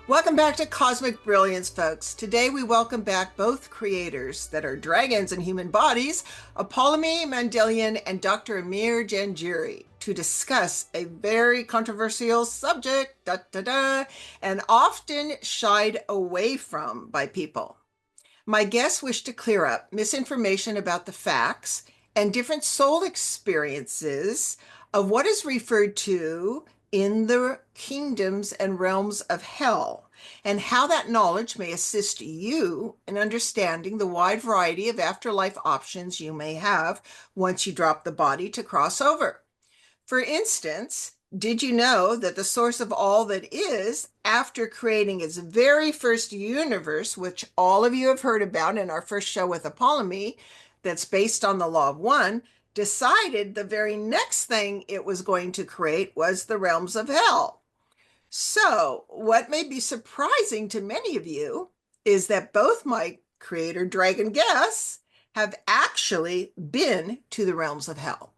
Welcome back to Cosmic Brilliance, folks. Today we welcome back both creators that are dragons in human bodies, Apollymi Mandylion and Dr. Amir Janjiri, to discuss a very controversial subject, and often shied away from by people. My guests wish to clear up misinformation about the facts and different soul experiences of what is referred to in the kingdoms and realms of hell, and how that knowledge may assist you in understanding the wide variety of afterlife options you may have once you drop the body to cross over. For instance, did you know that the source of all that is, after creating its very first universe, which all of you have heard about in our first show with Apollymi, that's based on the law of one, decided the very next thing it was going to create was the realms of hell? So, what may be surprising to many of you is that both my creator dragon guests have actually been to the realms of hell.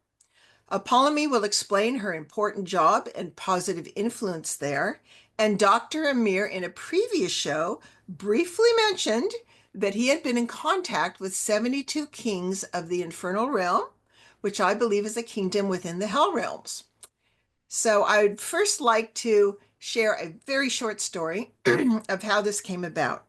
Apollymi will explain her important job and positive influence there, and Dr. Amir, in a previous show, briefly mentioned that he had been in contact with 72 kings of the Infernal Realm, which I believe is a kingdom within the Hell Realms. So I would first like to share a very short story of how this came about.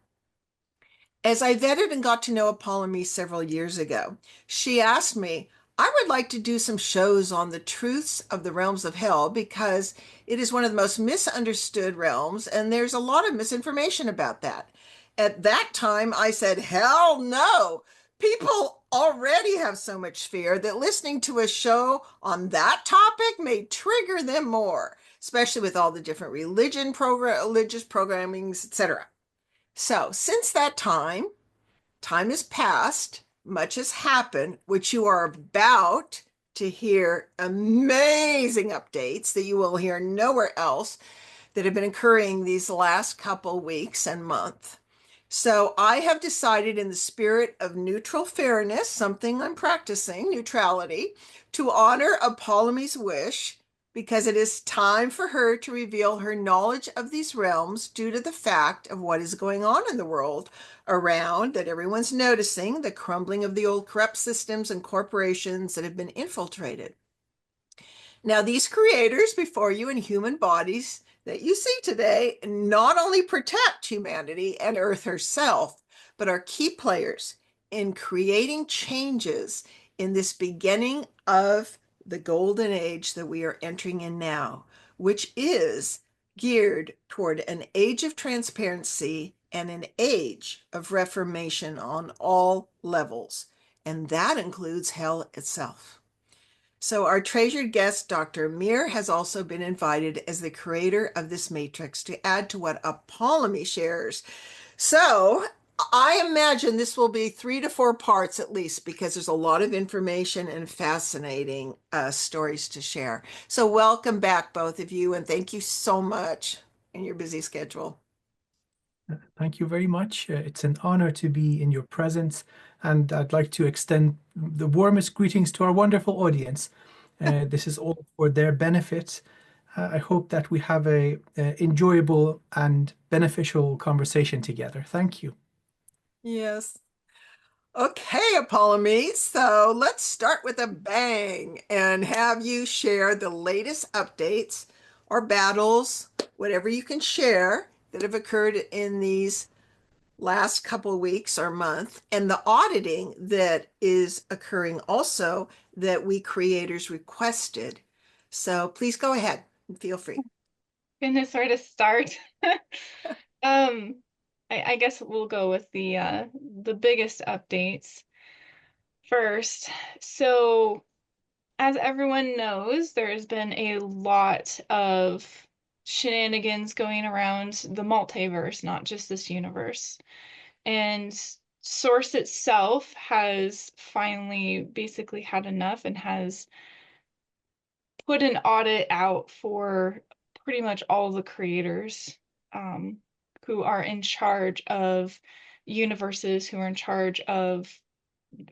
As I vetted and got to know Apollymi several years ago, she asked me, I would like to do some shows on the truths of the realms of hell because it is one of the most misunderstood realms, and there's a lot of misinformation about that. At that time, I said, hell no. People already have so much fear that listening to a show on that topic may trigger them more, especially with all the different religious programmings, etc. So, since that time has passed, much has happened, which you are about to hear amazing updates that you will hear nowhere else that have been occurring these last couple weeks and month. So I have decided, in the spirit of neutral fairness, something I'm practicing, neutrality, to honor Apollymi's wish, because it is time for her to reveal her knowledge of these realms due to the fact of what is going on in the world around, that everyone's noticing the crumbling of the old corrupt systems and corporations that have been infiltrated. Now, these creators before you in human bodies that you see today not only protect humanity and Earth herself, but are key players in creating changes in this beginning of the golden age that we are entering in now, which is geared toward an age of transparency and an age of reformation on all levels. And that includes hell itself. So our treasured guest, Dr. Amir, has also been invited as the creator of this matrix to add to what Apollymi shares. So I imagine this will be 3 to 4 parts at least, because there's a lot of information and fascinating stories to share. So welcome back, both of you, and thank you so much in your busy schedule. Thank you very much. It's an honor to be in your presence, and I'd like to extend the warmest greetings to our wonderful audience. This is all for their benefit. I hope that we have a enjoyable and beneficial conversation together. Thank you. Yes. Okay, Apollymi. So let's start with a bang and have you share the latest updates or battles, whatever you can share, that have occurred in these last couple of weeks or month, and the auditing that is occurring also that we creators requested. So please go ahead and feel free. Goodness, where to start? Um, I guess we'll go with the biggest updates first. So, as everyone knows, there's been a lot of shenanigans going around the multiverse, not just this universe. And Source itself has finally basically had enough and has put an audit out for pretty much all the creators who are in charge of universes, who are in charge of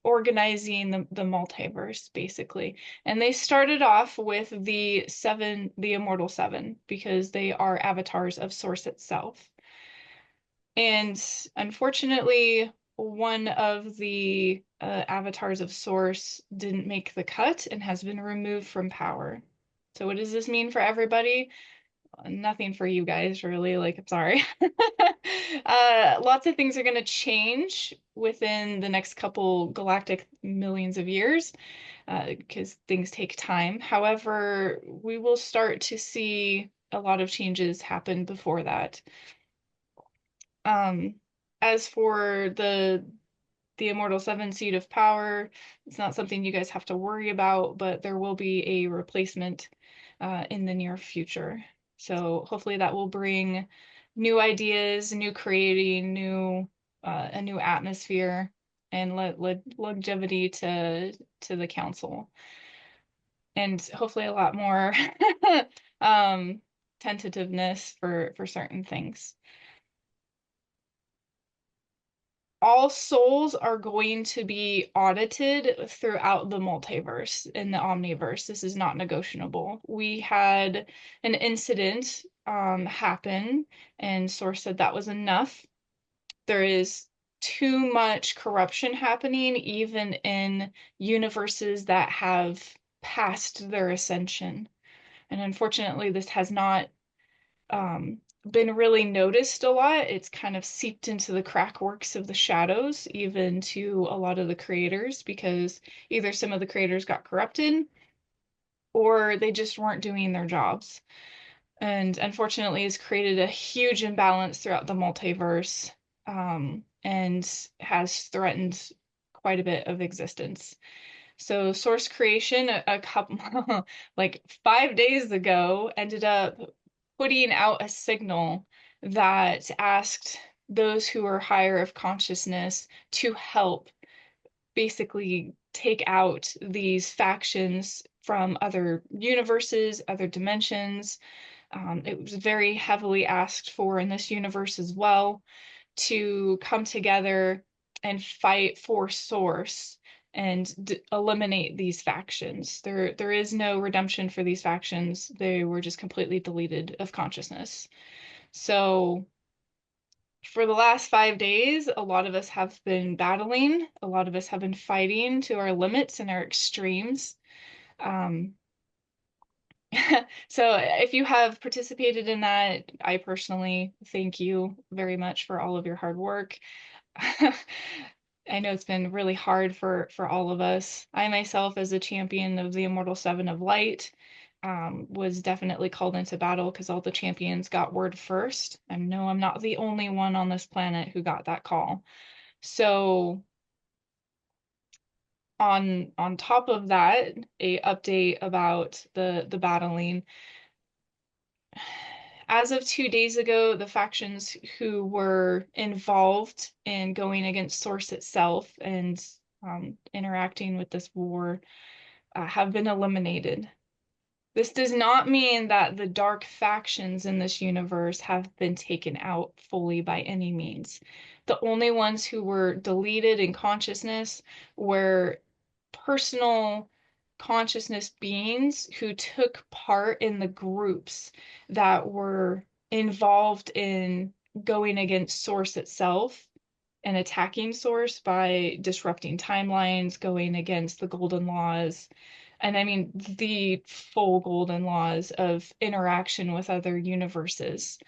organizing the multiverse, basically. And they started off with the Immortal Seven, because they are avatars of Source itself. And unfortunately, one of the avatars of Source didn't make the cut and has been removed from power. So what does this mean for everybody? Nothing for you guys, really. Like, I'm sorry. Lots of things are going to change within the next couple galactic millions of years, because things take time. However, we will start to see a lot of changes happen before that. As for the Immortal Seven Seat of Power, it's not something you guys have to worry about, but there will be a replacement in the near future. So hopefully that will bring new ideas, new creating, a new atmosphere, and longevity to the council, and hopefully a lot more tentativeness for certain things. All souls are going to be audited throughout the multiverse in the omniverse. This is not negotiable. We had an incident happen, and Source said that was enough. There is too much corruption happening, even in universes that have passed their ascension. And unfortunately, this has not been really noticed a lot. It's kind of seeped into the crack works of the shadows, even to a lot of the creators, because either some of the creators got corrupted or they just weren't doing their jobs. And unfortunately, it's created a huge imbalance throughout the multiverse, and has threatened quite a bit of existence. So Source Creation, a couple like 5 days ago, ended up putting out a signal that asked those who are higher of consciousness to help basically take out these factions from other universes, other dimensions. It was very heavily asked for in this universe as well, to come together and fight for Source and eliminate these factions. There is no redemption for these factions. They were just completely deleted of consciousness. So for the last 5 days, a lot of us have been battling. A lot of us have been fighting to our limits and our extremes. Um, so if you have participated in that, I personally thank you very much for all of your hard work. I know it's been really hard for all of us. I myself, as a champion of the Immortal Seven of Light, was definitely called into battle because all the champions got word first. I know I'm not the only one on this planet who got that call. So on top of that, a update about the battling. As of 2 days ago, the factions who were involved in going against Source itself and interacting with this war have been eliminated. This does not mean that the dark factions in this universe have been taken out fully by any means. The only ones who were deleted in consciousness were personal consciousness beings who took part in the groups that were involved in going against Source itself and attacking Source by disrupting timelines, going against the golden laws. And I mean the full golden laws of interaction with other universes.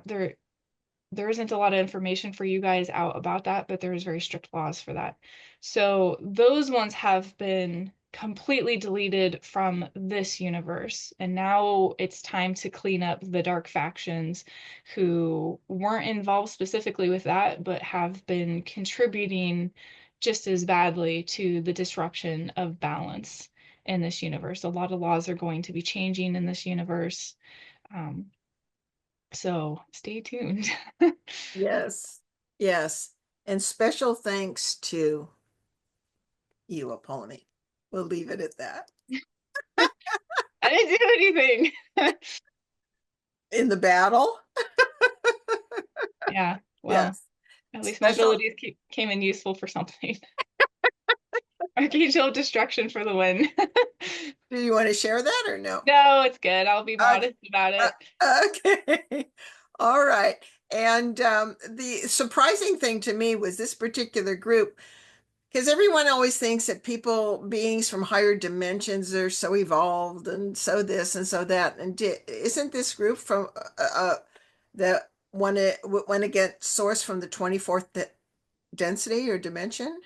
There isn't a lot of information for you guys out about that, but there is very strict laws for that. So those ones have been completely deleted from this universe. And now it's time to clean up the dark factions who weren't involved specifically with that, but have been contributing just as badly to the disruption of balance in this universe. A lot of laws are going to be changing in this universe. So stay tuned. Yes, yes. And special thanks to you, Apollymi. We'll leave it at that. I didn't do anything. In the battle? Yeah, well, Yes. at least my Special. abilities came in useful for something. Archangel Destruction for the win. Do you want to share that or no? No, it's good. I'll be modest about it. Okay. All right. And the surprising thing to me was this particular group, because everyone always thinks that people, beings from higher dimensions, are so evolved and so this and so that. And isn't this group from the one it went against source from the 24th density or dimension?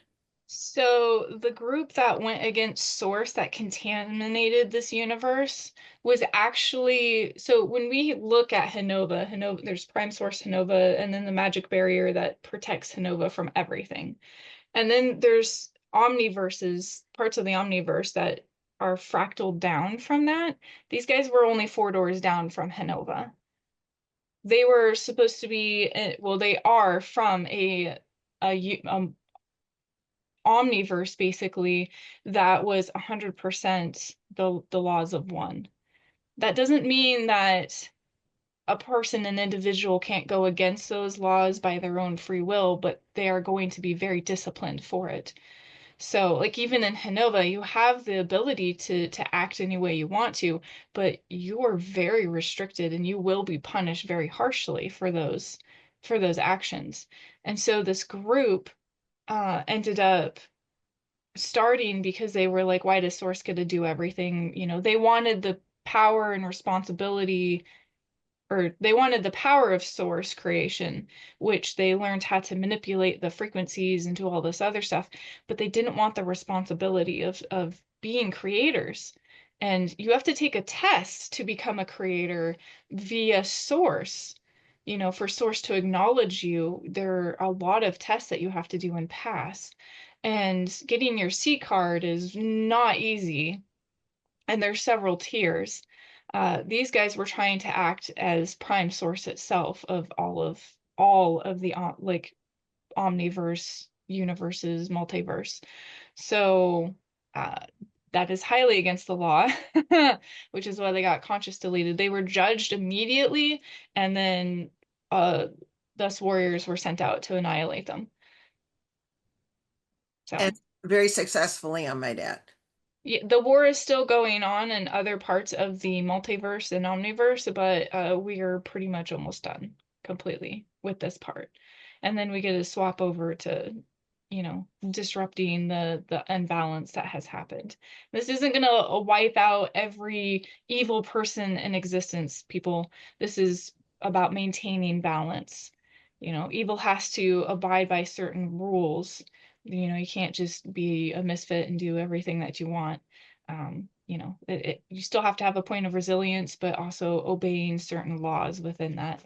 So the group that went against source that contaminated this universe was actually, so when we look at Hanova, there's prime source Hanova, and then the magic barrier that protects Hanova from everything. And then there's omniverses, parts of the omniverse that are fractaled down from that. These guys were only 4 doors down from Hanova. They were supposed to be, well, they are from a omniverse basically that was 100% the laws of one. That doesn't mean that a person, an individual, can't go against those laws by their own free will, but they are going to be very disciplined for it. So, like even in Hanova, you have the ability to act any way you want to, but you are very restricted and you will be punished very harshly for those actions. And so this group ended up starting because they were like, why does Source get to do everything? You know, they wanted the power and responsibility, or they wanted the power of source creation, which they learned how to manipulate the frequencies and do all this other stuff, but they didn't want the responsibility of being creators. And you have to take a test to become a creator via source. You know, for source to acknowledge you, there are a lot of tests that you have to do and pass. And getting your C card is not easy, and there's several tiers. These guys were trying to act as prime source itself of all of the like omniverse universes, multiverse. So that is highly against the law, which is why they got conscious deleted. They were judged immediately, and then thus warriors were sent out to annihilate them. And So very successfully, I might add. yeah, the war is still going on in other parts of the multiverse and omniverse, but we are pretty much almost done completely with this part. And then we get to swap over to, you know, disrupting the imbalance that has happened. This isn't gonna wipe out every evil person in existence, people. This is about maintaining balance. You know, evil has to abide by certain rules. You know, you can't just be a misfit and do everything that you want. You know, you still have to have a point of resilience, but also obeying certain laws within that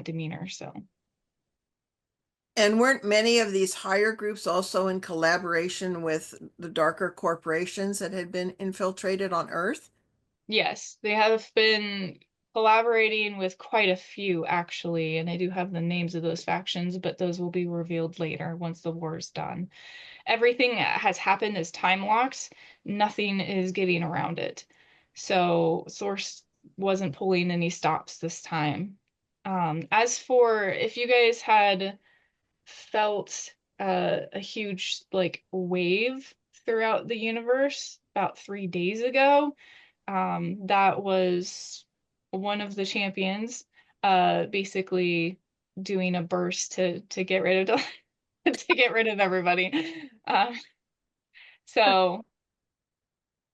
demeanor. So And weren't many of these higher groups also in collaboration with the darker corporations that had been infiltrated on Earth? yes, they have been collaborating with quite a few actually, and I do have the names of those factions, but those will be revealed later once the war is done. Everything that has happened is time locked. Nothing is getting around it. So Source wasn't pulling any stops this time. As for if you guys had felt a huge like wave throughout the universe about 3 days ago, that was one of the champions basically doing a burst to get rid of to get rid of everybody. So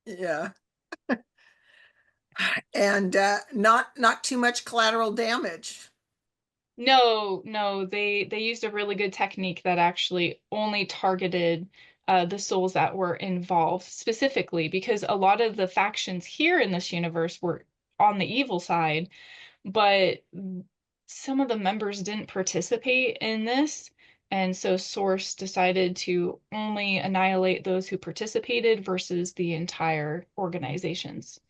Yeah. And not too much collateral damage. no, they used a really good technique that actually only targeted the souls that were involved specifically, because a lot of the factions here in this universe were on the evil side, but some of the members didn't participate in this. And so Source decided to only annihilate those who participated versus the entire organizations.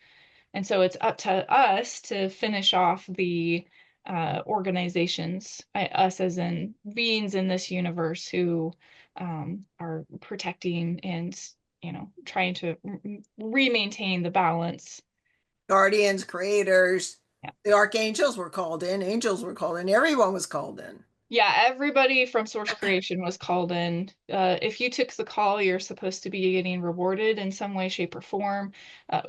And so it's up to us to finish off the organizations, us as in beings in this universe who are protecting and, you know, trying to re-maintain the balance. Guardians, creators, Yeah. the archangels were called in, angels were called in, everyone was called in. Yeah, everybody from Source Creation was called in. If you took the call, you're supposed to be getting rewarded in some way, shape, or form.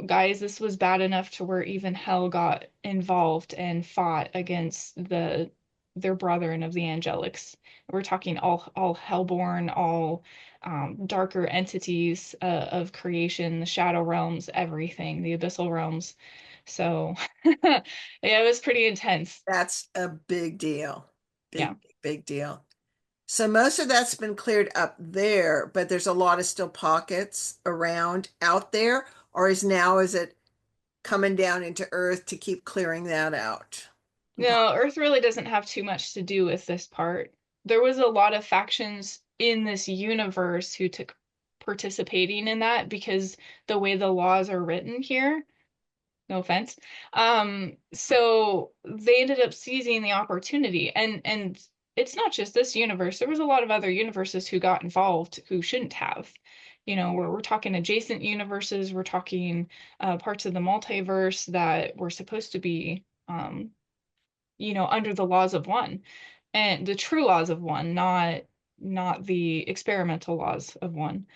Guys, this was bad enough to where even Hell got involved and fought against they're brethren of the angelics. We're talking all hellborn, all darker entities of creation, the shadow realms, everything, the abyssal realms. So yeah, it was pretty intense. That's a big deal. Yeah. Big deal. So most of that's been cleared up there, but there's a lot of still pockets around out there, or is it coming down into Earth to keep clearing that out? No, Earth really doesn't have too much to do with this part. There was a lot of factions in this universe who took participating in that because the way the laws are written here, no offense. So they ended up seizing the opportunity, and it's not just this universe. There was a lot of other universes who got involved who shouldn't have. We're talking adjacent universes. We're talking parts of the multiverse that were supposed to be, under the laws of one, and the true laws of one, not the experimental laws of one.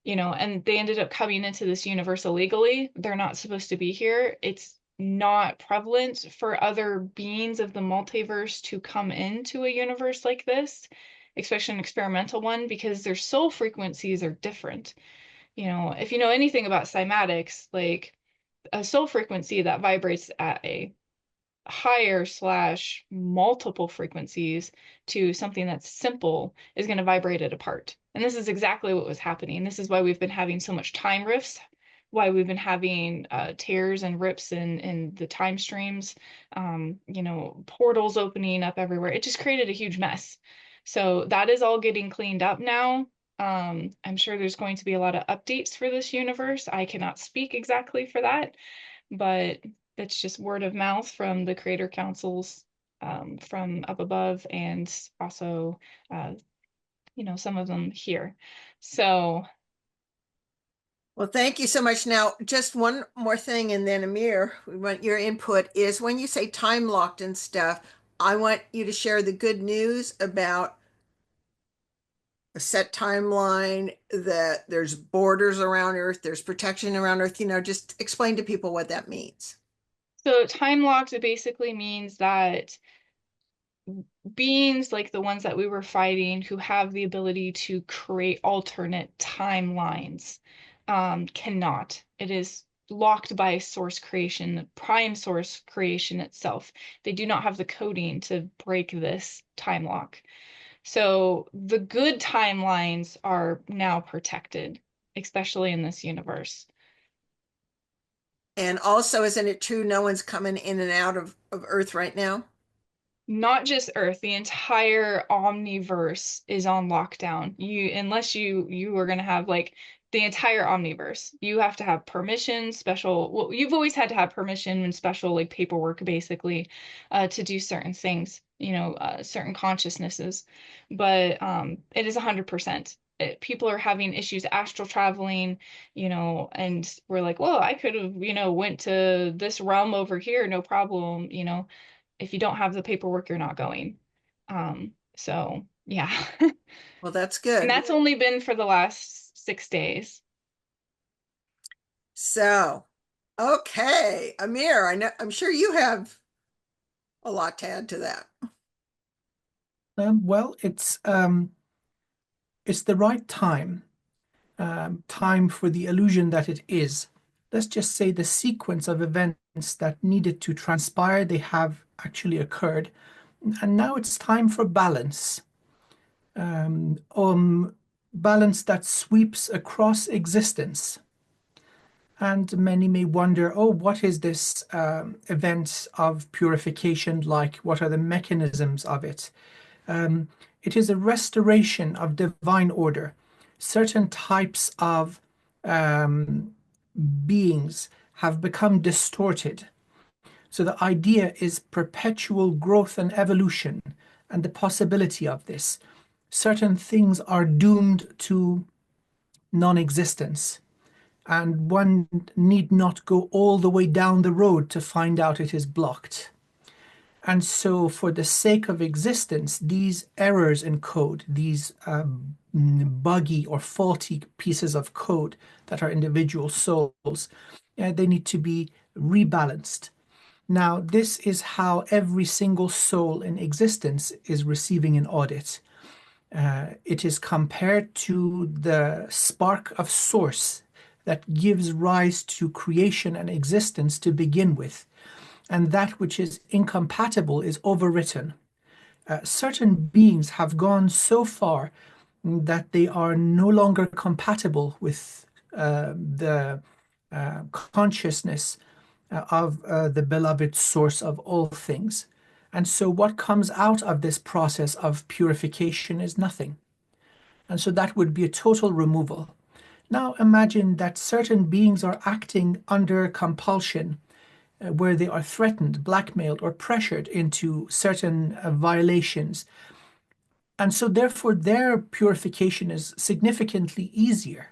And they ended up coming into this universe illegally. They're not supposed to be here. It's not prevalent for other beings of the multiverse to come into a universe like this, especially an experimental one, because their soul frequencies are different. If you know anything about cymatics, like a soul frequency that vibrates at a higher slash multiple frequencies to something that's simple is going to vibrate it apart. And this is exactly what was happening. This is why we've been having so much time rifts, why we've been having tears and rips in the time streams, portals opening up everywhere. It just created a huge mess. So that is all getting cleaned up now. I'm sure there's going to be a lot of updates for this universe. I cannot speak exactly for that, but it's just word of mouth from the creator councils from up above, and also some of them here. So Well, thank you so much. Now, just one more thing, and then Amir, we want your input is when you say time locked and stuff, I want you to share the good news about a set timeline, that there's borders around Earth, there's protection around Earth, just explain to people what that means. so time locked basically means that beings like the ones that we were fighting who have the ability to create alternate timelines cannot. It is locked by source creation, the prime source creation itself. They do not have the coding to break this time lock. So the good timelines are now protected, especially in this universe. And also, isn't it true no one's coming in and out of Earth right now? Not just Earth, the entire omniverse is on lockdown. Unless you are gonna have like the entire omniverse, you have to have permission, well, you've always had to have permission and special like paperwork basically to do certain things, certain consciousnesses. But it is 100%. People are having issues astral traveling, and we're like, well, I could have, went to this realm over here, no problem, if you don't have the paperwork, you're not going. So yeah. Well, that's And good. that's only been for the last 6 days. So, okay, Amir, I'm sure you have a lot to add to that. Well, it's the right time for the illusion that it is. Let's just say the sequence of events that needed to transpire, they have actually occurred. And now it's time for balance. Balance that sweeps across existence. And many may wonder, oh, what is this event of purification like? What are the mechanisms of it? It is a restoration of divine order. Certain types of beings have become distorted. So the idea is perpetual growth and evolution and the possibility of this. Certain things are doomed to non-existence, and one need not go all the way down the road to find out it is blocked. And so, for the sake of existence, these errors in code, these buggy or faulty pieces of code that are individual souls, they need to be rebalanced. Now, this is how every single soul in existence is receiving an audit. It is compared to the spark of source that gives rise to creation and existence to begin with, and that which is incompatible is overwritten. Certain beings have gone so far that they are no longer compatible with the consciousness of the beloved source of all things. And so, what comes out of this process of purification is nothing. And so, that would be a total removal. Now, imagine that certain beings are acting under compulsion, where they are threatened, blackmailed, or pressured into certain violations. And so, therefore, their purification is significantly easier.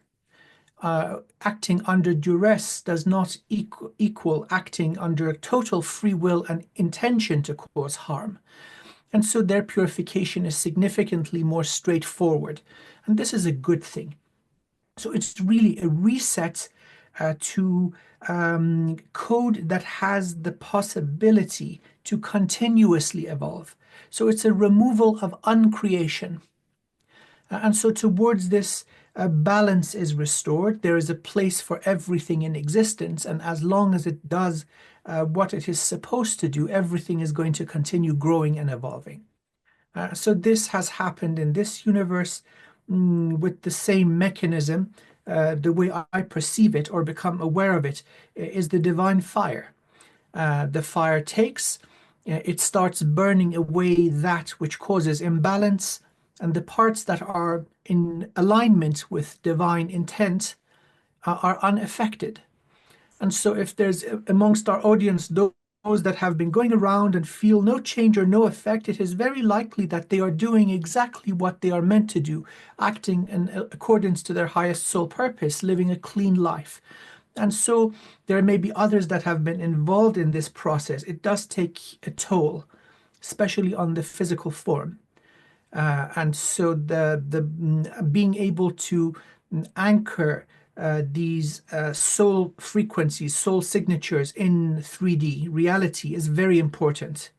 Acting under duress does not equal acting under total free will and intention to cause harm. And so, their purification is significantly more straightforward. And this is a good thing. So, it's really a reset to code that has the possibility to continuously evolve. So it's a removal of uncreation. And so towards this, balance is restored. There is a place for everything in existence. And as long as it does what it is supposed to do, everything is going to continue growing and evolving. So this has happened in this universe with the same mechanism. The way I perceive it or become aware of it is the divine fire. The fire takes, it starts burning away that which causes imbalance, and the parts that are in alignment with divine intent are unaffected. And so, if there's amongst our audience those that have been going around and feel no change or no effect, it is very likely that they are doing exactly what they are meant to do, acting in accordance to their highest soul purpose, living a clean life. And so there may be others that have been involved in this process. It does take a toll, especially on the physical form. And so the being able to anchor these soul frequencies, soul signatures in 3D reality is very important.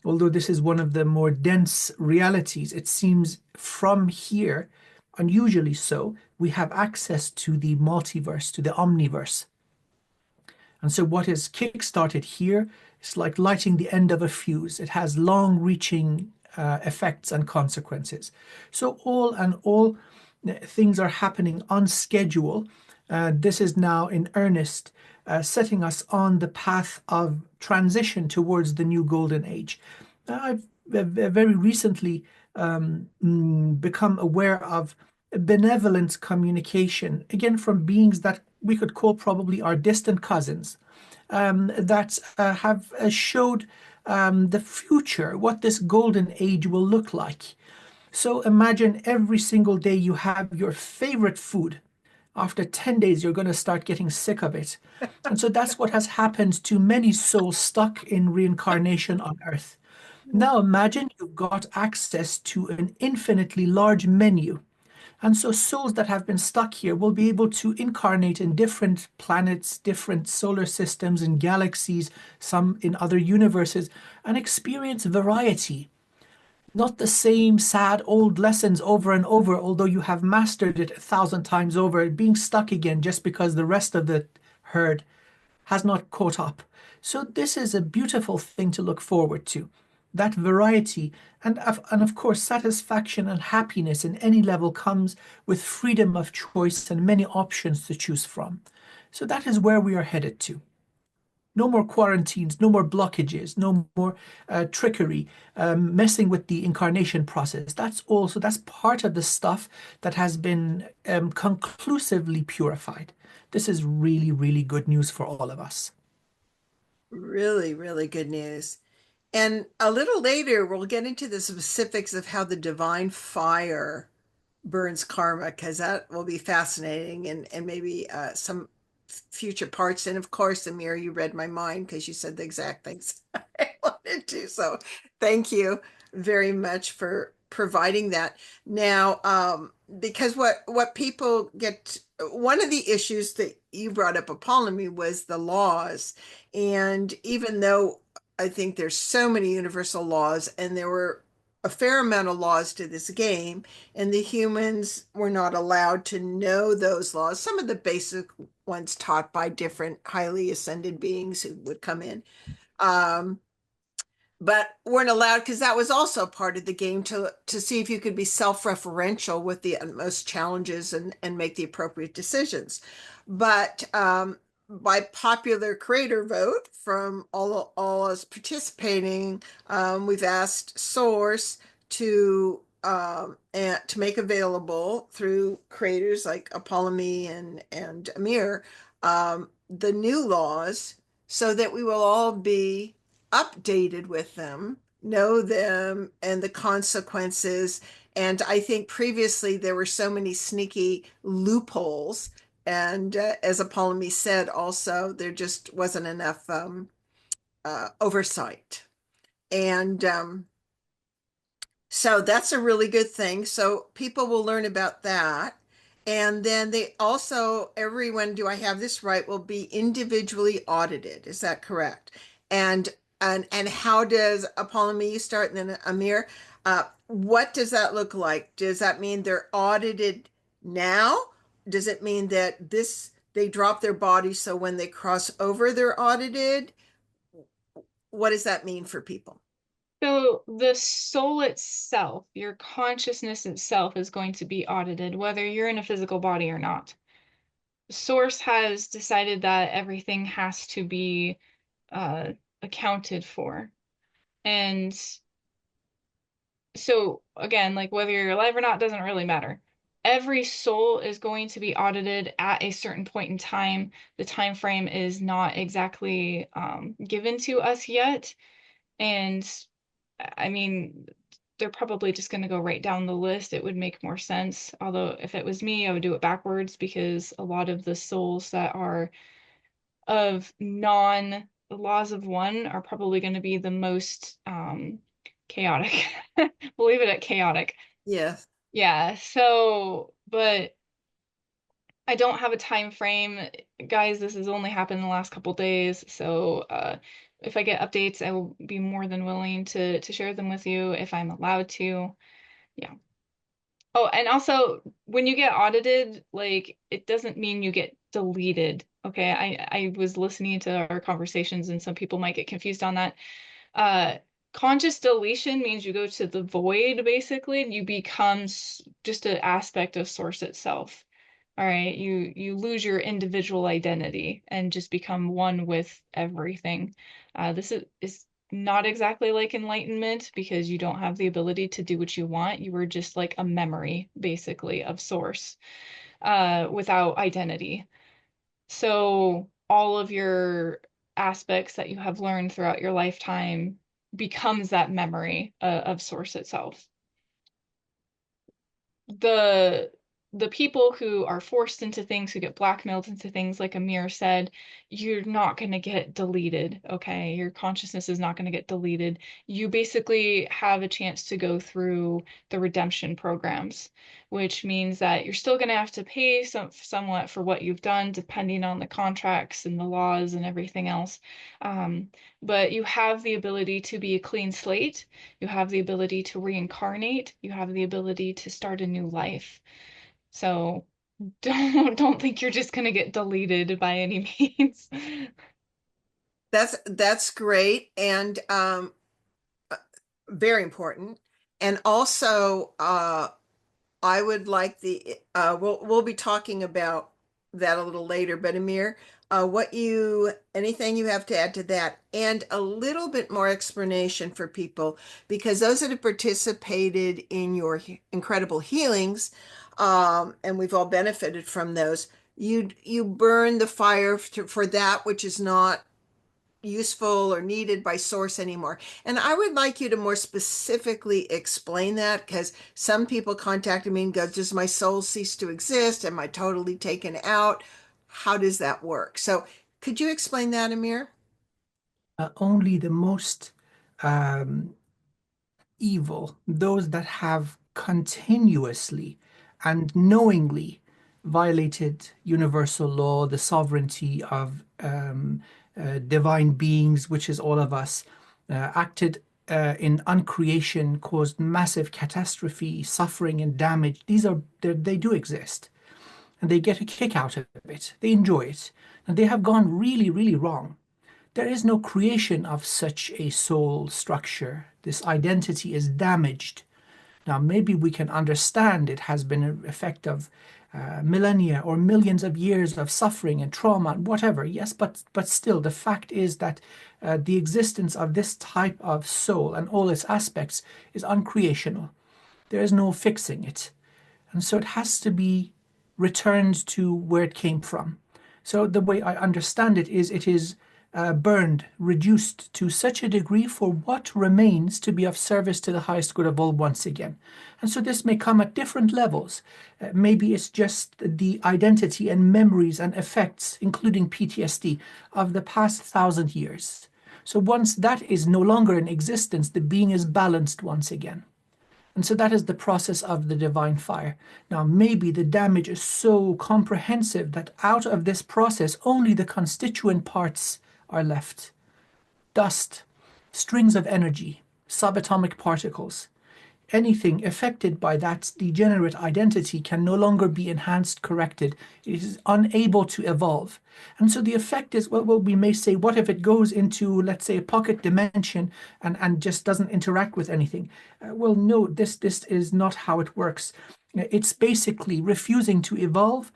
Although this is one of the more dense realities, it seems from here, unusually so, we have access to the multiverse, to the omniverse. And so what is kickstarted here is like lighting the end of a fuse. It has long-reaching effects and consequences. So all things are happening on schedule. This is now in earnest, setting us on the path of transition towards the new golden age. I've very recently become aware of benevolent communication, again from beings that we could call probably our distant cousins, that have showed the future, what this golden age will look like. So imagine every single day you have your favorite food. After 10 days, you're going to start getting sick of it. And so that's what has happened to many souls stuck in reincarnation on Earth. Now imagine you've got access to an infinitely large menu. And so souls that have been stuck here will be able to incarnate in different planets, different solar systems and galaxies, some in other universes, and experience variety. Not the same sad old lessons over and over, although you have mastered it 1,000 times over, being stuck again just because the rest of the herd has not caught up. So this is a beautiful thing to look forward to. That variety and of course satisfaction and happiness in any level comes with freedom of choice and many options to choose from. So that is where we are headed to. No more quarantines, no more blockages, no more trickery, messing with the incarnation process. That's also, that's part of the stuff that has been conclusively purified. This is really, really good news for all of us. Really, really good news. And a little later, we'll get into the specifics of how the divine fire burns karma, because that will be fascinating and maybe some future parts. And of course, Amir, you read my mind because you said the exact things I wanted to. So thank you very much for providing that. Now, because what people get, one of the issues that you brought up, Apollymi, was the laws. And even though I think there's so many universal laws, and there were a fair amount of laws to this game, and the humans were not allowed to know those laws, some of the basic ones taught by different highly ascended beings who would come in. Um, but weren't allowed, because that was also part of the game, to see if you could be self-referential with the utmost challenges and make the appropriate decisions. But by popular creator vote from all us participating, we've asked Source and to make available through creators like Apollymi and Amir, the new laws, so that we will all be updated with them, know them and the consequences. And I think previously there were so many sneaky loopholes. And as Apollymi said, also, there just wasn't enough oversight. And so that's a really good thing. So people will learn about that. And then they also, everyone, do I have this right, will be individually audited. Is that correct? And and how does Apollymi start, and then Amir? What does that look like? Does that mean they're audited now? Does it mean that they drop their body so when they cross over they're audited? What does that mean for people? So the soul itself, your consciousness itself, is going to be audited, whether you're in a physical body or not. Source has decided that everything has to be uh, accounted for. And so again, like whether you're alive or not doesn't really matter. Every soul is going to be audited at a certain point in time. The time frame is not exactly given to us yet. And I mean, they're probably just going to go right down the list. It would make more sense. Although if it was me, I would do it backwards, because a lot of the souls that are of non laws of one are probably going to be the most chaotic. We'll leave it at chaotic. Yes. Yeah. So, but I don't have a time frame, guys. This has only happened in the last couple days, so if I get updates, I will be more than willing to share them with you if I'm allowed to. Yeah. Oh, and also when you get audited, like it doesn't mean you get deleted. Okay. I was listening to our conversations and some people might get confused on that. Uh, Conscious deletion means you go to the void, basically, and you become just an aspect of source itself. All right, you lose your individual identity and just become one with everything. This is not exactly like enlightenment, because you don't have the ability to do what you want. You are just like a memory, basically, of source, without identity. So all of your aspects that you have learned throughout your lifetime becomes that memory of source itself. the the people who are forced into things, who get blackmailed into things, like Amir said, you're not going to get deleted, okay? Your consciousness is not going to get deleted. You basically have a chance to go through the redemption programs, which means that you're still going to have to pay somewhat for what you've done, depending on the contracts and the laws and everything else. But you have the ability to be a clean slate. You have the ability to reincarnate. You have the ability to start a new life. So don't think you're just gonna get deleted by any means. That's great, and very important. And also, I would like we'll be talking about that a little later, but Amir, anything you have to add to that, and a little bit more explanation for people, because those that have participated in your incredible healings, and we've all benefited from those, you burn the fire for that which is not useful or needed by source anymore. And I would like you to more specifically explain that, because some people contacted me and go, does my soul cease to exist? Am I totally taken out? How does that work? So could you explain that, Amir? Only the most um, evil, those that have continuously and knowingly violated universal law, the sovereignty of divine beings, which is all of us, acted in uncreation, caused massive catastrophe, suffering, and damage. They do exist, and they get a kick out of it. They enjoy it, and they have gone really, really wrong. There is no creation of such a soul structure. This identity is damaged. Now, maybe we can understand it has been an effect of millennia or millions of years of suffering and trauma and whatever. Yes, but still, the fact is that the existence of this type of soul and all its aspects is uncreational. There is no fixing it. And so it has to be returned to where it came from. So the way I understand it is burned, reduced to such a degree for what remains to be of service to the highest good of all once again. And so this may come at different levels. Maybe it's just the identity and memories and effects, including PTSD, of the past 1,000 years. So once that is no longer in existence, the being is balanced once again. And so that is the process of the divine fire. Now, maybe the damage is so comprehensive that out of this process, only the constituent parts are left. Dust, strings of energy, subatomic particles. Anything affected by that degenerate identity can no longer be enhanced, corrected. It is unable to evolve. And so the effect is, well, we may say, what if it goes into, let's say, a pocket dimension and just doesn't interact with anything? Well, no, this is not how it works. It's basically refusing to evolve,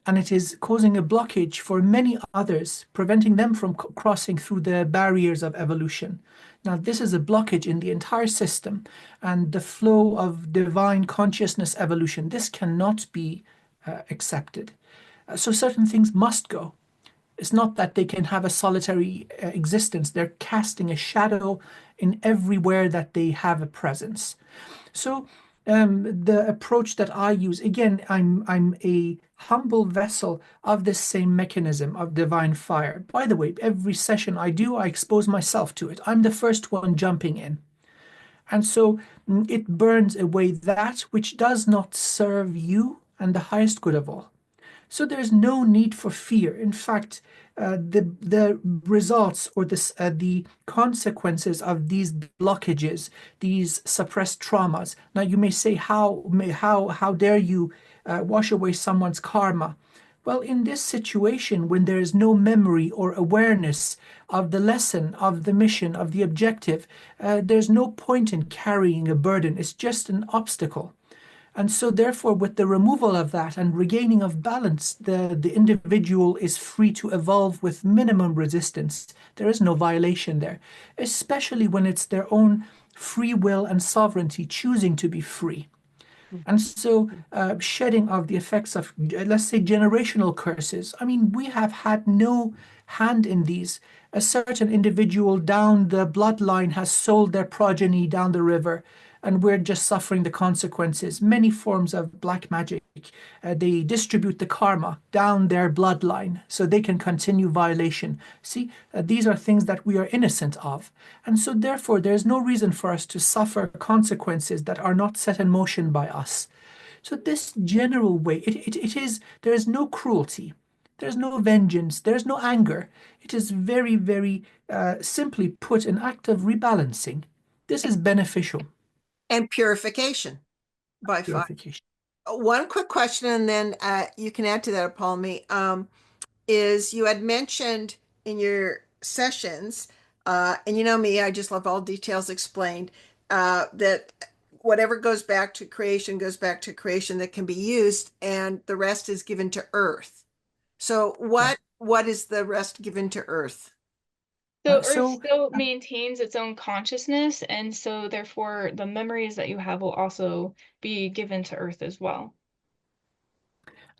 and it is causing a blockage for many others, preventing them from crossing through the barriers of evolution. Now, this is a blockage in the entire system and the flow of divine consciousness evolution. This cannot be accepted. So certain things must go. It's not that they can have a solitary existence. They're casting a shadow in everywhere that they have a presence. So the approach that I use, again, I'm a humble vessel of this same mechanism of divine fire. By the way, every session I do, I expose myself to it. I'm the first one jumping in. And so it burns away that which does not serve you and the highest good of all. So there's no need for fear. In fact, the results or the consequences of these blockages, these suppressed traumas. Now you may say, how dare you wash away someone's karma? Well, in this situation, when there is no memory or awareness of the lesson, of the mission, of the objective, there's no point in carrying a burden. It's just an obstacle. And so therefore, with the removal of that and regaining of balance, the individual is free to evolve with minimum resistance. There is no violation there, especially when it's their own free will and sovereignty choosing to be free. And so shedding of the effects of, let's say, generational curses. I mean, we have had no hand in these. A certain individual down the bloodline has sold their progeny down the river, and we're just suffering the consequences. Many forms of black magic, they distribute the karma down their bloodline so they can continue violation. See, these are things that we are innocent of. And so therefore, there's no reason for us to suffer consequences that are not set in motion by us. So this general way, there is no cruelty. There's no vengeance. There's no anger. It is very, very simply put, an act of rebalancing. This is beneficial. And purification by fire. Purification. One quick question, and then you can add to that, Apollymi, is you had mentioned in your sessions, and you know me, I just love all details explained, that whatever goes back to creation goes back to creation that can be used, and the rest is given to Earth. So what is the rest given to Earth? So Earth still maintains its own consciousness, and so therefore the memories that you have will also be given to Earth as well,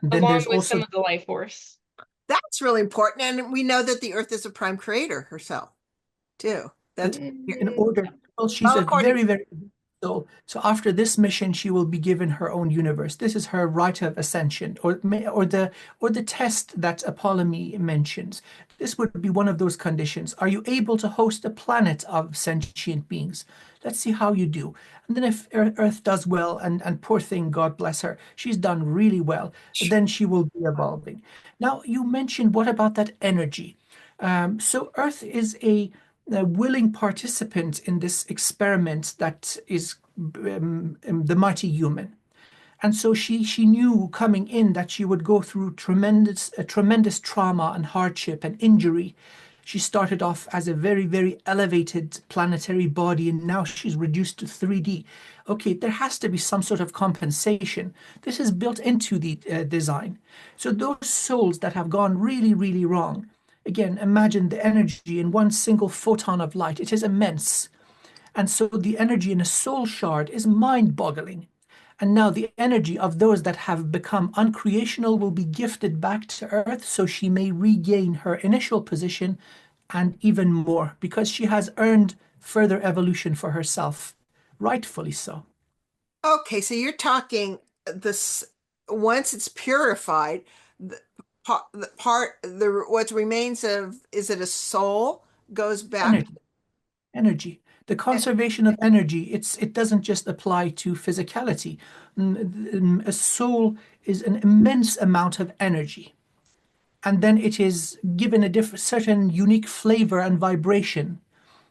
then along there's with also some of the life force. That's really important. And we know that the Earth is a prime creator herself, too. That's in order. Well, she's a according. very, very So after this mission, she will be given her own universe. This is her rite of ascension, or the test that Apollymi mentions. This would be one of those conditions. Are you able to host a planet of sentient beings? Let's see how you do. And then if Earth does well, and poor thing, God bless her, she's done really well, then she will be evolving. Now, you mentioned what about that energy? So Earth is a willing participant in this experiment that is the mighty human. And so she knew coming in that she would go through tremendous trauma and hardship and injury. She started off as a very, very elevated planetary body, and now she's reduced to 3D. Okay, there has to be some sort of compensation. This is built into the design. So those souls that have gone really, really wrong, again, imagine the energy in one single photon of light. It is immense. And so the energy in a soul shard is mind-boggling. And now the energy of those that have become uncreational will be gifted back to Earth so she may regain her initial position and even more because she has earned further evolution for herself. Rightfully so. Okay, so you're talking this once it's purified, the the what remains of, is it a soul, goes back. Energy. Energy. The conservation of energy, it doesn't just apply to physicality. A soul is an immense amount of energy. And then it is given a different, certain unique flavor and vibration.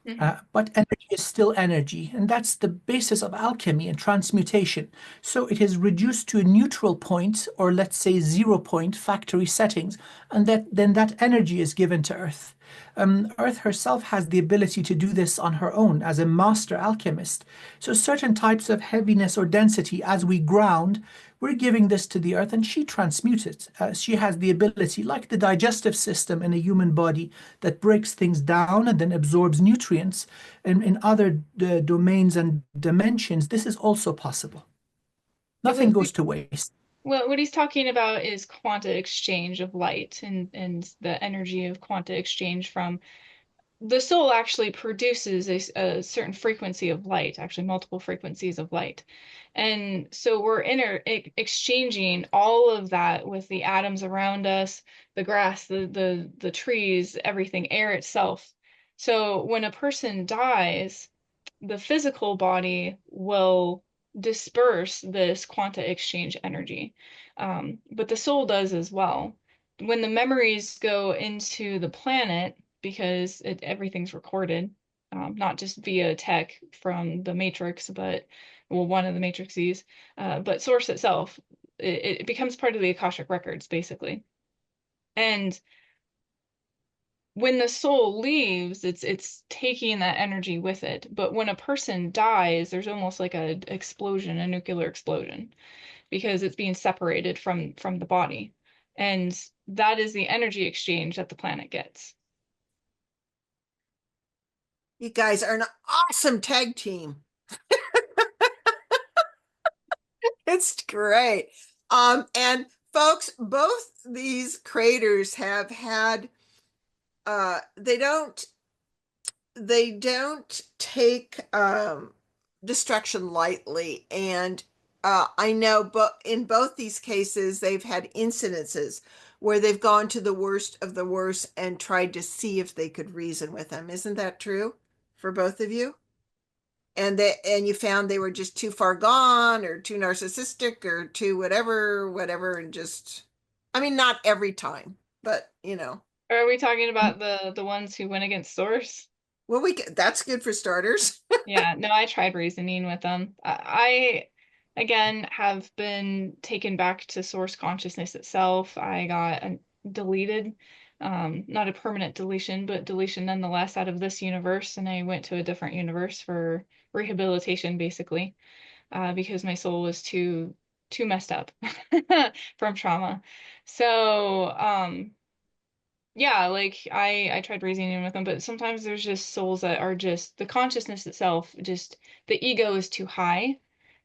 Mhm. But energy is still energy, and that's the basis of alchemy and transmutation. So it is reduced to a neutral point, or let's say 0 point factory settings, and then that energy is given to Earth. Earth herself has the ability to do this on her own as a master alchemist. So certain types of heaviness or density, as we ground, we're giving this to the Earth, and she transmutes it. She has the ability, like the digestive system in a human body, that breaks things down and then absorbs nutrients. And in other domains and dimensions, this is also possible. Yeah, Nothing goes to waste. what he's talking about is quanta exchange of light and the energy of quanta exchange from the soul actually produces a certain frequency of light, actually multiple frequencies of light. And so we're exchanging all of that with the atoms around us, the grass, the trees, everything, air itself. So when a person dies, the physical body will disperse this quanta exchange energy. But the soul does as well. When the memories go into the planet, because everything's recorded, not just via tech from the Matrix, but well, one of the matrices, but Source itself, it becomes part of the Akashic records, basically. And when the soul leaves, it's taking that energy with it. But when a person dies, there's almost like a explosion, a nuclear explosion, because it's being separated from the body. And that is the energy exchange that the planet gets. You guys are an awesome tag team. It's great. And folks, both these creators have had they don't take destruction lightly. And I know, but in both these cases, they've had incidences where they've gone to the worst of the worst and tried to see if they could reason with them. Isn't that true for both of you? And you found they were just too far gone or too narcissistic or too whatever, and just, I mean, not every time, but Are we talking about the ones who went against Source? well, that's good for starters. Yeah, no, I tried reasoning with them. I again have been taken back to source consciousness itself. I got deleted, not a permanent deletion, but deletion nonetheless out of this universe, and I went to a different universe for rehabilitation, basically, because my soul was too messed up from trauma. So, yeah, like I tried reasoning with them, but sometimes there's just souls that are just the consciousness itself, just the ego is too high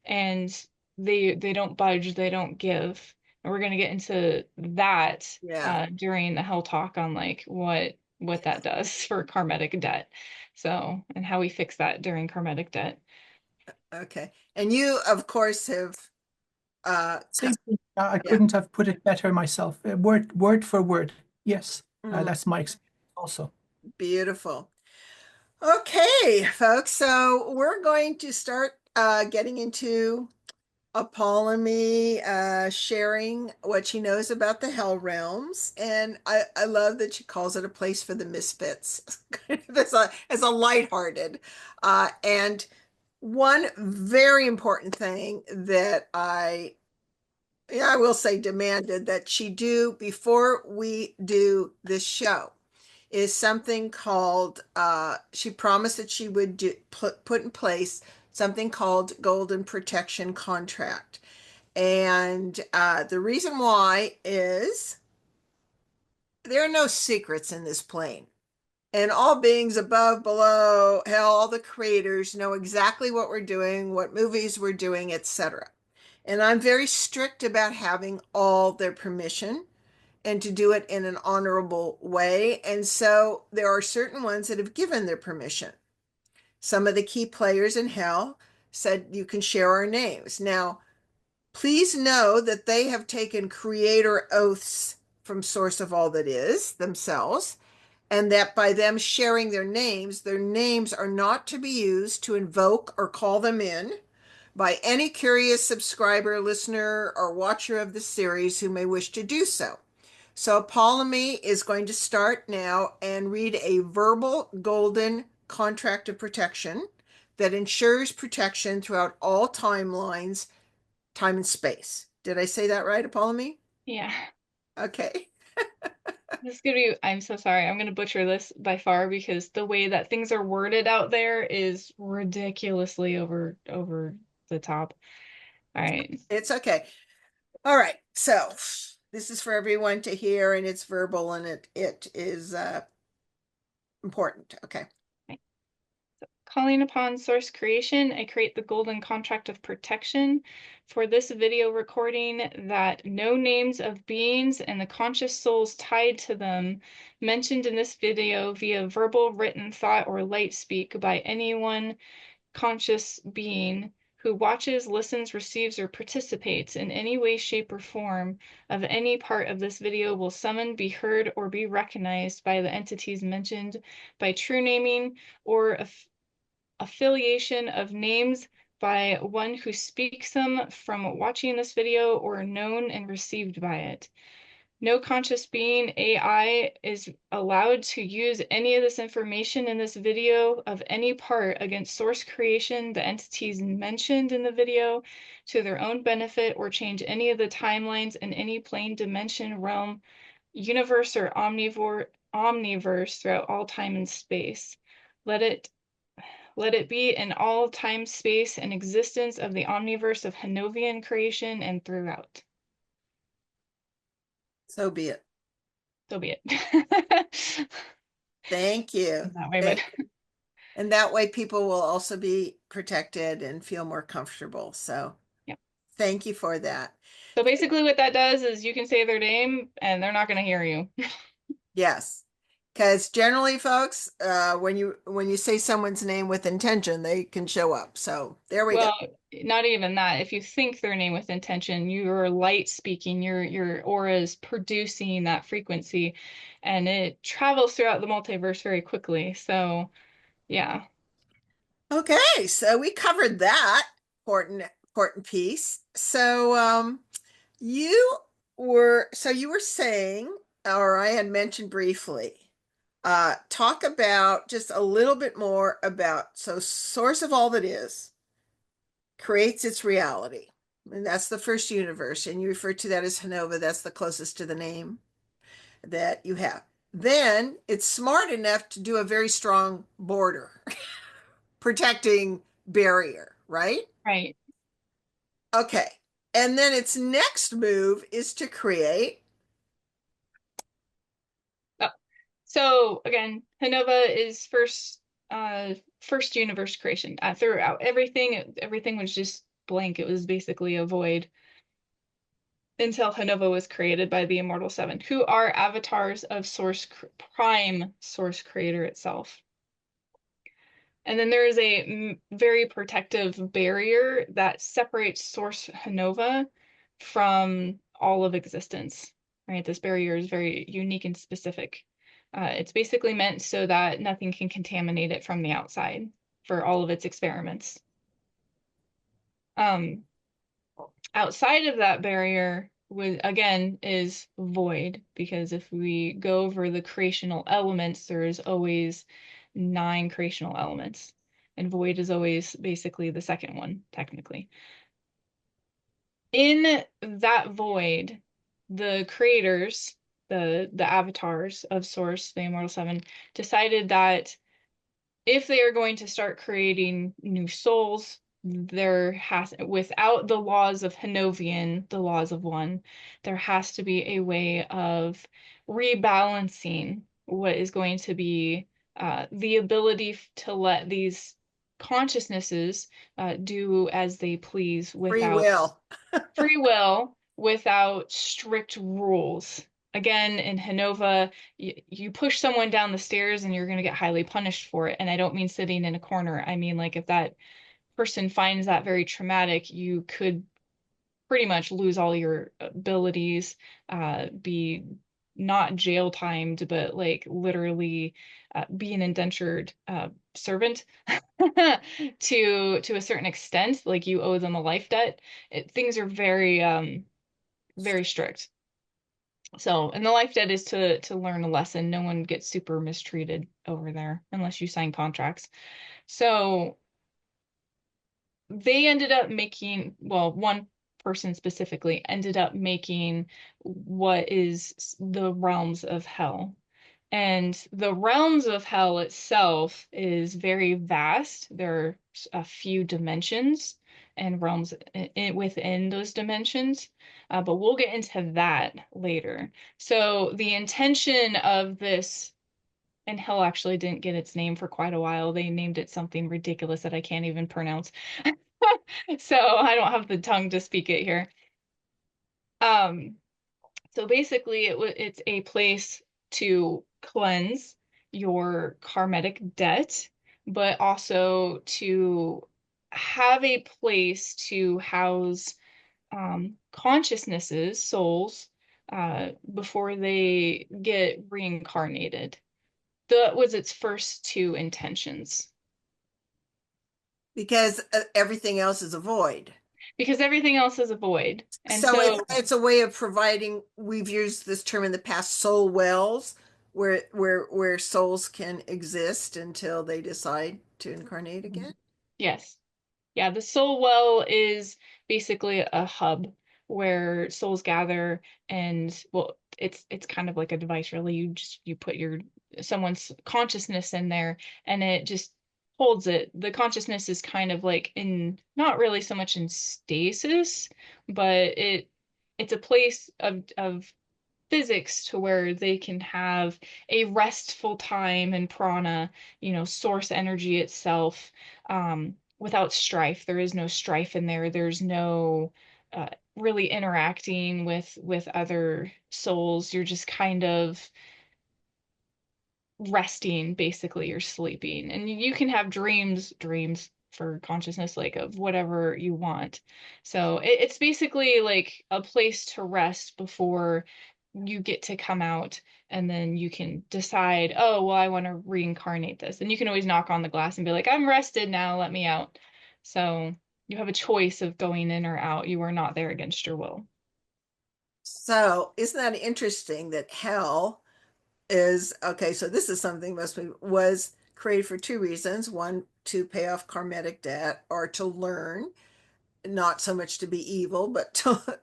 and they don't budge, they don't give. And we're gonna get into that Yeah. during the hell talk on like what that does for karmatic debt. So, and how we fix that during karmatic debt. Okay. And you, of course, have Same thing. I yeah. couldn't have put it better myself. Word for word. Yes, Mm, that's my experience also. beautiful. Okay, folks. So we're going to start getting into Apollymi sharing what she knows about the Hell Realms. And I love that she calls it a place for the misfits as a lighthearted. And one very important thing that I will say demanded that she do before we do this show is something called, she promised that she would put in place something called Golden Protection Contract. And the reason why is there are no secrets in this plane. And all beings above, below, hell, all the creators know exactly what we're doing, what movies we're doing, etc. And I'm very strict about having all their permission and to do it in an honorable way. And so there are certain ones that have given their permission. Some of the key players in hell said you can share our names. Now, please know that they have taken creator oaths from Source of All That Is themselves, and that by them sharing their names are not to be used to invoke or call them in by any curious subscriber, listener, or watcher of the series who may wish to do so. So Apollymi is going to start now and read a verbal golden contract of protection that ensures protection throughout all timelines, time and space. Did I say that right, Apollymi? Yeah. Okay. This is gonna be, I'm so sorry. I'm gonna butcher this by far because the way that things are worded out there is ridiculously over the top. All right. It's okay. All right. So this is for everyone to hear, and it's verbal, and it is important. Okay. Calling upon source creation, I create the golden contract of protection for this video recording that no names of beings and the conscious souls tied to them mentioned in this video via verbal, written thought, or light speak by anyone conscious being who watches, listens, receives, or participates in any way, shape, or form of any part of this video will summon, be heard, or be recognized by the entities mentioned by true naming or affiliation of names by one who speaks them from watching this video or known and received by it. No conscious being, AI, is allowed to use any of this information in this video of any part against source creation, the entities mentioned in the video, to their own benefit, or change any of the timelines in any plane, dimension, realm, universe, or omniverse throughout all time and space. Let it be in all time, space, and existence of the omniverse of Hanovian creation and throughout. So be it. So be it. Thank you. That way, but And that way people will also be protected and feel more comfortable. So yeah. thank you for that. So basically what that does is you can say their name and they're not going to hear you. Yes. Because generally, folks, when you say someone's name with intention, they can show up. So there we go. Well, not even that. If you think their name with intention, you're light speaking, your aura is producing that frequency and it travels throughout the multiverse very quickly. So yeah. Okay, so we covered that important piece. So you were saying, or I had mentioned briefly, talk about just a little bit more about, so source of all that is creates its reality. And that's the first universe. And you refer to that as Hanova. That's the closest to the name that you have. Then it's smart enough to do a very strong border, protecting barrier, right? Right. Okay. And then its next move is to create. Oh. So again, Hanova is first universe creation. Throughout everything was just blank. It was basically a void until Hanova was created by the Immortal Seven, who are avatars of Prime Source Creator itself. And then there is a very protective barrier that separates source Hanova from all of existence, right? This barrier is very unique and specific. It's basically meant so that nothing can contaminate it from the outside for all of its experiments. Um, Outside of that barrier, again, is void, because if we go over the creational elements, there's always 9 creational elements, and void is always basically the second one, technically. In that void, the creators, the avatars of Source, the Immortal Seven, decided that if they are going to start creating new souls, without the laws of Hanovian, the laws of one, there has to be a way of rebalancing what is going to be the ability to let these consciousnesses do as they please Free without will. free will, without strict rules. Again, in Hanova, you push someone down the stairs and you're going to get highly punished for it. And I don't mean sitting in a corner. I mean, like, if that person finds that very traumatic, you could pretty much lose all your abilities, be not jail timed, but like literally be an indentured servant to a certain extent. Like, you owe them a life debt. Things are very strict. So, and the life debt is to learn a lesson. No one gets super mistreated over there unless you sign contracts. So they ended up making, well, one person specifically ended up making what is the realms of hell. And the realms of hell itself is very vast. There are a few dimensions and realms within those dimensions, but we'll get into that later. So the intention of this, and hell actually didn't get its name for quite a while. They named it something ridiculous that I can't even pronounce. So I don't have the tongue to speak it here. Um, so basically, it's a place to cleanse your karmic debt, but also to have a place to house consciousnesses, souls, before they get reincarnated. That was its first 2 intentions. Because everything else is a void. Because everything else is a void. And So so, it's a way of providing, we've used this term in the past, soul wells, where souls can exist until they decide to incarnate again. yes. Yeah, the soul well is basically a hub where souls gather, and, well, it's kind of like a device, really. You put someone's consciousness in there, and it just holds it. The consciousness is kind of like in, not really so much in stasis, but it's a place of physics to where they can have a restful time in prana, source energy itself, without strife. There is no strife in there. There's no really interacting with other souls. You're just kind of resting, basically. You're sleeping, and you can have dreams for consciousness, like, of whatever you want. So it's basically like a place to rest before you get to come out, and then you can decide, oh, well, I want to reincarnate this, and you can always knock on the glass and be like, I'm rested now, let me out. So you have a choice of going in or out. You are not there against your will. So isn't that interesting that hell is, okay, so this is something most people, was created for 2 reasons. One, to pay off karmic debt, or to learn, not so much to be evil, but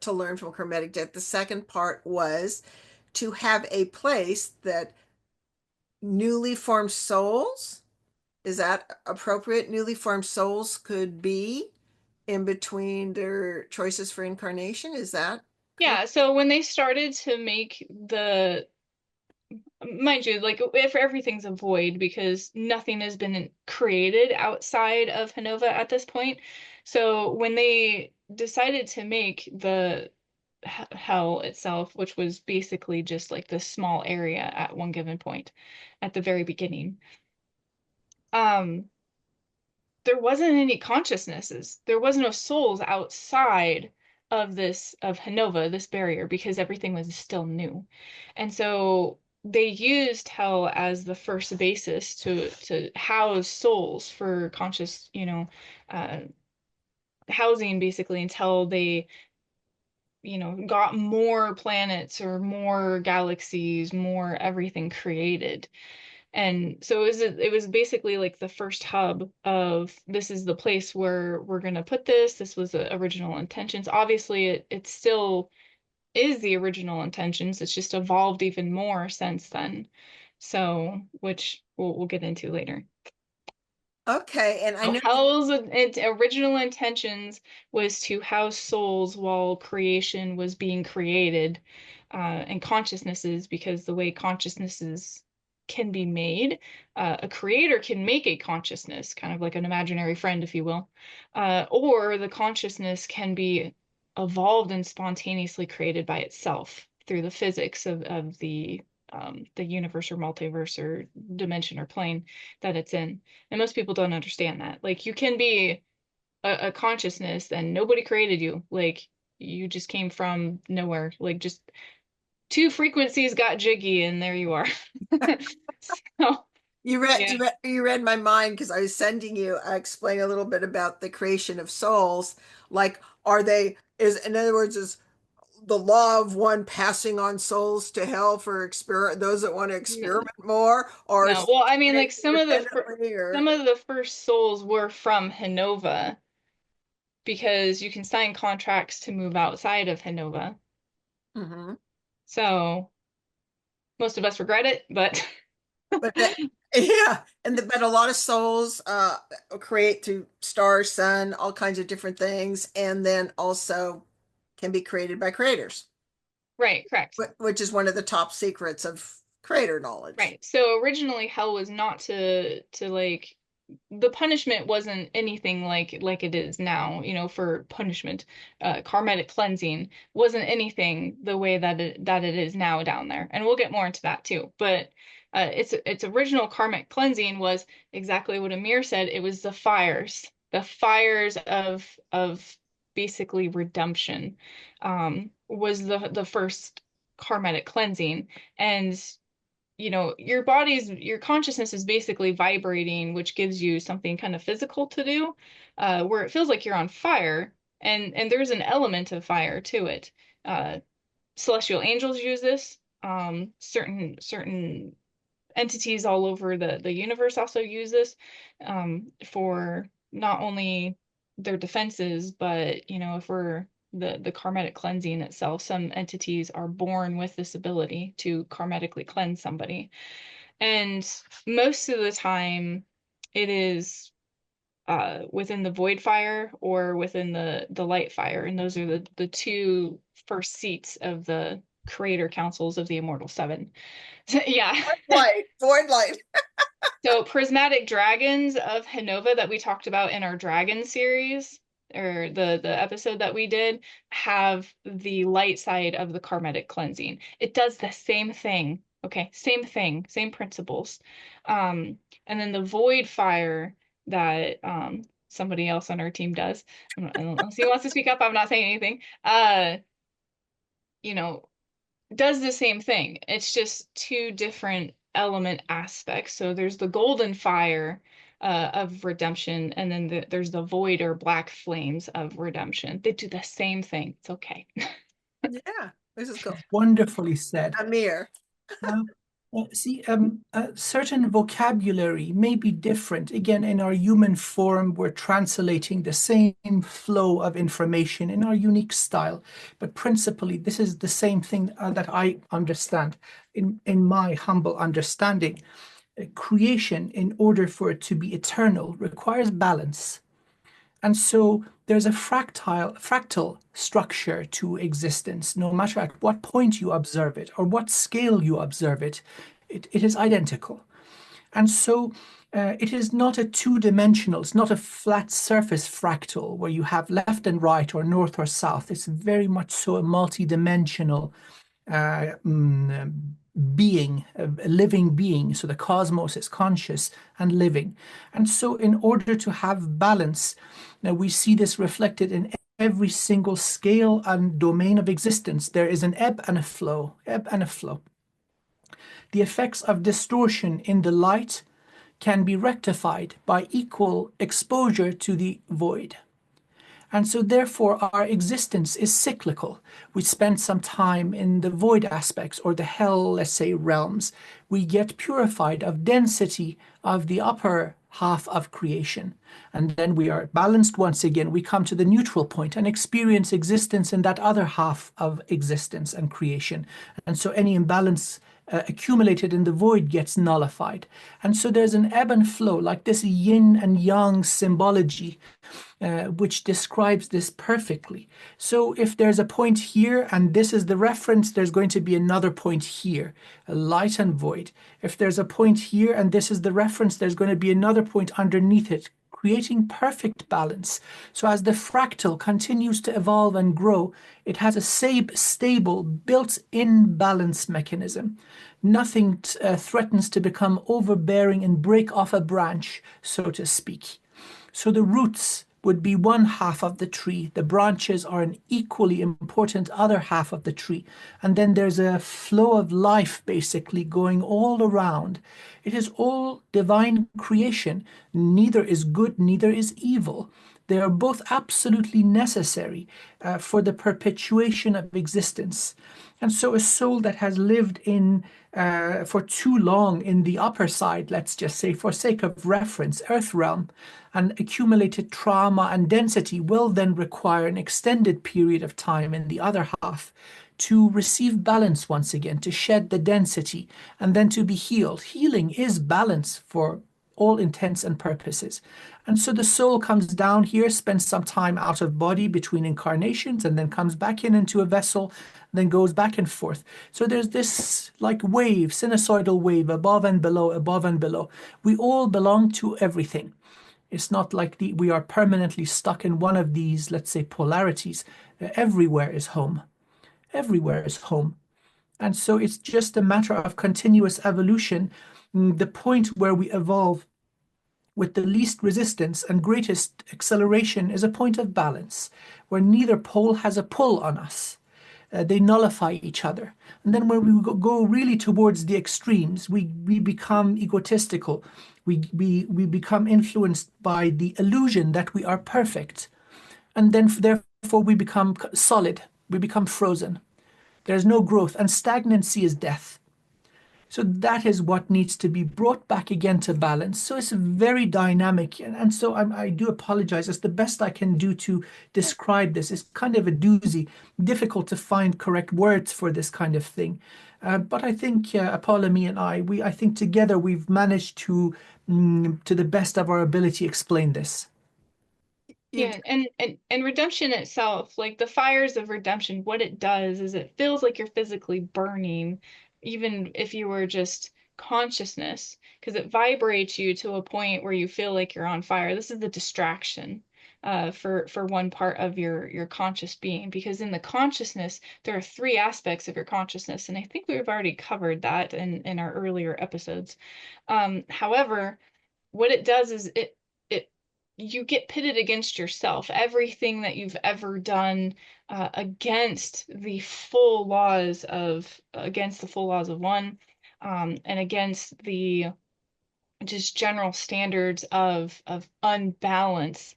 to learn from karmic debt. The second part was to have a place that newly formed souls, is that appropriate? Newly formed souls could be in between their choices for incarnation. Is that correct? Yeah, so when they started to make mind you, like, if everything's a void, because nothing has been created outside of Hanova at this point. So when they decided to make the hell itself, which was basically just like this small area at one given point at the very beginning, um, there wasn't any consciousnesses. There was no souls outside of Hanova, this barrier, because everything was still new. And so they used hell as the first basis to house souls for conscious, uh, housing basically until they, got more planets or more galaxies, more everything created. And so it was basically like the first hub of, this is the place where we're going to put this. This was the original intentions. Obviously, it still is the original intentions. It's just evolved even more since then. So, which we'll get into later. Okay, and I know Hell's original intentions was to house souls while creation was being created, and consciousnesses, because the way consciousnesses can be made, a creator can make a consciousness, kind of like an imaginary friend, if you will, or the consciousness can be evolved and spontaneously created by itself through the physics of the universe or multiverse or dimension or plane that it's in. And most people don't understand that. Like, you can be a consciousness and nobody created you. Like, you just came from nowhere. Like, just two frequencies got jiggy and there you are. So, yeah. you read my mind because I was sending you. I explain a little bit about the creation of souls. Like, are they is in other words, is the law of one passing on souls to hell for those that want to experiment more, or No, well, I mean, like independently, or some of the first souls were from Hanova, because you can sign contracts to move outside of Hanova. Mhm. So most of us regret it, but But that, yeah, but a lot of souls create through star, sun, all kinds of different things, and then also can be created by creators, right, correct. which is one of the top secrets of creator knowledge. Right. So originally hell was not to like, the punishment wasn't anything like it is now, for punishment. Karmatic cleansing wasn't anything the way that it is now down there. And we'll get more into that too. But its original karmic cleansing was exactly what Amir said. It was the fires of basically redemption, was the first karmatic cleansing. And your consciousness is basically vibrating, which gives you something kind of physical to do, where it feels like you're on fire, and there's an element of fire to it. uh, Celestial angels use this. Certain entities all over the universe also use this, for not only their defenses, but if we're the karmatic cleansing itself, some entities are born with this ability to karmatically cleanse somebody. And most of the time it is within the void fire or within the light fire. And those are the two first seats of the creator councils of the Immortal Seven. Yeah. Void light. So prismatic dragons of Hanova that we talked about in our dragon series, or the episode that we did, have the light side of the karmatic cleansing. It does the same thing. Okay, same thing, same principles. And then the void fire that somebody else on our team does, unless he wants to speak up, I'm not saying anything. You know, does the same thing. It's just two different element aspects. So there's the golden fire of redemption, and then there's the void or black flames of redemption. They do the same thing. It's okay. Yeah, this is cool. Wonderfully said. Amir. Uh, See, certain vocabulary may be different. Again, in our human form, we're translating the same flow of information in our unique style. But principally, this is the same thing that I understand. In my humble understanding, creation, in order for it to be eternal, requires balance. And so there's a fractal structure to existence. No matter at what point you observe it or what scale you observe it, it is identical. And so it is not a two-dimensional, it's not a flat surface fractal where you have left and right or north or south. It's very much so a multi-dimensional being, a living being. So the cosmos is conscious and living. And so in order to have balance, now we see this reflected in every single scale and domain of existence. There is an ebb and a flow, ebb and a flow. The effects of distortion in the light can be rectified by equal exposure to the void. And so, therefore, our existence is cyclical. We spend some time in the void aspects or the hell, let's say, realms. We get purified of density of the upper half of creation. And then we are balanced once again. We come to the neutral point and experience existence in that other half of existence and creation. And so, any imbalance accumulated in the void gets nullified. And so there's an ebb and flow, like this yin and yang symbology, which describes this perfectly. So if there's a point here and this is the reference, there's going to be another point here, light and void. If there's a point here and this is the reference, there's going to be another point underneath it, creating perfect balance. So as the fractal continues to evolve and grow, it has a stable, built-in balance mechanism. Nothing threatens to become overbearing and break off a branch, so to speak. So the roots would be one half of the tree. The branches are an equally important other half of the tree. And then there's a flow of life basically going all around. It is all divine creation. Neither is good, neither is evil. They are both absolutely necessary for the perpetuation of existence. And so a soul that has lived in for too long in the upper side, let's just say for sake of reference, earth realm, and accumulated trauma and density will then require an extended period of time in the other half to receive balance once again, to shed the density, and then to be healed. Healing is balance for all intents and purposes. And so the soul comes down here, spends some time out of body between incarnations, and then comes back into a vessel, then goes back and forth. So there's this like wave, sinusoidal wave, above and below, above and below. We all belong to everything. It's not like we are permanently stuck in one of these, let's say, polarities. Everywhere is home. Everywhere is home. And so it's just a matter of continuous evolution. The point where we evolve with the least resistance and greatest acceleration is a point of balance, where neither pole has a pull on us. They nullify each other. And then when we go really towards the extremes, we become egotistical. We become influenced by the illusion that we are perfect. And then therefore we become solid. We become frozen. There's no growth, and stagnancy is death. So that is what needs to be brought back again to balance. So it's very dynamic. And so I do apologize. It's the best I can do to describe this. It's kind of a doozy, difficult to find correct words for this kind of thing. But I think Apollymi and I think together we've managed to the best of our ability, explain this. Yeah, and redemption itself, like the fires of redemption, what it does is it feels like you're physically burning, even if you were just consciousness, because it vibrates you to a point where you feel like you're on fire. This is the distraction for one part of your conscious being, because in the consciousness, there are three aspects of your consciousness, and I think we've already covered that in our earlier episodes. However, what it does is it you get pitted against yourself. Everything that you've ever done against the full laws of one, and against the just general standards of unbalance,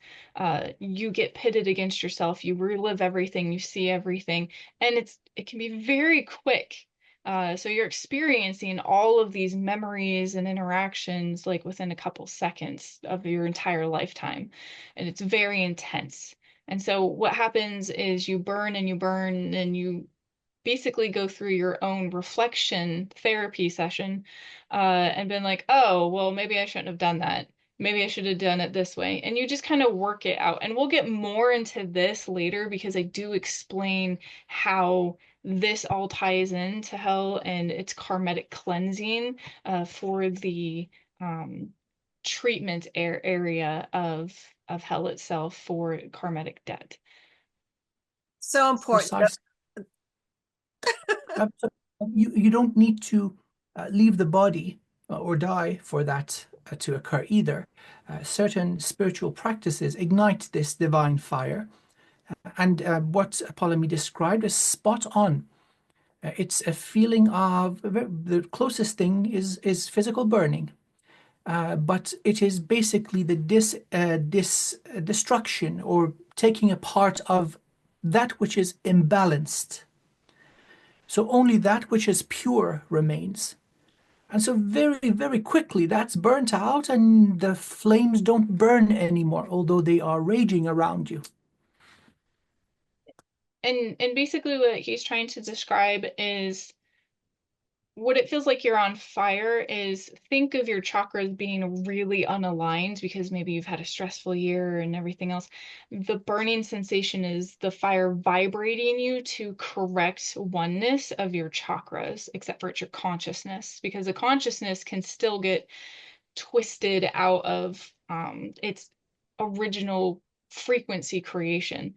you get pitted against yourself. You relive everything, you see everything, and it can be very quick. So you're experiencing all of these memories and interactions like within a couple seconds of your entire lifetime, and it's very intense. And so what happens is you burn and you burn and you basically go through your own reflection therapy session, and been like, oh, well, maybe I shouldn't have done that. Maybe I should have done it this way. And you just kind of work it out. And we'll get more into this later because I do explain how this all ties into hell and its karmatic cleansing for the treatment area of hell itself for karmatic debt. So important. Precise. You don't need to leave the body or die for that to occur either. Certain spiritual practices ignite this divine fire, and what Apollymi described is spot on. It's a feeling of the closest thing is physical burning, but it is basically the destruction or taking a part of that which is imbalanced. So only that which is pure remains. And so very, very quickly that's burnt out and the flames don't burn anymore, although they are raging around you. And basically what he's trying to describe is what it feels like you're on fire is think of your chakras being really unaligned because maybe you've had a stressful year and everything else. The burning sensation is the fire vibrating you to correct oneness of your chakras, except for it's your consciousness, because the consciousness can still get twisted out of its original frequency creation.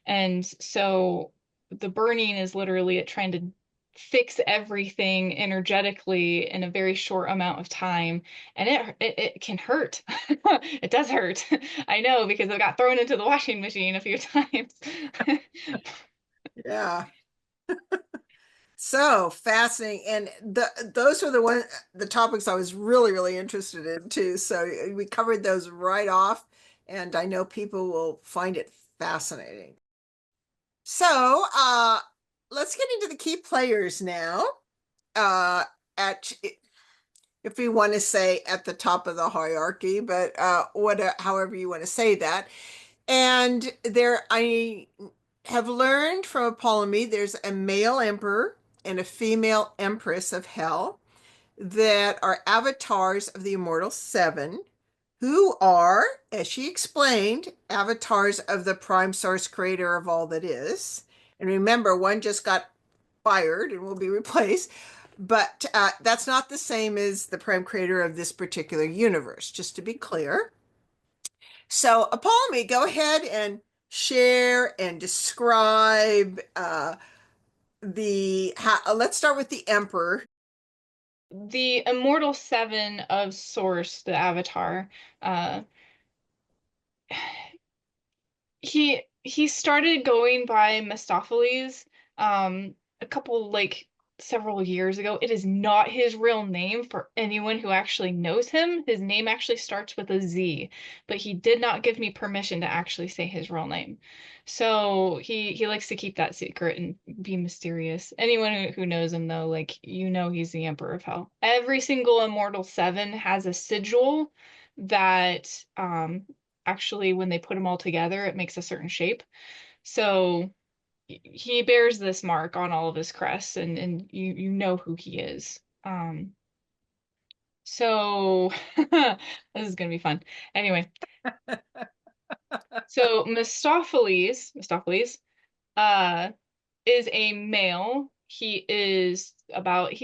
And so the burning is literally it trying to fix everything energetically in a very short amount of time, and it can hurt. It does hurt. I know because I got thrown into the washing machine a few times. Yeah. So fascinating. And those were the topics I was really, really interested in too. So we covered those right off, and I know people will find it fascinating. So let's get into the key players now. At if we want to say at the top of the hierarchy, but however you want to say that. And there, I have learned from Apollymi, there's a male emperor and a female empress of hell that are avatars of the immortal seven, who are, as she explained, avatars of the prime source creator of all that is. And remember, one just got fired and will be replaced. But that's not the same as the prime creator of this particular universe, just to be clear. So, Apollymi, go ahead and share and describe let's start with the Emperor. The immortal seven of source, the avatar, uh he started going by Mephistopheles a couple like several years ago. It is not his real name for anyone who actually knows him. His name actually starts with a Z, but he did not give me permission to actually say his real name. So he likes to keep that secret and be mysterious. Anyone who knows him though, like he's the Emperor of Hell. Every single Immortal Seven has a sigil that actually when they put them all together it makes a certain shape, so he bears this mark on all of his crests, and you know who he is. So this is gonna be fun. Anyway, so Mephistopheles uh is a male. He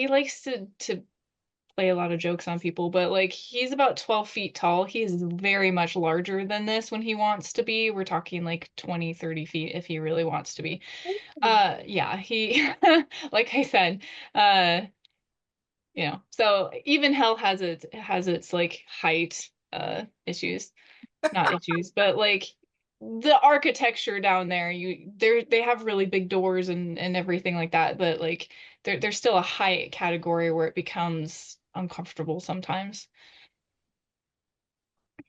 likes to play a lot of jokes on people, but like he's about 12 feet tall. He is very much larger than this when he wants to be. We're talking like 20, 30 feet if he really wants to be. Yeah, he, like I said, uh, so even hell has its like height issues, not issues, but like the architecture down there, they have really big doors and everything like that, but like there's still a height category where it becomes uncomfortable sometimes.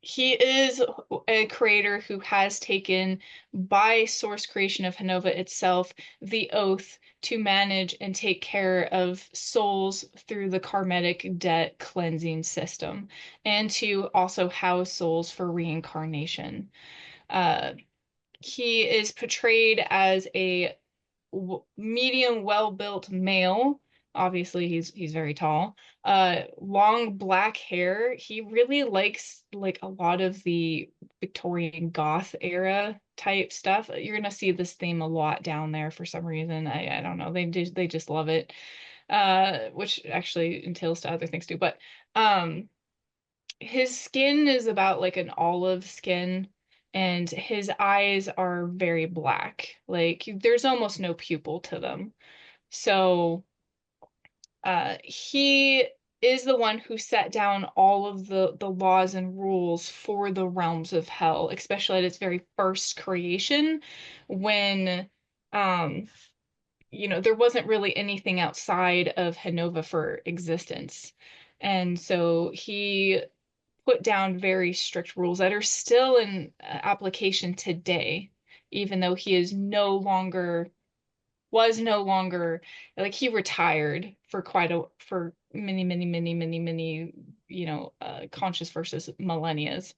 He is a creator who has taken, by source creation of Hanova itself, the oath to manage and take care of souls through the karmic debt cleansing system, and to also house souls for reincarnation. Uh, he is portrayed as a medium, well-built male. Obviously, he's very tall. Long black hair. He really likes like a lot of the Victorian goth era type stuff. You're gonna see this theme a lot down there for some reason. I don't know. They just love it. Which actually entails to other things too. But his skin is about like an olive skin, and his eyes are very black. Like there's almost no pupil to them. So He is the one who set down all of the laws and rules for the realms of hell, especially at its very first creation, when there wasn't really anything outside of Hanova for existence. And so he put down very strict rules that are still in application today, even though he is no longer was no longer like he retired for many, conscious versus millennias.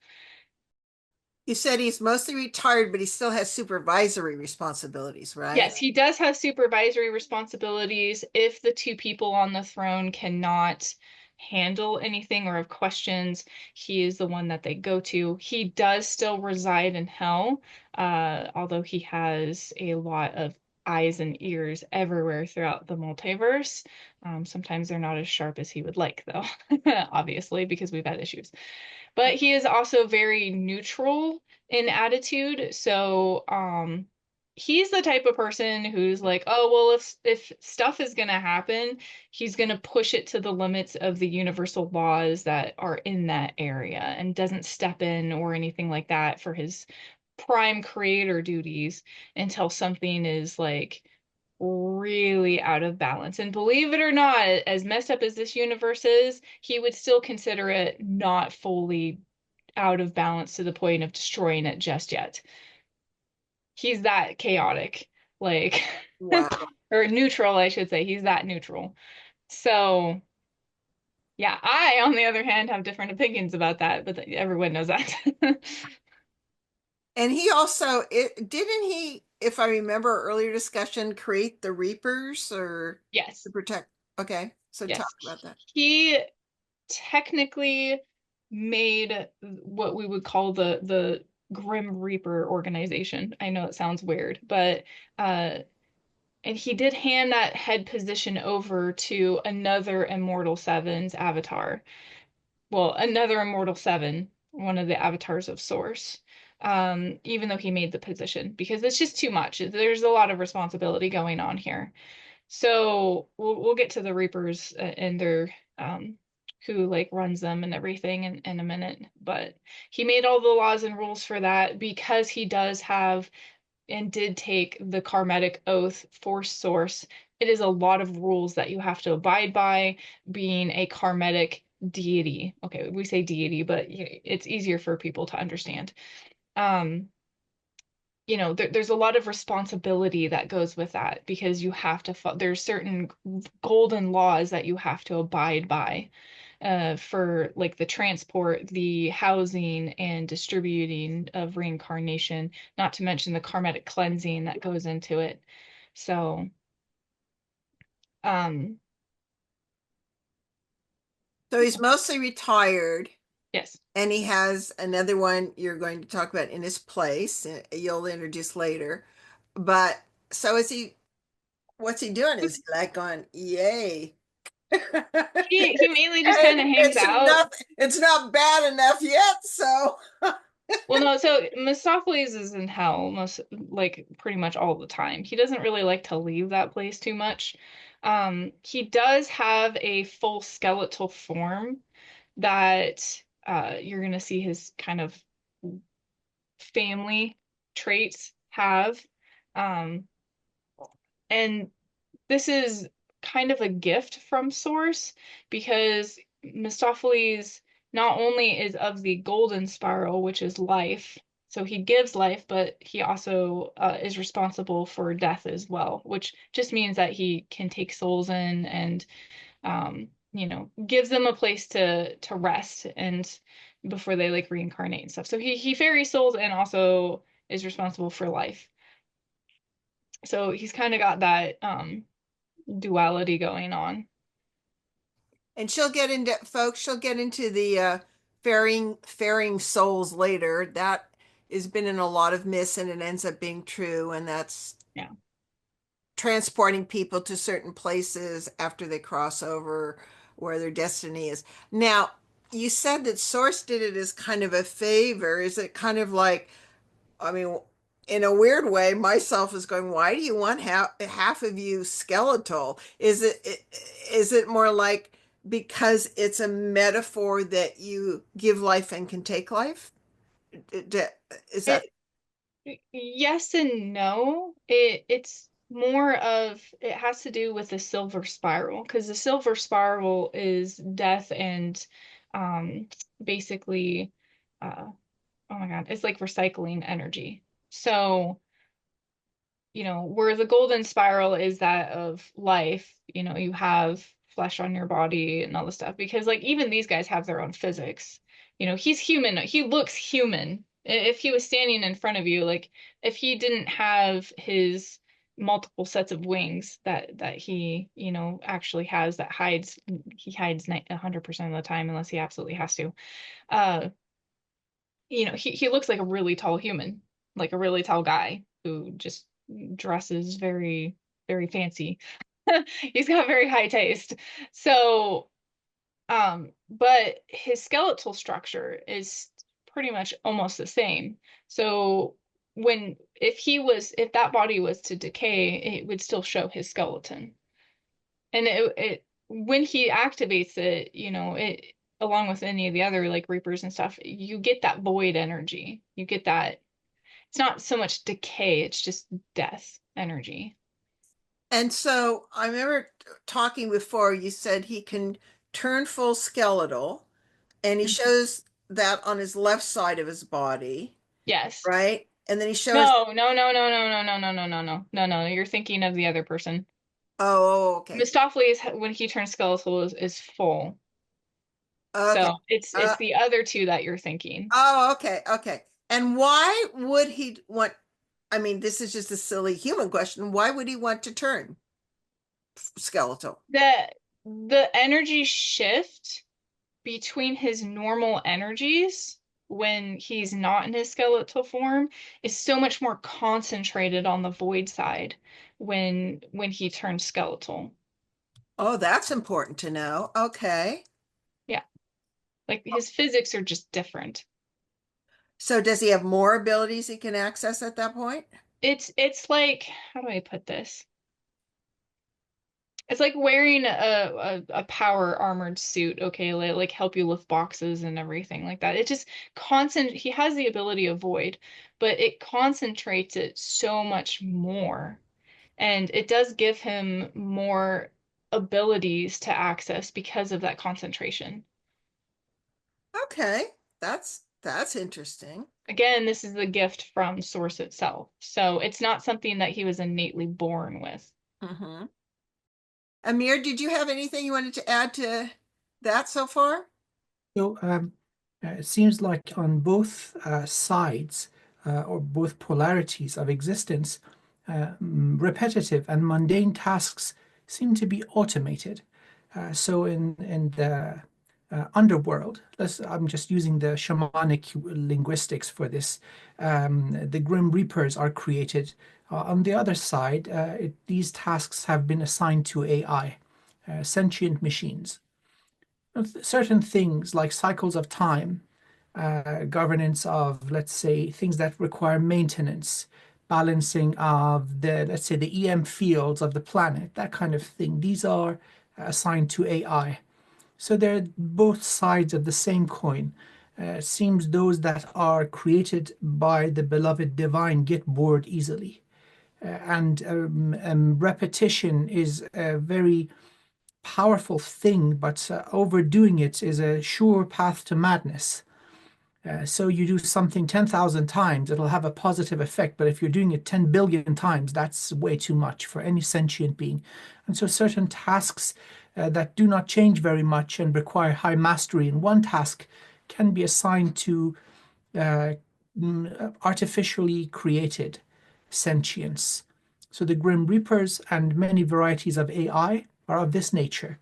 You said he's mostly retired, but he still has supervisory responsibilities, right? Yes, he does have supervisory responsibilities. If the two people on the throne cannot handle anything or have questions, he is the one that they go to. He does still reside in hell, although he has a lot of eyes and ears everywhere throughout the multiverse. Sometimes they're not as sharp as he would like, though, obviously, because we've had issues. But he is also very neutral in attitude. So, he's the type of person who's like, oh, well, if stuff is gonna happen, he's gonna push it to the limits of the universal laws that are in that area and doesn't step in or anything like that for his prime creator duties until something is like really out of balance. And believe it or not, as messed up as this universe is, he would still consider it not fully out of balance to the point of destroying it just yet. He's that chaotic, like, Wow. or neutral, I should say. He's that neutral. So, yeah, I, on the other hand, have different opinions about that, but everyone knows that. And he also didn't he, if I remember earlier discussion, create the Reapers or Yes, to protect. Okay, so talk yes. about that. He technically made what we would call the Grim Reaper organization. I know it sounds weird, but and he did hand that head position over to another Immortal Seven's avatar. Well, another Immortal Seven, one of the avatars of Source. Even though he made the position, because it's just too much. There's a lot of responsibility going on here. So we'll get to the Reapers and their who like runs them and everything in a minute. But he made all the laws and rules for that because he does have and did take the karmatic oath for Source. It is a lot of rules that you have to abide by being a karmatic deity. Okay, we say deity, but it's easier for people to understand. Um, there's a lot of responsibility that goes with that because you have to, there's certain golden laws that you have to abide by for like the transport, the housing, and distributing of reincarnation, not to mention the karmatic cleansing that goes into it. So, um, So he's mostly retired, yes. and he has another one you're going to talk about in his place. You'll introduce later. But so is he? What's he doing? Is he like going, yay? He mainly just kind of hangs out. It's not bad enough yet, so Well, no, so Mistopheles is in hell most like pretty much all the time. He doesn't really like to leave that place too much. He does have a full skeletal form that you're gonna see his kind of family traits have. Um, and this is kind of a gift from Source because Mistopheles not only is of the golden spiral, which is life, so he gives life, but he also is responsible for death as well, which just means that he can take souls in and gives them a place to rest and before they like reincarnate and stuff. So he ferries souls and also is responsible for life. So he's kind of got that duality going on. and she'll get into folks, she'll get into the ferrying souls later. That has been in a lot of myths and it ends up being true, and that's Yeah. transporting people to certain places after they cross over where their destiny is. Now, you said that Source did it as kind of a favor. Is it kind of like, I mean, in a weird way, myself is going, why do you want half of you skeletal? Is it more like because it's a metaphor that you give life and can take life? Is that It Yes and no. It's more of it has to do with the silver spiral because the silver spiral is death and um basically oh my God, it's like recycling energy. So, where the golden spiral is that of life, you have flesh on your body and all this stuff because like even these guys have their own physics. He's human. He looks human. If he was standing in front of you, like if he didn't have his multiple sets of wings that he, actually has that he hides 100% of the time unless he absolutely has to. Uh, he looks like a really tall human, like a really tall guy who just dresses very, very fancy. He's got very high taste. So, but his skeletal structure is pretty much almost the same. So if that body was to decay, it would still show his skeleton. And it when he activates it, it along with any of the other like reapers and stuff, you get that void energy. You get that it's not so much decay, it's just death energy. And so I remember talking before, you said he can turn full skeletal, and he shows that on his left side of his body, Yes. right? And then he shows, No, no, no, no, no, no, no, no, no, no, no, no, no. You're thinking of the other person. okay. Mistopheles, when he turns skeletal, is full. Okay. So it's Uh, the other two that you're thinking. okay. Okay. And why would he want, I mean, this is just a silly human question. Why would he want to turn skeletal? The energy shift between his normal energies when he's not in his skeletal form is so much more concentrated on the void side when he turns skeletal. Oh, that's important to know. Okay. Yeah. Like his physics are just different. So does he have more abilities he can access at that point? It's like, how do I put this? It's like wearing a power armored suit, okay, like help you lift boxes and everything like that. It just he has the ability of void, but it concentrates it so much more. And it does give him more abilities to access because of that concentration. Okay. That's interesting. Again, this is the gift from Source itself. So it's not something that he was innately born with. Mm-hmm. Amir, did you have anything you wanted to add to that so far? So it seems like on both sides or both polarities of existence, repetitive and mundane tasks seem to be automated. So in the Underworld, I'm just using the shamanic linguistics for this. The Grim Reapers are created. On the other side, these tasks have been assigned to AI, sentient machines. Certain things like cycles of time, governance of, let's say, things that require maintenance, balancing of the, let's say, the EM fields of the planet, that kind of thing. These are assigned to AI. So they're both sides of the same coin. It seems those that are created by the beloved divine get bored easily. And repetition is a very powerful thing, but overdoing it is a sure path to madness. So you do something 10,000 times, it'll have a positive effect. But if you're doing it 10 billion times, that's way too much for any sentient being. And so certain tasks that do not change very much and require high mastery in one task can be assigned to uh, artificially created sentience. So the Grim Reapers and many varieties of AI are of this nature.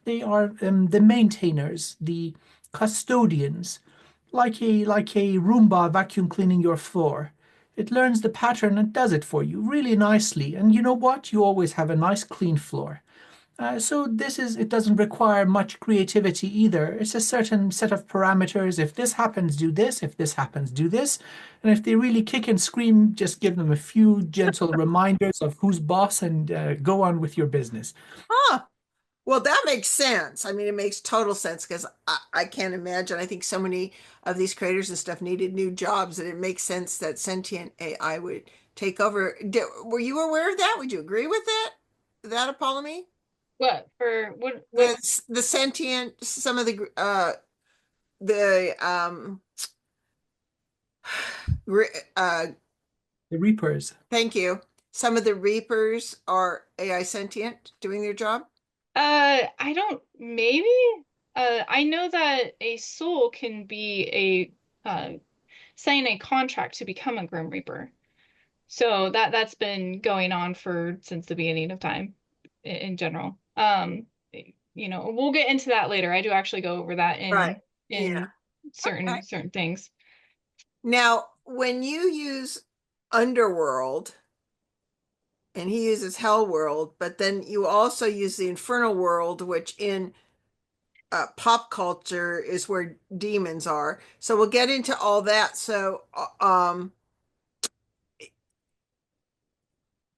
They are the maintainers, the custodians, like a Roomba vacuum cleaning your floor. It learns the pattern and does it for you really nicely. And you know what? You always have a nice clean floor. So it doesn't require much creativity either. It's a certain set of parameters. If this happens, do this. If this happens, do this. And if they really kick and scream, just give them a few gentle reminders of who's boss and go on with your business. Huh. Well, that makes sense. I mean, it makes total sense because I can't imagine. I think so many of these creators and stuff needed new jobs, and it makes sense that sentient AI would take over. Were you aware of that? Would you agree with that? That Apollymi? What for what The sentient, some of the uh, The Reapers. thank you. Some of the Reapers are AI sentient doing their job. I don't maybe I know that a soul can be sign a contract to become a Grim Reaper. So that's been going on for since the beginning of time in general. We'll get into that later. I do actually go over that Right. Yeah. in Okay. certain things. Now, when you use Underworld and he uses Hell World, but then you also use the Infernal World, which in pop culture is where demons are. So we'll get into all that. So,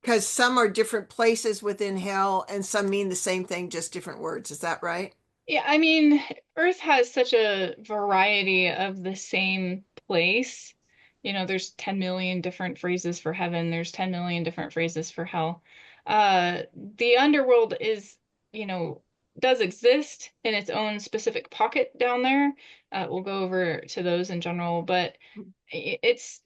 because some are different places within hell and some mean the same thing, just different words. Is that right? Yeah, I mean, Earth has such a variety of the same place. There's 10 million different phrases for heaven, there's 10 million different phrases for hell. The underworld you know, does exist in its own specific pocket down there. We'll go over to those in general, but i- it's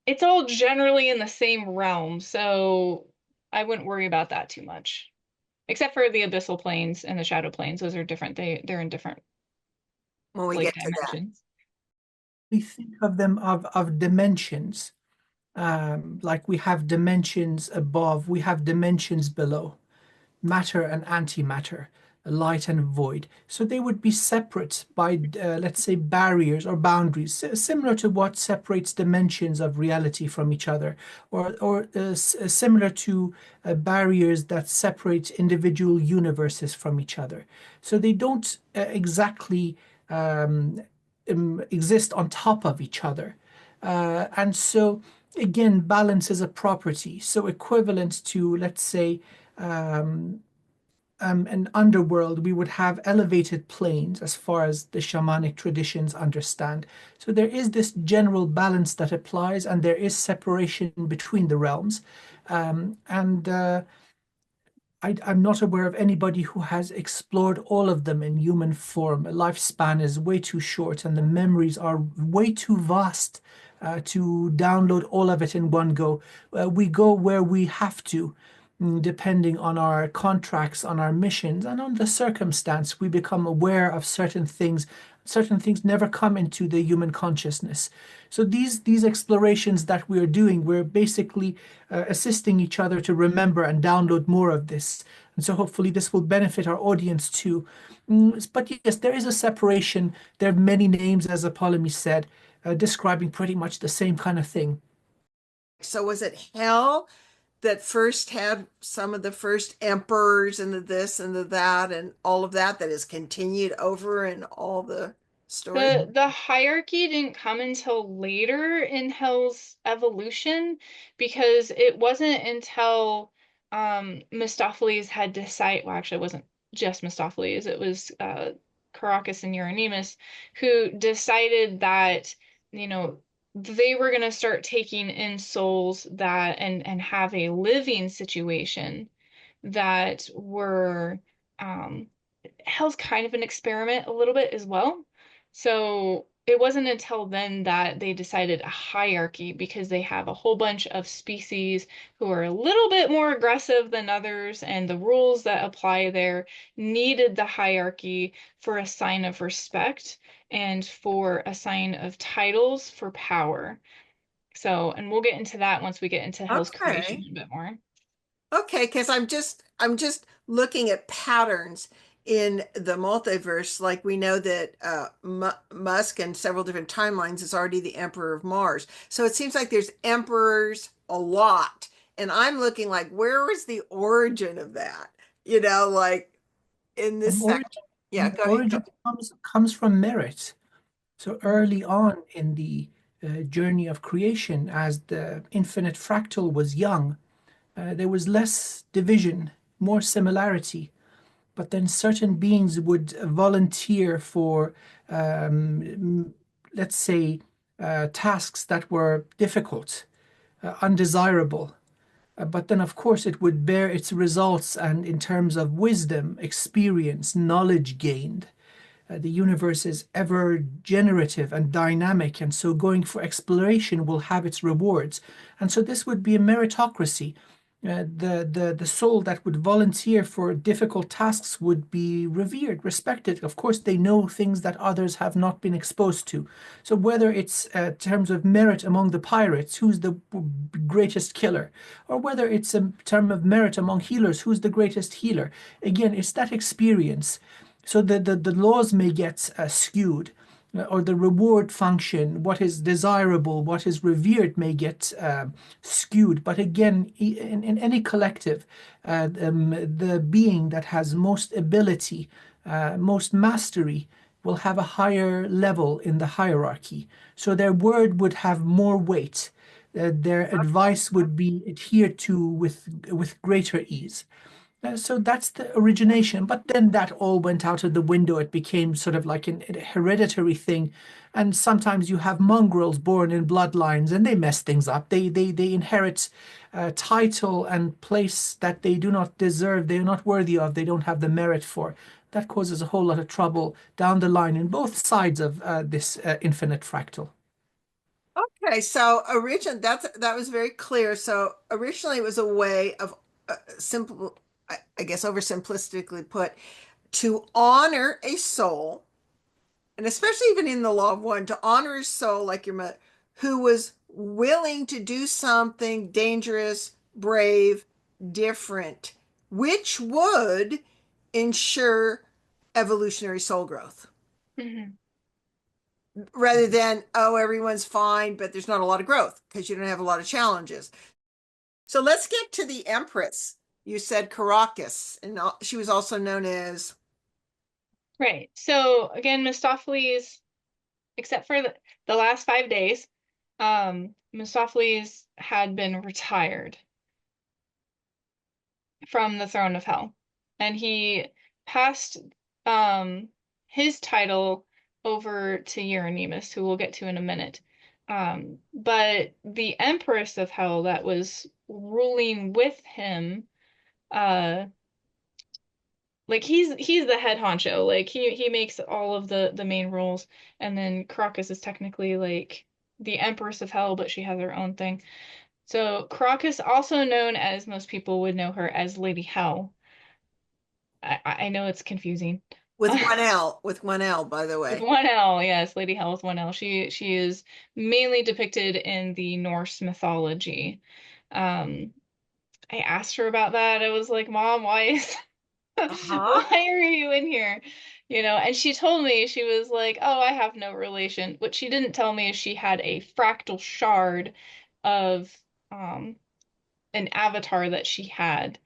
it's all generally in the same realm, so I wouldn't worry about that too much. Except for the abyssal planes and the shadow planes. Those are different. They're in different When we like get to that. dimensions. We think of them of dimensions. Like we have dimensions above, we have dimensions below, matter and antimatter, light and void. So they would be separate by, let's say, barriers or boundaries, similar to what separates dimensions of reality from each other, or similar to barriers that separate individual universes from each other. So they don't exactly exist on top of each other. And so, again, balance is a property. So equivalent to, let's say, an underworld, we would have elevated planes as far as the shamanic traditions understand. So there is this general balance that applies, and there is separation between the realms. And I'm not aware of anybody who has explored all of them in human form. A lifespan is way too short, and the memories are way too vast to download all of it in one go. We go where we have to, depending on our contracts, on our missions, and on the circumstance. We become aware of certain things. Certain things never come into the human consciousness. So these explorations that we're doing, we're basically assisting each other to remember and download more of this. And so hopefully this will benefit our audience too. But yes, there is a separation. There are many names, as Apollymi said, describing pretty much the same kind of thing. So was it hell that first had some of the first emperors and the this and the that and all of that that has continued over in all the stories? The hierarchy didn't come until later in Hell's evolution because it wasn't until Mistopheles had decided, well, actually, it wasn't just Mistopheles, it was Caracas and Euronymous who decided that, you know, they were going to start taking in souls that and have a living situation that were Hell's kind of an experiment a little bit as well. So it wasn't until then that they decided a hierarchy because they have a whole bunch of species who are a little bit more aggressive than others, and the rules that apply there needed the hierarchy for a sign of respect and for a sign of titles for power. So, and we'll get into that once we get into Hell's creation Okay. a bit more. Okay, because I'm just looking at patterns in the multiverse. Like we know that Musk and several different timelines is already the Emperor of Mars. So it seems like there's emperors a lot. And I'm looking like, where was the origin of that? like in And this section. origin, Yeah, and go ahead. origin comes from merit. So early on in the journey of creation, as the infinite fractal was young, there was less division, more similarity. But then certain beings would volunteer for, let's say, tasks that were difficult, undesirable. But then, of course, it would bear its results, and in terms of wisdom, experience, knowledge gained. The universe is ever generative and dynamic, and so going for exploration will have its rewards. And so this would be a meritocracy. The soul that would volunteer for difficult tasks would be revered, respected. Of course, they know things that others have not been exposed to. So whether it's terms of merit among the pirates, who's the greatest killer, or whether it's a term of merit among healers, who's the greatest healer, again, it's that experience. So the laws may get skewed, or the reward function, what is desirable, what is revered, may get skewed. But again, in any collective, the being that has most ability, most mastery, will have a higher level in the hierarchy. So their word would have more weight. Their advice would be adhered to with greater ease. So that's the origination. But then that all went out of the window. It became sort of like a hereditary thing. And sometimes you have mongrels born in bloodlines and they mess things up. They inherit title and place that they do not deserve, they're not worthy of, they don't have the merit for. That causes a whole lot of trouble down the line in both sides of this infinite fractal. Okay, so that was very clear. So originally it was a way of simple, I guess oversimplistically put, to honor a soul, and especially even in the law of one, to honor a soul like your mother, who was willing to do something dangerous, brave, different, which would ensure evolutionary soul growth, Mhm. rather than, oh, everyone's fine, but there's not a lot of growth because you don't have a lot of challenges. So let's get to the Empress. You said Caracas, and she was also known as. Right. So again, Mistopheles, except for the last 5 days, Mistopheles had been retired from the throne of hell. And he passed um, his title over to Euronymous, who we'll get to in a minute. But the Empress of Hell that was ruling with him, uh, like he's the head honcho. Like he makes all of the main rules, and then Crocus is technically like the Empress of Hell, but she has her own thing. So Crocus, also known as most people would know her as Lady Hell. I know it's confusing. With one L, by the With way. one L, yes, Lady Hell with one L. She is mainly depicted in the Norse mythology. Um, I asked her about that. I was like, Mom, why is Uh-huh. why are you in here? And she told me, she was like, oh, I have no relation. What she didn't tell me is she had a fractal shard of um an avatar that she had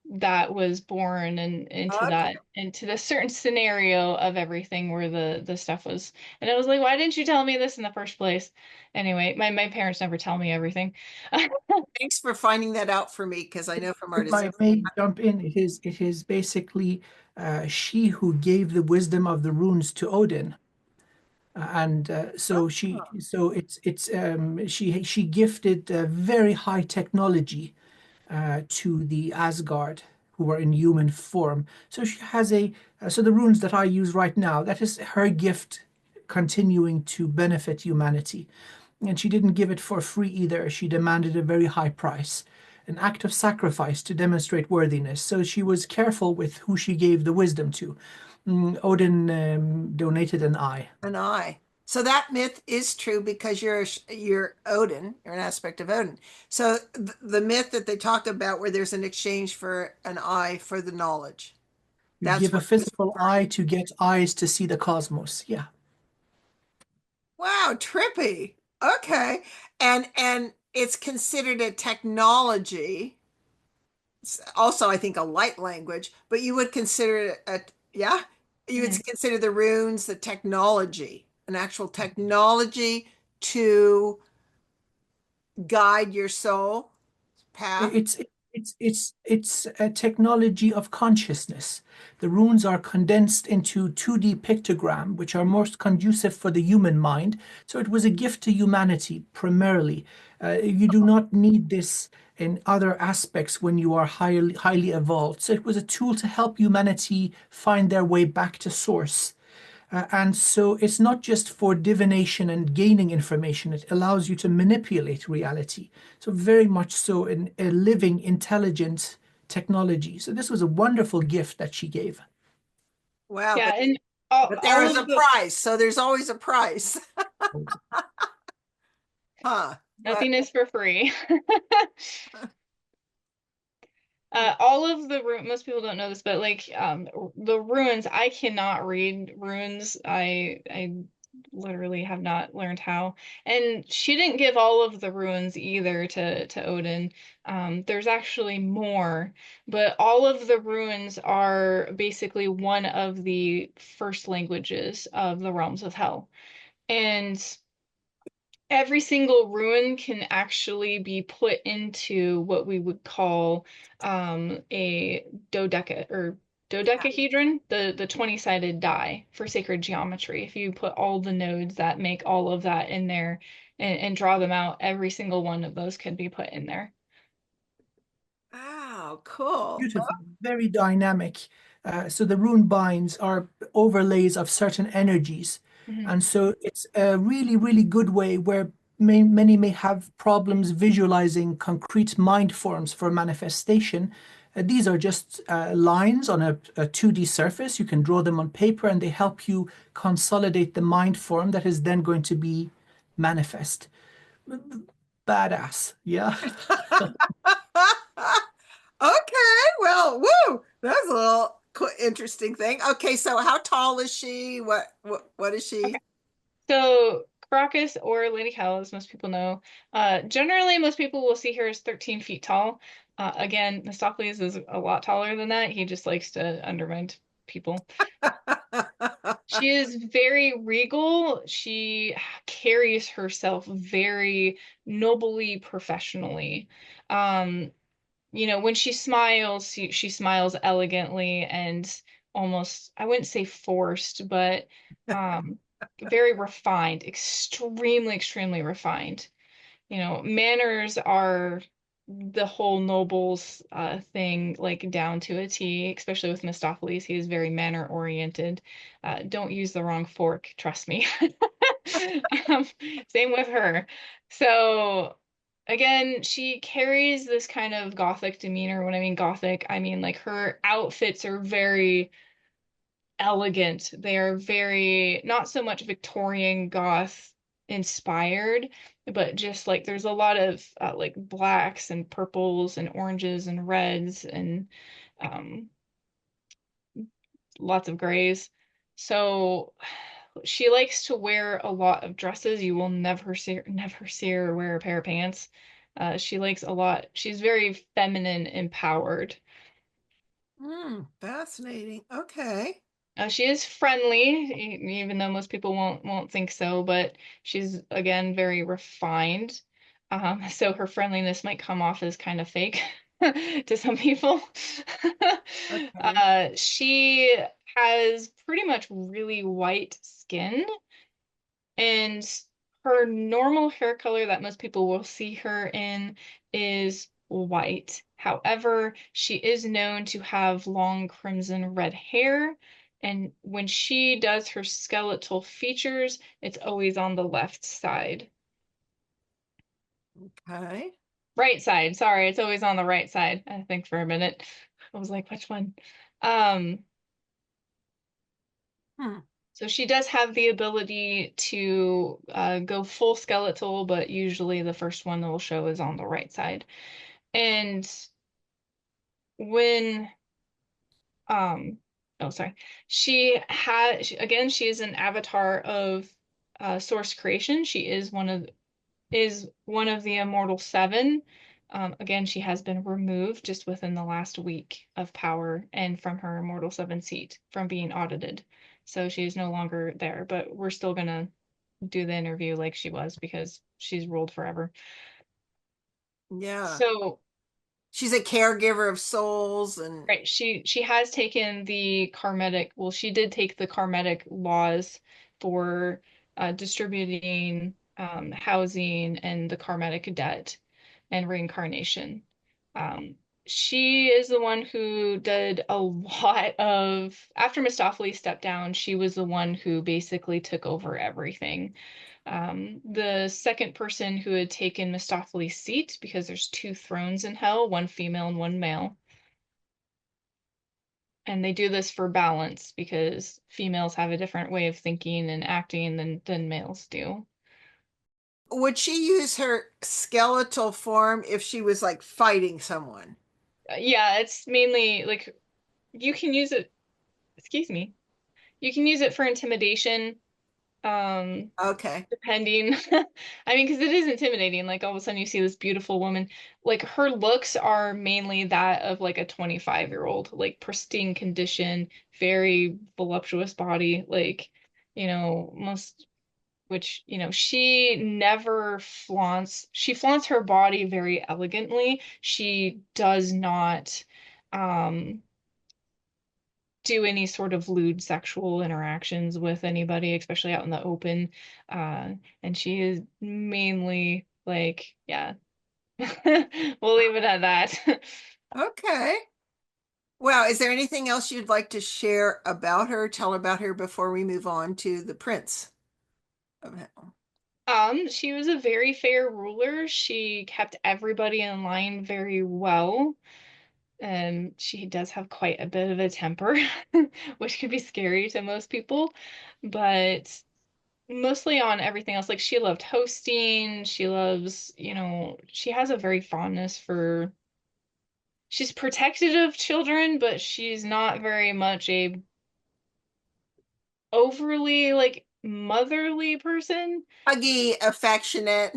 that was born and Okay. into the certain scenario of everything where the stuff was. And I was like, why didn't you tell me this in the first place? Anyway, my parents never tell me everything. Thanks for finding that out for me, because I know from our If I discussion. may jump in, it is basically she who gave the wisdom of the runes to Odin. And so she gifted very high technology to the Asgard, who were in human form. So she has so the runes that I use right now, that is her gift, continuing to benefit humanity. And she didn't give it for free either. She demanded a very high price, an act of sacrifice to demonstrate worthiness. So she was careful with who she gave the wisdom to. Odin donated an eye. An eye. So that myth is true because you're Odin, you're an aspect of Odin. So the myth that they talked about where there's an exchange for an eye for the knowledge. You That's give a what it was physical referring. eye to get eyes to see the cosmos. Yeah. Wow, trippy. Okay. And it's considered a technology It's also, I think, a light language, but you would consider it yeah, you would Mhm. consider the runes the technology, an actual technology to guide your soul path. It's a technology of consciousness. The runes are condensed into 2D pictogram, which are most conducive for the human mind. So it was a gift to humanity primarily. You do not need this in other aspects when you are highly evolved. So it was a tool to help humanity find their way back to source. And so it's not just for divination and gaining information, it allows you to manipulate reality. So, very much so, in a living, intelligent technology. So, this was a wonderful gift that she gave. Wow, Yeah, and but there all is a of the price, so there's always a price. Huh. But nothing is for free. All of the most people don't know this, but like the runes, I cannot read runes. I literally have not learned how. And she didn't give all of the runes either to Odin. There's actually more, but all of the runes are basically one of the first languages of the realms of hell. And every single rune can actually be put into what we would call a dodecahedron, the 20-sided die for sacred geometry. If you put all the nodes that make all of that in there and draw them out, every single one of those can be put in there. wow, cool. Beautiful, very dynamic. So the rune binds are overlays of certain energies. Mhm. And so it's a really, really good way where many may have problems visualizing concrete mind forms for manifestation. These are just lines on a 2D surface. You can draw them on paper and they help you consolidate the mind form that is then going to be manifest. Badass, yeah. Okay, well, woo, that's a little interesting thing. Okay, so how tall is she? What is she? Okay. So Caracas or Lady Hell, as most people know, generally most people will see her as 13 feet tall. Again, Mistocles is a lot taller than that. He just likes to undermine people. She is very regal. She carries herself very nobly professionally. Um, when she smiles, she smiles elegantly and almost, I wouldn't say forced, but um, very refined, extremely, extremely refined. Manners are the whole nobles thing, like down to a T, especially with Mistopheles. He is very manner oriented. Don't use the wrong fork, trust me. Um, Same with her. So again, she carries this kind of gothic demeanor. When I mean gothic, I mean like her outfits are very elegant. They are very, not so much Victorian goth inspired, but just like there's a lot of like blacks and purples and oranges and reds and um, lots of grays. So she likes to wear a lot of dresses. You will never see her wear a pair of pants. She likes a lot. She's very feminine empowered. Fascinating. Okay. She is friendly, even though most people won't think so, but she's again very refined. So her friendliness might come off as kind of fake to some people. Okay. She has pretty much really white skin, and her normal hair color that most people will see her in is white. However, she is known to have long crimson red hair. And when she does her skeletal features, it's always on the left side. Okay. Right side, sorry, it's always on the right side. I think for a minute. I was like, which one? Um, Hmm. So she does have the ability to go full skeletal, but usually the first one that will show is on the right side. And when, um, oh, sorry, again, she is an avatar of source creation. She is one of the Immortal Seven. Again, she has been removed just within the last week of power and from her Immortal 7 seat from being audited. So she's no longer there, but we're still going to do the interview like she was because she's ruled forever. Yeah. So, She's a caregiver of souls and right, she has taken the karmatic, well, she did take the karmatic laws for distributing housing and the karmatic debt and reincarnation. Um, she is the one who did a lot of, after Mistopheles stepped down, she was the one who basically took over everything. The second person who had taken Mistopheles' seat, because there's two thrones in hell, one female and one male. And they do this for balance because females have a different way of thinking and acting than males do. would she use her skeletal form if she was like fighting someone? Yeah, it's mainly like you can use it, excuse me, you can use it for intimidation, Okay. depending. I mean, because it is intimidating. Like all of a sudden you see this beautiful woman. Like her looks are mainly that of like a 25-year-old, like pristine condition, very voluptuous body, like, most which, she never flaunts. She flaunts her body very elegantly. She does not um do any sort of lewd sexual interactions with anybody, especially out in the open. And she is mainly like, yeah. We'll leave it at that. Okay. Well, is there anything else you'd like to share about her, tell about her before we move on to the Prince of Hell? She was a very fair ruler. She kept everybody in line very well. And she does have quite a bit of a temper, which could be scary to most people. But mostly on everything else, like she loved hosting. She loves, she has a very fondness for, she's protective of children, but she's not very much a overly like motherly person. Huggy, affectionate.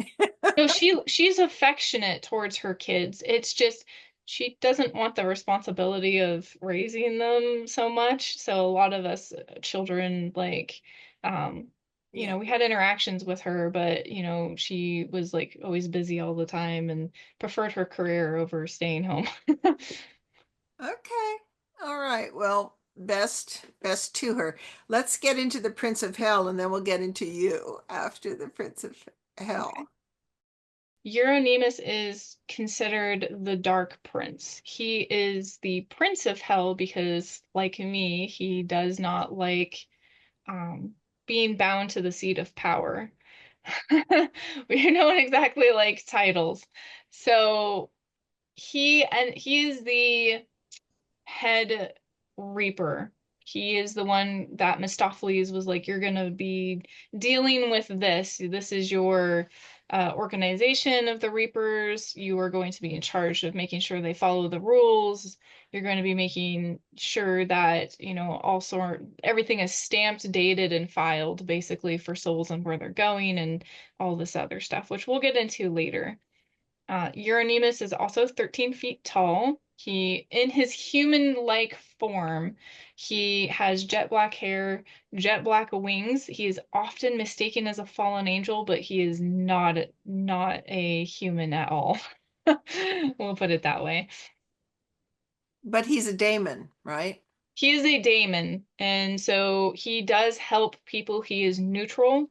No, she's affectionate towards her kids. It's just she doesn't want the responsibility of raising them so much. So a lot of us children like um Yeah. we had interactions with her, but she was like always busy all the time and preferred her career over staying home. Okay. All right. Well, best to her. Let's get into the Prince of Hell and then we'll get into you after the Prince of Okay. Hell. Euronymous is considered the Dark Prince. He is the Prince of Hell because, like me, he does not like um, being bound to the seat of power. We don't exactly like titles. So he is the head reaper. He is the one that Mistopheles was like, you're gonna be dealing with this. This is your organization of the Reapers. You are going to be in charge of making sure they follow the rules. You're going to be making sure that, everything is stamped, dated, and filed basically for souls and where they're going and all this other stuff, which we'll get into later. Euronymous is also 13 feet tall. In his human-like form, he has jet black hair, jet black wings. He is often mistaken as a fallen angel, but he is not a human at all. We'll put it that way. But he's a daemon, right? He is a daemon, and so he does help people. He is neutral.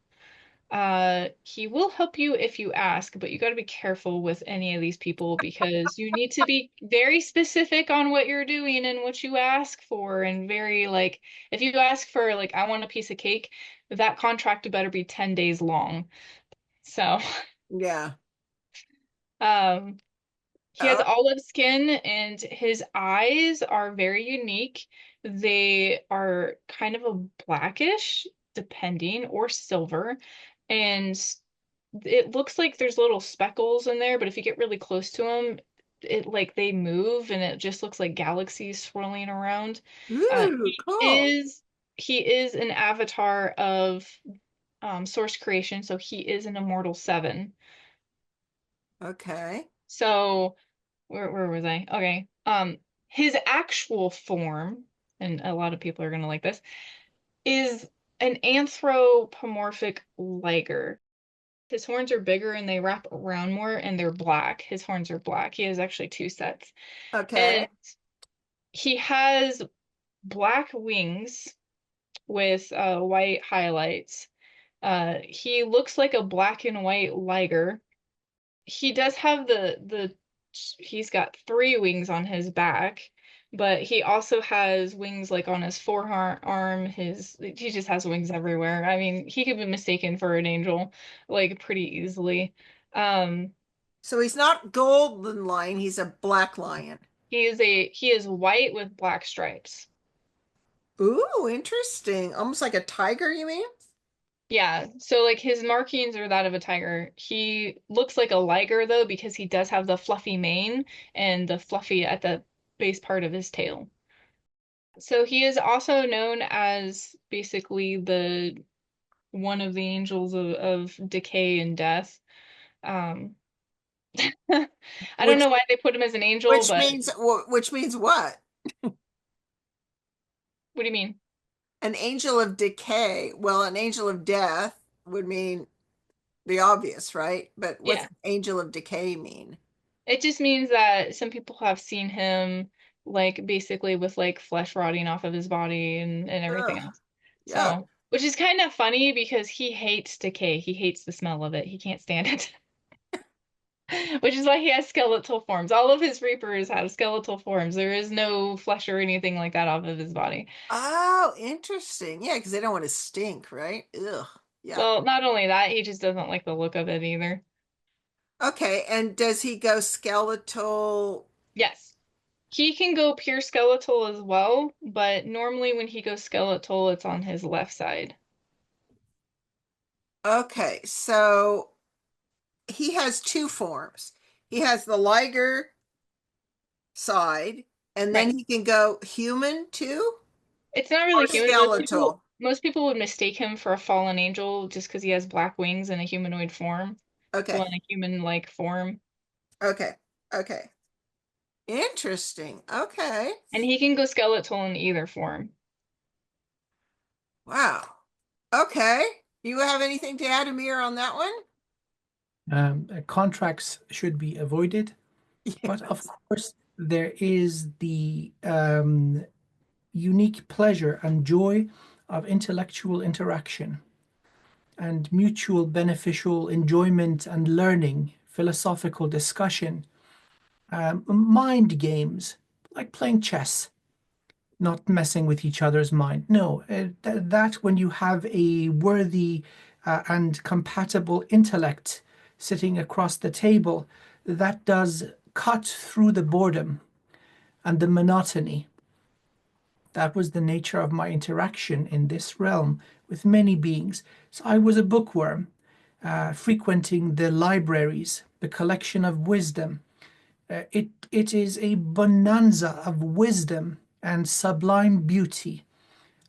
He will help you if you ask, but you got to be careful with any of these people because you need to be very specific on what you're doing and what you ask for, and very like if you ask for like I want a piece of cake, that contract better be 10 days long. So, Yeah. um, he has Oh, olive skin and his eyes are very unique. They are kind of a blackish, depending, or silver. And it looks like there's little speckles in there, but if you get really close to them, it like they move and it just looks like galaxies swirling around. Uh, ooh, he cool. is he is an avatar of source creation, so he is an immortal 7. Okay. So where was I? Okay. His actual form, and a lot of people are gonna like this, is an anthropomorphic liger. His horns are bigger and they wrap around more and they're black. His horns are black. He has actually two sets. And Okay. he has black wings with white highlights. He looks like a black and white liger. He does have he's got three wings on his back, but he also has wings like on his forearm, he just has wings everywhere. I mean, he could be mistaken for an angel like pretty easily. Um, So he's not golden lion, he's a black lion. he is white with black stripes. Ooh, interesting. Almost like a tiger, you mean? Yeah, so like his markings are that of a tiger. He looks like a liger though because he does have the fluffy mane and the fluffy at the base part of his tail. So he is also known as basically the one of the angels of decay and death. Um, I don't Which know why they put him as an angel, but which means what? what do you mean? An angel of decay. Well, an angel of death would mean the obvious, right? But what's Yeah, angel of decay mean? it just means that some people have seen him like basically with like flesh rotting off of his body and everything Ugh, else. yuck. So, which is kind of funny because he hates decay. He hates the smell of it. He can't stand it. Which is why he has skeletal forms. All of his reapers have skeletal forms. There is no flesh or anything like that off of his body. Oh, interesting. Yeah, because they don't want to stink, right? Ugh, yuck. Well, not only that, he just doesn't like the look of it either. Okay, and does he go skeletal? Yes. He can go pure skeletal as well, but normally when he goes skeletal, it's on his left side. Okay, so he has two forms. He has the liger side, and then Right. he can go human too, It's not or really human. skeletal. Most people would mistake him for a fallen angel just because he has black wings and a humanoid form. Well, Okay, in a human-like form. okay, okay. Interesting. Okay. And he can go skeletal in either form. Wow. Okay. You have anything to add, Amir, on that one? Contracts should be avoided, but of Yes. course, there is the unique pleasure and joy of intellectual interaction and mutual beneficial enjoyment and learning, philosophical discussion, mind games, like playing chess, not messing with each other's mind. No, that when you have a worthy and compatible intellect sitting across the table, that does cut through the boredom and the monotony. That was the nature of my interaction in this realm with many beings. So I was a bookworm, frequenting the libraries, the collection of wisdom. It is a bonanza of wisdom and sublime beauty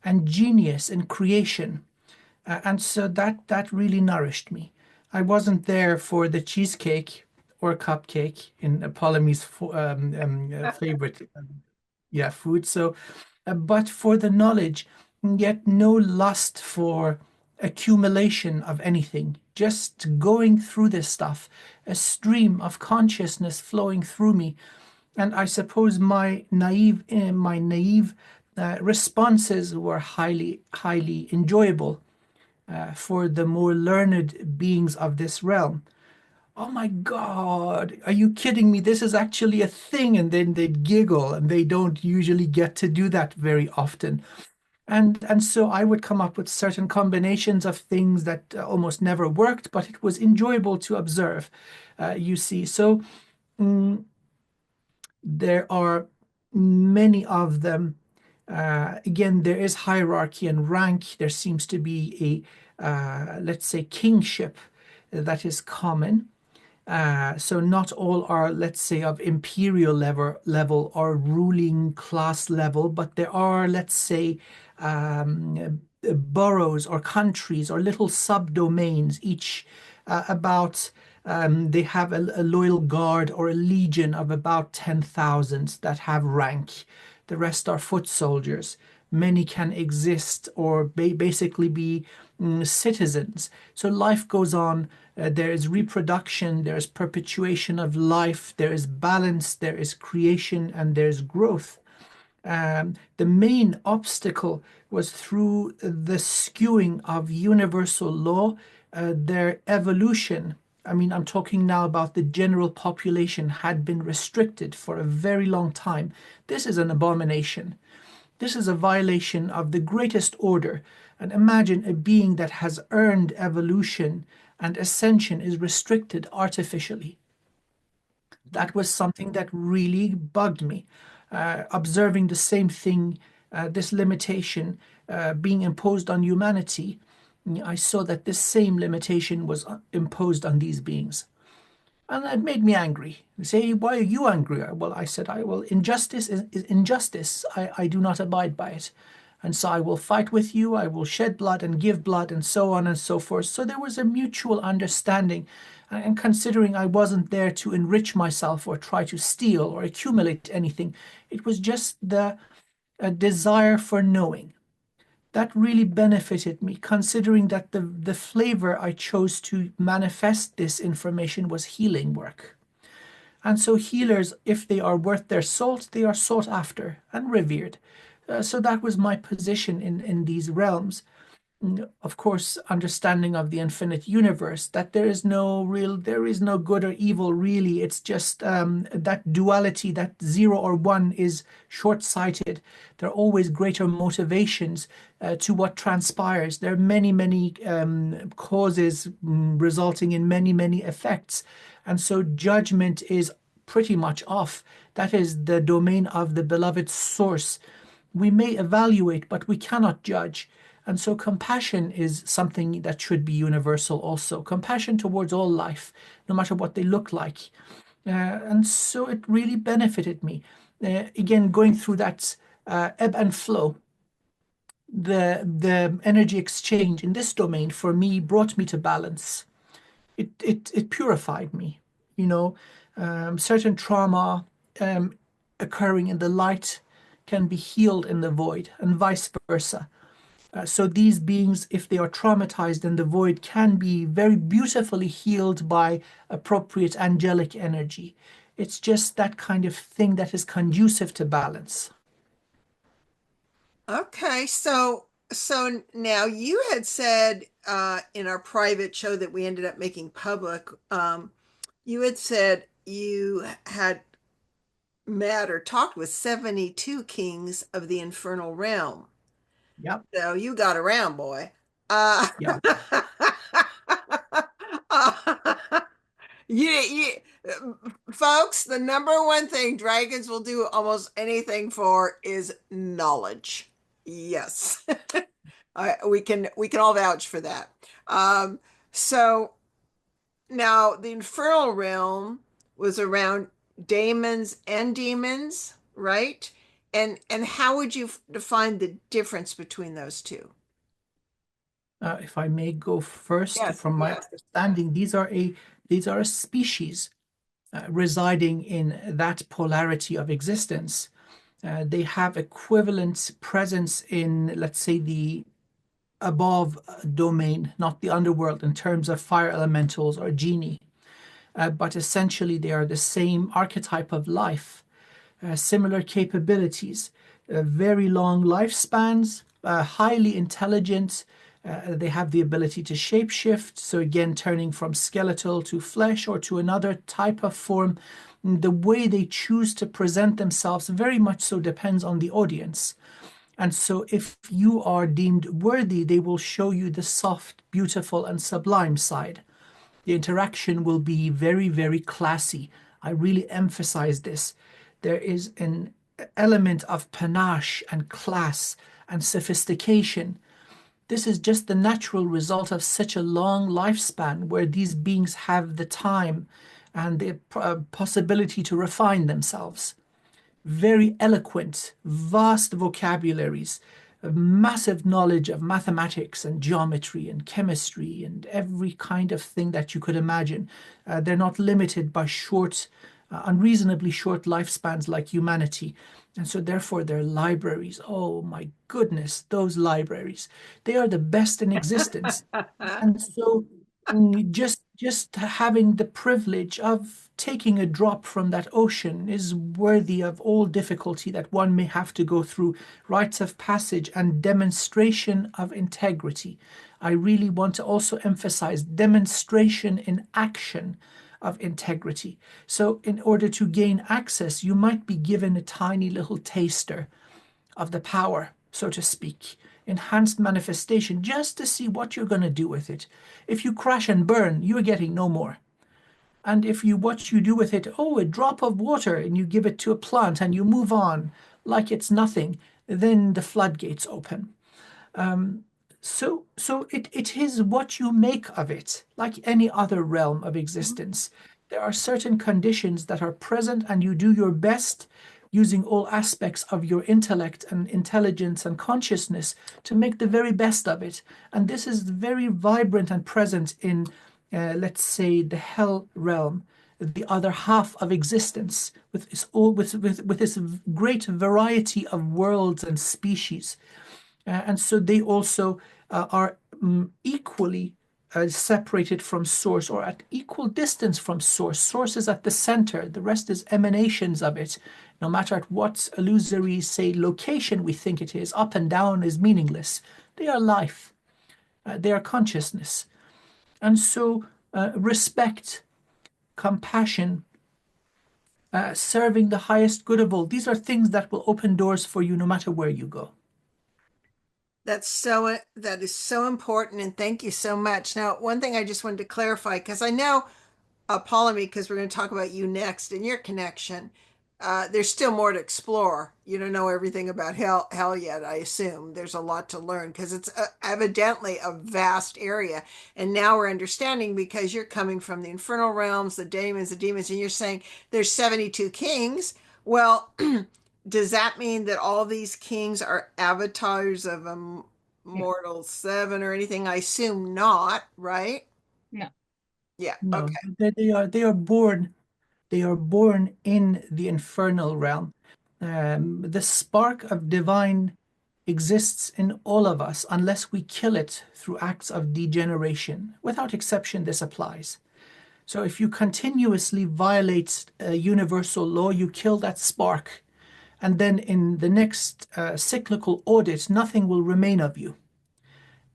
and genius in creation. And so that really nourished me. I wasn't there for the cheesecake or cupcake in Apollymi's favorite yeah, food. So, but for the knowledge, yet no lust for accumulation of anything. Just going through this stuff, a stream of consciousness flowing through me, and I suppose my naive responses were highly enjoyable for the more learned beings of this realm. Oh my God, are you kidding me? This is actually a thing. And then they'd giggle, and they don't usually get to do that very often. And so I would come up with certain combinations of things that almost never worked, but it was enjoyable to observe, you see. So mm, there are many of them. Again, there is hierarchy and rank. There seems to be a, let's say, kingship that is common. So not all are, let's say, of imperial level or ruling class level, but there are, let's say, boroughs or countries or little subdomains, each about They have a loyal guard or a legion of about 10,000 that have rank. The rest are foot soldiers. Many can exist or basically be citizens. So life goes on. There is reproduction, there is perpetuation of life, there is balance, there is creation, and there's growth. The main obstacle was through the skewing of universal law, their evolution. I mean, I'm talking now about the general population had been restricted for a very long time. This is an abomination. This is a violation of the greatest order. And imagine a being that has earned evolution and ascension is restricted artificially. That was something that really bugged me. Observing the same thing, this limitation being imposed on humanity, I saw that this same limitation was imposed on these beings. And it made me angry. They say, why are you angry? Well, I said, injustice is injustice. I do not abide by it. And so I will fight with you, I will shed blood and give blood, and so on and so forth. So there was a mutual understanding. And considering I wasn't there to enrich myself or try to steal or accumulate anything, it was just the desire for knowing. That really benefited me, considering that the flavor I chose to manifest this information was healing work. And so healers, if they are worth their salt, they are sought after and revered. So that was my position in these realms. Of course, understanding of the infinite universe, that there is no good or evil really. It's just that duality, that 0 or 1 is short-sighted. There are always greater motivations to what transpires. There are many, many causes resulting in many, many effects. And so judgment is pretty much off. That is the domain of the beloved source. We may evaluate, but we cannot judge. And so compassion is something that should be universal also. Compassion towards all life, no matter what they look like. And so it really benefited me. Again, going through that ebb and flow, the energy exchange in this domain for me brought me to balance. It purified me. You know, certain trauma occurring in the light can be healed in the void, and vice versa. So these beings, if they are traumatized in the void, can be very beautifully healed by appropriate angelic energy. It's just that kind of thing that is conducive to balance. Okay, so now you had said in our private show that we ended up making public, you had said you had met or talked with 72 kings of the infernal realm. Yep. So you got around, boy. Uh, Yeah. you, folks, the number one thing dragons will do almost anything for is knowledge. Yes. We can all vouch for that. So now the infernal realm was around daemons and demons, right? And how would you define the difference between those two? If I may go first, Yes, from my yes. understanding, these are a species residing in that polarity of existence. They have equivalent presence in, let's say, the above domain, not the underworld, in terms of fire elementals or genie. But essentially, they are the same archetype of life, similar capabilities, very long lifespans, highly intelligent. They have the ability to shapeshift. So, again, turning from skeletal to flesh or to another type of form. The way they choose to present themselves very much so depends on the audience. And so, if you are deemed worthy, they will show you the soft, beautiful, and sublime side. The interaction will be very, very classy. I really emphasize this. There is an element of panache and class and sophistication. This is just the natural result of such a long lifespan where these beings have the time and the possibility to refine themselves. Very eloquent, vast vocabularies, a massive knowledge of mathematics and geometry and chemistry and every kind of thing that you could imagine. They're not limited by unreasonably short lifespans like humanity. And so, therefore, their libraries, oh my goodness, those libraries, they are the best in existence. And so, just having the privilege of taking a drop from that ocean is worthy of all difficulty that one may have to go through, rites of passage and demonstration of integrity. I really want to also emphasize demonstration in action of integrity. So, in order to gain access, you might be given a tiny little taster of the power, so to speak, enhanced manifestation, just to see what you're going to do with it. If you crash and burn, you're getting no more. And if you what you do with it, oh, a drop of water, and you give it to a plant and you move on like it's nothing, then the floodgates open. So it is what you make of it, like any other realm of existence. There are certain conditions that are present, and you do your best using all aspects of your intellect and intelligence and consciousness to make the very best of it. And this is very vibrant and present in, let's say, the hell realm, the other half of existence, with this great variety of worlds and species. And so they also are equally separated from source, or at equal distance from source. Source is at the center, the rest is emanations of it. No matter at what illusory, say, location we think it is, up and down is meaningless. They are life, they are consciousness. And so respect, compassion, serving the highest good of all, these are things that will open doors for you no matter where you go. That is so important, and thank you so much. Now, one thing I just wanted to clarify, because I know Apollymi, because we're going to talk about you next and your connection. There's still more to explore. You don't know everything about hell yet, I assume. There's a lot to learn because it's evidently a vast area. And now we're understanding, because you're coming from the Infernal Realms, the Daimons, and you're saying there's 72 kings. Well, does that mean that all these kings are avatars of a mortal seven or anything? I assume not, right? No. Yeah. No, Okay. they are born in the infernal realm. The spark of divine exists in all of us unless we kill it through acts of degeneration. Without exception, this applies. So if you continuously violate a universal law, you kill that spark. And then in the next cyclical audit, nothing will remain of you.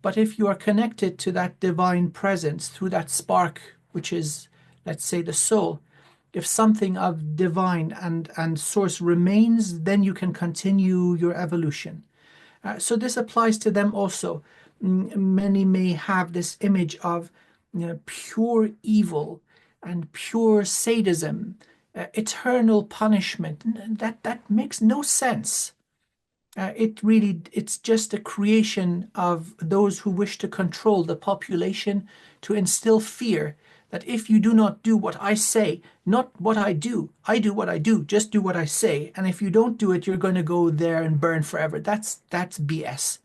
But if you are connected to that divine presence through that spark, which is, let's say, the soul, if something of divine and source remains, then you can continue your evolution. So this applies to them also. Many may have this image of, pure evil and pure sadism, eternal punishment. That makes no sense. It's just a creation of those who wish to control the population, to instill fear that if you do not do what I say, not what I do what I do, just do what I say. And if you don't do it, you're going to go there and burn forever. That's BS.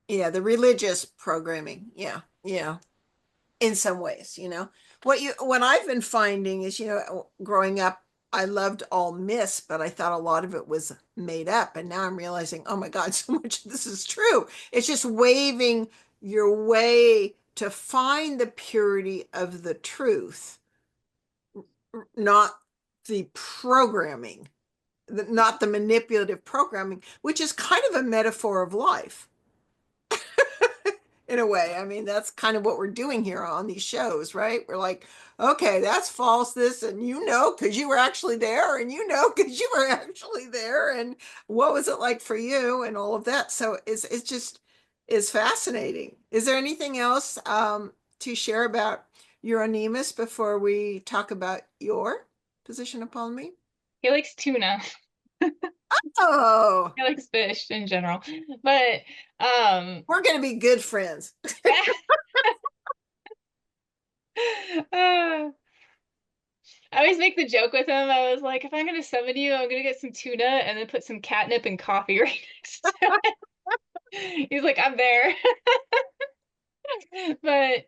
Yeah, the religious programming. Yeah, yeah. In some ways, what I've been finding is, growing up, I loved all myths, but I thought a lot of it was made up. And now I'm realizing, oh my God, so much of this is true. It's just waving your way to find the purity of the truth, not the programming, not the manipulative programming, which is kind of a metaphor of life in a way. I mean, that's kind of what we're doing here on these shows, right? We're like, okay, that's false, this, and because you were actually there, and because you were actually there, and what was it like for you, and all of that. So it's just is fascinating. Is there anything else to share about Euronymous before we talk about your position upon me? He likes tuna. Oh, He likes fish in general. But we're gonna be good friends. I always make the joke with him. I was like, if I'm gonna summon you, I'm gonna get some tuna and then put some catnip and coffee right next to it. He's like, I'm there. But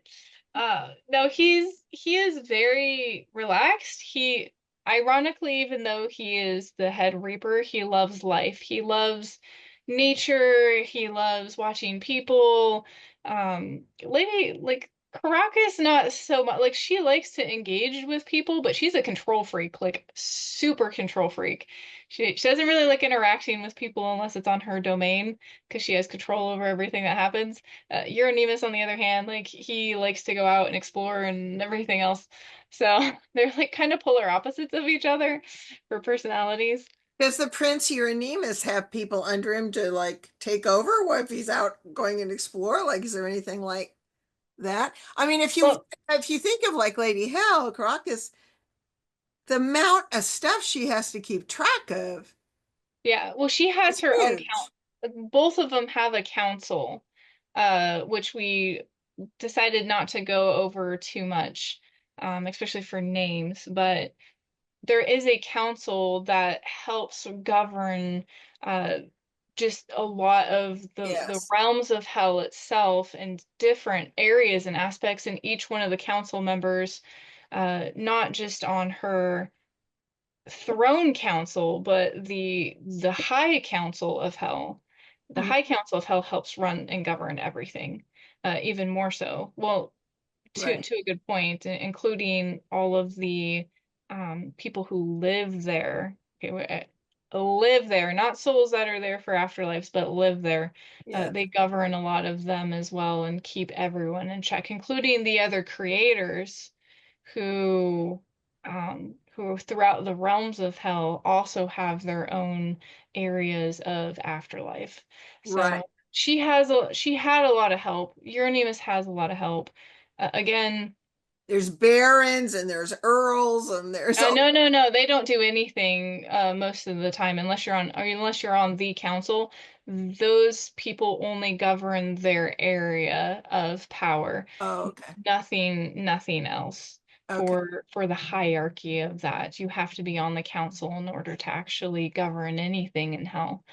no, he is very relaxed. He ironically, even though he is the head reaper, he loves life. He loves nature. He loves watching people. Lady like Caracas, not so much. Like she likes to engage with people, but she's a control freak, like super control freak. She doesn't really like interacting with people unless it's on her domain because she has control over everything that happens. Euronymous, on the other hand, like he likes to go out and explore and everything else. So they're like kind of polar opposites of each other for personalities. Does the Prince Euronymous have people under him to like take over? What if he's out going and explore? Like, is there anything like that? I mean, Well, if you think of like Lady Hell, Caracas, the amount of stuff she has to keep track of yeah. Well, she has is her own huge. count. Both of them have a council, which we decided not to go over too much, especially for names. But there is a council that helps govern uh, just a lot of the Yes. realms of hell itself and different areas and aspects in each one of the council members, not just on her throne council, but the high council of hell. The Mm, high council of hell helps run and govern everything, even more so. Well, right. to a good point, including all of the people who live there. Okay, live there, not souls that are there for afterlives, but live there. Yeah. They govern a lot of them as well and keep everyone in check, including the other creators who who throughout the realms of hell also have their own areas of afterlife. Right. So she had a lot of help. Euronymous has a lot of help. Again, There's barons and there's earls and there's all. no, no, no, they don't do anything most of the time unless you're on or unless you're on the council. Those people only govern their area of power. Oh, okay. Nothing else Okay. for the hierarchy of that. You have to be on the council in order to actually govern anything in hell.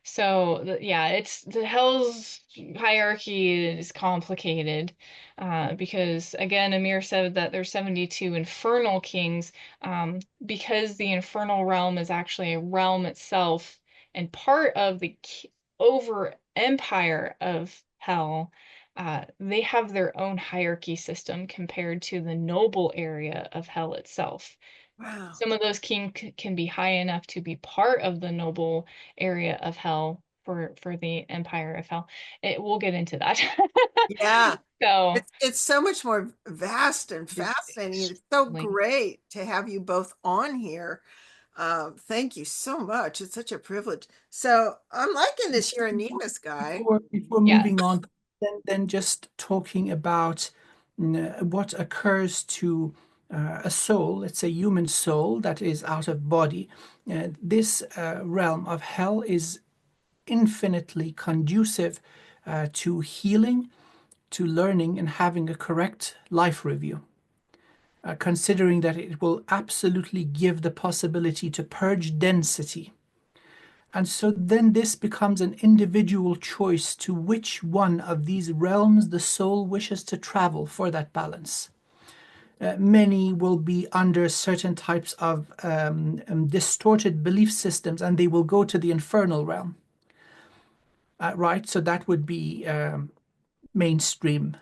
So yeah, it's the hell's hierarchy is complicated because again, Amir said that there's 72 infernal kings because the infernal realm is actually a realm itself and part of the over empire of hell. They have their own hierarchy system compared to the noble area of hell itself. Wow. Some of those can be high enough to be part of the noble area of hell for the Empire of Hell. We'll get into that. Yeah. So It's so much more vast and it's fascinating. It's so extremely, great to have you both on here. Thank you so much. It's such a privilege. So I'm liking this Euronymous guy. Before yes. moving on, then just talking about what occurs to a soul, let's say human soul that is out of body. This realm of hell is infinitely conducive to healing, to learning, and having a correct life review. Considering that it will absolutely give the possibility to purge density. And so then this becomes an individual choice to which one of these realms the soul wishes to travel for that balance. Many will be under certain types of distorted belief systems and they will go to the infernal realm, right? So that would be mainstream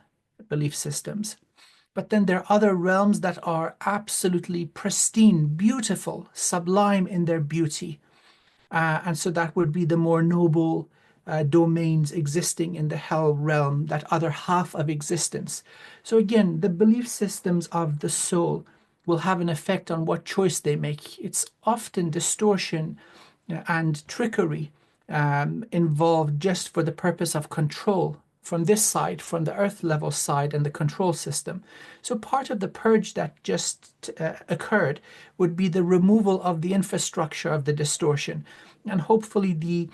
belief systems. But then there are other realms that are absolutely pristine, beautiful, sublime in their beauty. And so that would be the more noble domains existing in the hell realm, that other half of existence. So again, the belief systems of the soul will have an effect on what choice they make. It's often distortion and trickery involved just for the purpose of control from this side, from the earth level side and the control system. So part of the purge that just occurred would be the removal of the infrastructure of the distortion, and hopefully the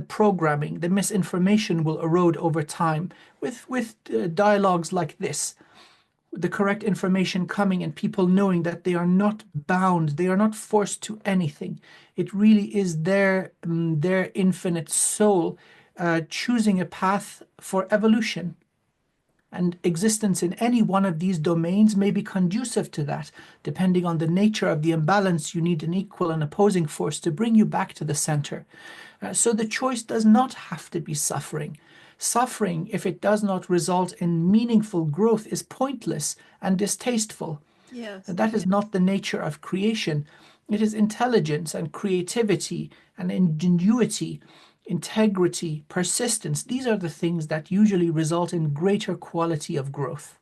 programming, the misinformation will erode over time with dialogues like this, the correct information coming and people knowing that they are not bound, they are not forced to anything. It really is their infinite soul choosing a path for evolution. And existence in any one of these domains may be conducive to that. Depending on the nature of the imbalance, you need an equal and opposing force to bring you back to the center. So the choice does not have to be suffering. Suffering, if it does not result in meaningful growth, is pointless and distasteful. Yes. That is not the nature of creation. It is intelligence and creativity and ingenuity, integrity, persistence. These are the things that usually result in greater quality of growth.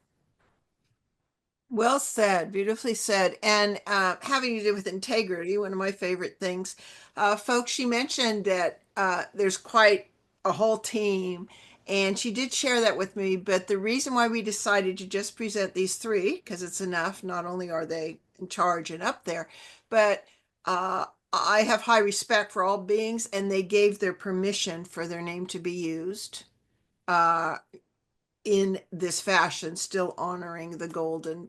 Well said, beautifully said. And having to do with integrity, one of my favorite things. Folks, she mentioned that there's quite a whole team, and she did share that with me. But the reason why we decided to just present these three, because it's enough, not only are they in charge and up there, but I have high respect for all beings, and they gave their permission for their name to be used. In this fashion, still honoring the golden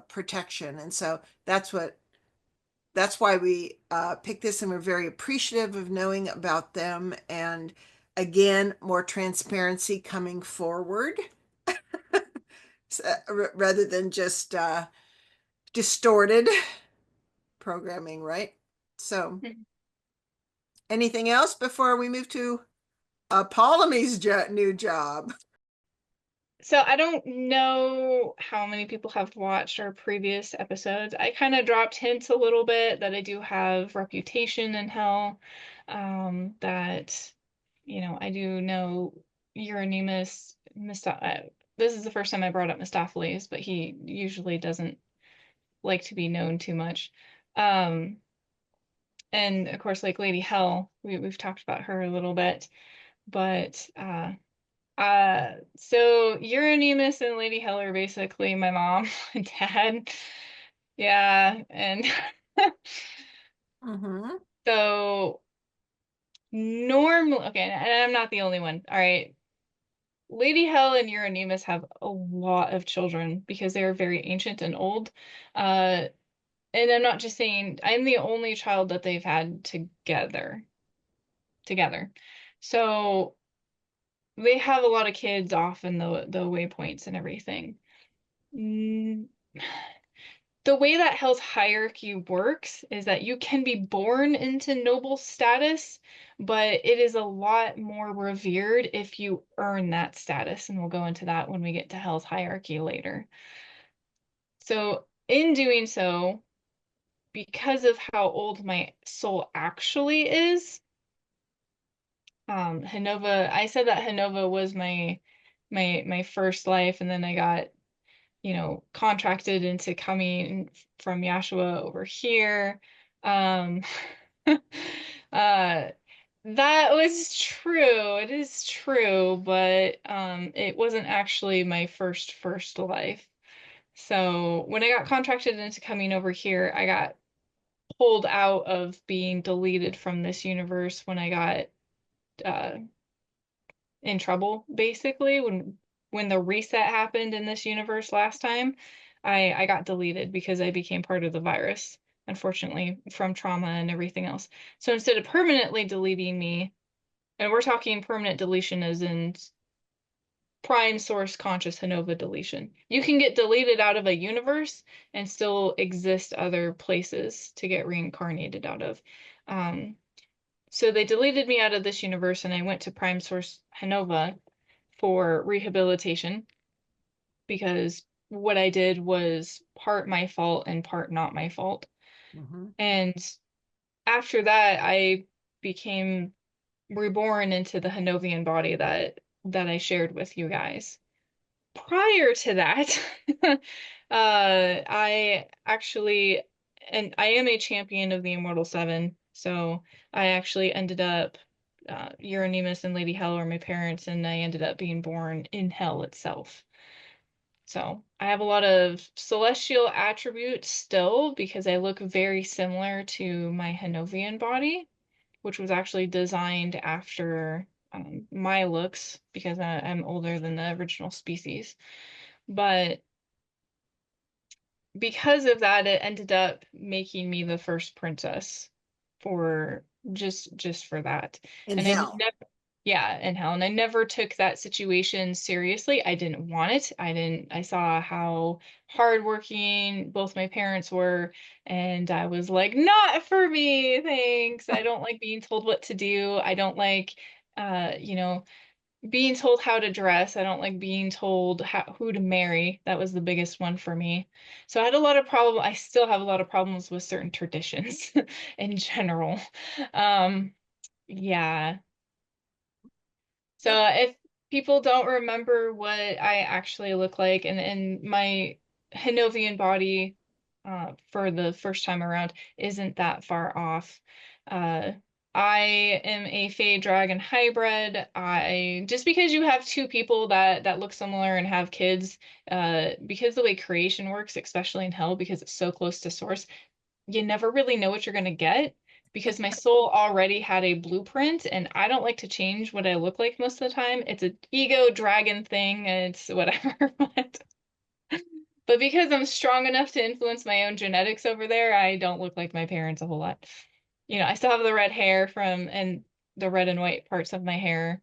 protection. And so that's why we picked this, and we're very appreciative of knowing about them. And again, more transparency coming forward rather than just distorted programming, right? So anything else before we move to Apollymi's new job? So I don't know how many people have watched our previous episodes. I kind of dropped hints a little bit that I do have reputation in hell, that, I do know Euronymous, this is the first time I brought up Mistopheles, but he usually doesn't like to be known too much. And of course, like Lady Hell, we've talked about her a little bit, but so Euronymous and Lady Hell are basically my mom and dad. Yeah, and Mm-hmm. so normally, okay, and I'm not the only one. All right. Lady Hell and Euronymous have a lot of children because they are very ancient and old. And I'm not just saying I'm the only child that they've had together. So they have a lot of kids off in the waypoints and everything. Mm, the way that Hell's hierarchy works is that you can be born into noble status, but it is a lot more revered if you earn that status. And we'll go into that when we get to Hell's hierarchy later. So in doing so, because of how old my soul actually is, Hanova, I said that Hanova was my first life, and then I got contracted into coming from Yashua over here. Um, that was true. It is true, but it wasn't actually my first life. So when I got contracted into coming over here, I got pulled out of being deleted from this universe when I got in trouble, basically, when the reset happened in this universe last time. I got deleted because I became part of the virus, unfortunately, from trauma and everything else. So instead of permanently deleting me, and we're talking permanent deletion as in prime source conscious Hanova deletion. You can get deleted out of a universe and still exist other places to get reincarnated out of. So they deleted me out of this universe, and I went to prime source Hanova for rehabilitation because what I did was part my fault and part not my fault. Mm-hmm. And after that, I became reborn into the Hanovian body that I shared with you guys. Prior to that, I actually, and I am a champion of the Immortal Seven, so I actually ended up, Euronymous and Lady Hell are my parents, and I ended up being born in Hell itself. So I have a lot of celestial attributes still because I look very similar to my Hanovian body, which was actually designed after my looks because I'm older than the original species. But because of that, it ended up making me the first princess for just for that. In And I hell. never, yeah, in hell. And I never took that situation seriously. I didn't want it. I saw how hardworking both my parents were, and I was like, not for me, thanks. I don't like being told what to do. I don't like, you know, being told how to dress. I don't like being told who to marry. That was the biggest one for me. So I had a lot of problem. I still have a lot of problems with certain traditions in general. Um, yeah. So if people don't remember what I actually look like, and my Hanovian body for the first time around isn't that far off. Uh, I am a Fey Dragon hybrid. I just because you have two people that look similar and have kids, because the way creation works, especially in Hell, because it's so close to source, you never really know what you're going to get because my soul already had a blueprint and I don't like to change what I look like most of the time. It's an ego dragon thing and it's whatever. But because I'm strong enough to influence my own genetics over there, I don't look like my parents a whole lot. You know, I still have the red hair from and the red and white parts of my hair.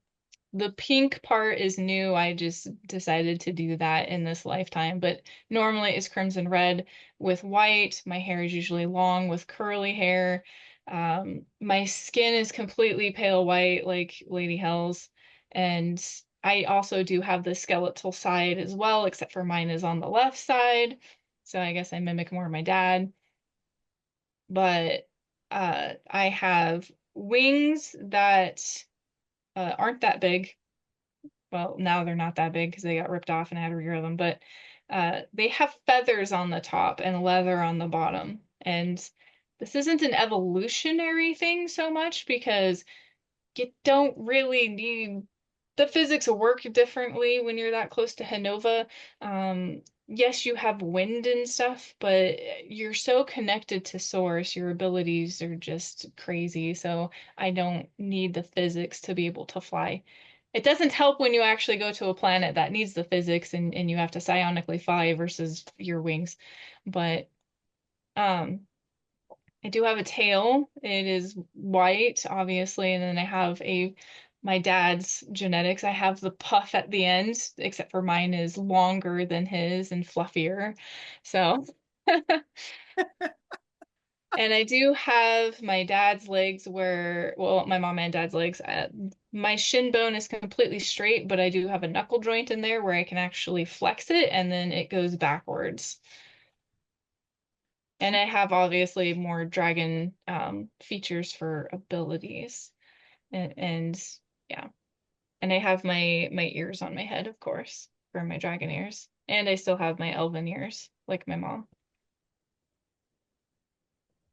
The pink part is new. I just decided to do that in this lifetime, but normally it's crimson red with white. My hair is usually long with curly hair. My skin is completely pale white, like Lady Hell's. And I also do have the skeletal side as well, except for mine is on the left side. So I guess I mimic more my dad. But I have wings that aren't that big. Well, now they're not that big because they got ripped off and I had to regrow them, but they have feathers on the top and leather on the bottom. And this isn't an evolutionary thing so much because you don't really need the physics work differently when you're that close to Hanova. Yes, you have wind and stuff, but you're so connected to source, your abilities are just crazy. So I don't need the physics to be able to fly. It doesn't help when you actually go to a planet that needs the physics and you have to psionically fly versus your wings. But um I do have a tail. It is white, obviously, and then I have a my dad's genetics. I have the puff at the end, except for mine is longer than his and fluffier. So, and I do have my dad's legs where, well, my mom and dad's legs. My shin bone is completely straight, but I do have a knuckle joint in there where I can actually flex it and then it goes backwards. And I have obviously more dragon features for abilities. And yeah. And I have my ears on my head, of course, for my dragon ears. And I still have my elven ears, like my mom.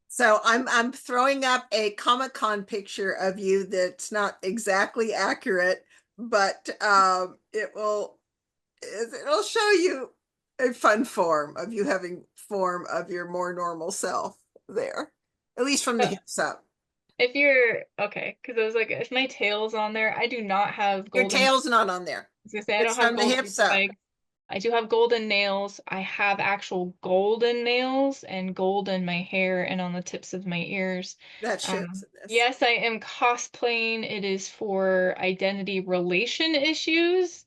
So I'm throwing up a Comic-Con picture of you that's not exactly accurate, but it'll show you a fun form of you having form of your more normal self there, at least from the So hips up. if you're okay, because I was like, if my tail's on there, I do not have Your golden. I tail's not on there. was gonna say I don't It's have from the golden hips up. legs. I do have golden nails. I have actual golden nails and gold in my hair and on the tips of my ears. That shows in this. Yes, I am cosplaying. It is for identity relation issues.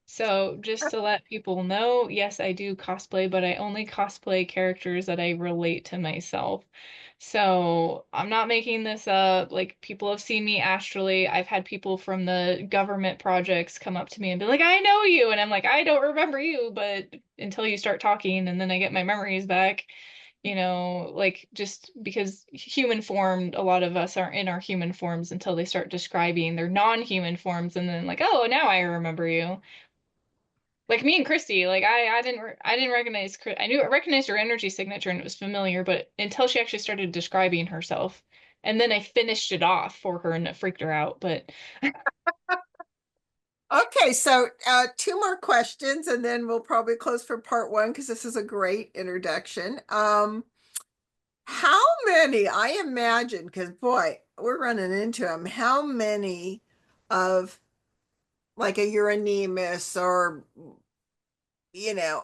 So just to let people know, yes, I do cosplay, but I only cosplay characters that I relate to myself. So I'm not making this up. Like people have seen me astrally. I've had people from the government projects come up to me and be like, I know you. And I'm like, I don't remember you, but until you start talking and then I get my memories back, you know, like just because human formed, a lot of us aren't in our human forms until they start describing their non-human forms and then like, oh, now I remember you. Like me and Christy, like I didn't recognize I recognized her energy signature and it was familiar, but until she actually started describing herself. And then I finished it off for her and it freaked her out. But Okay, so two more questions and then we'll probably close for part one because this is a great introduction. How many, I imagine, because boy, we're running into them, how many of like a Euronymous or, you know,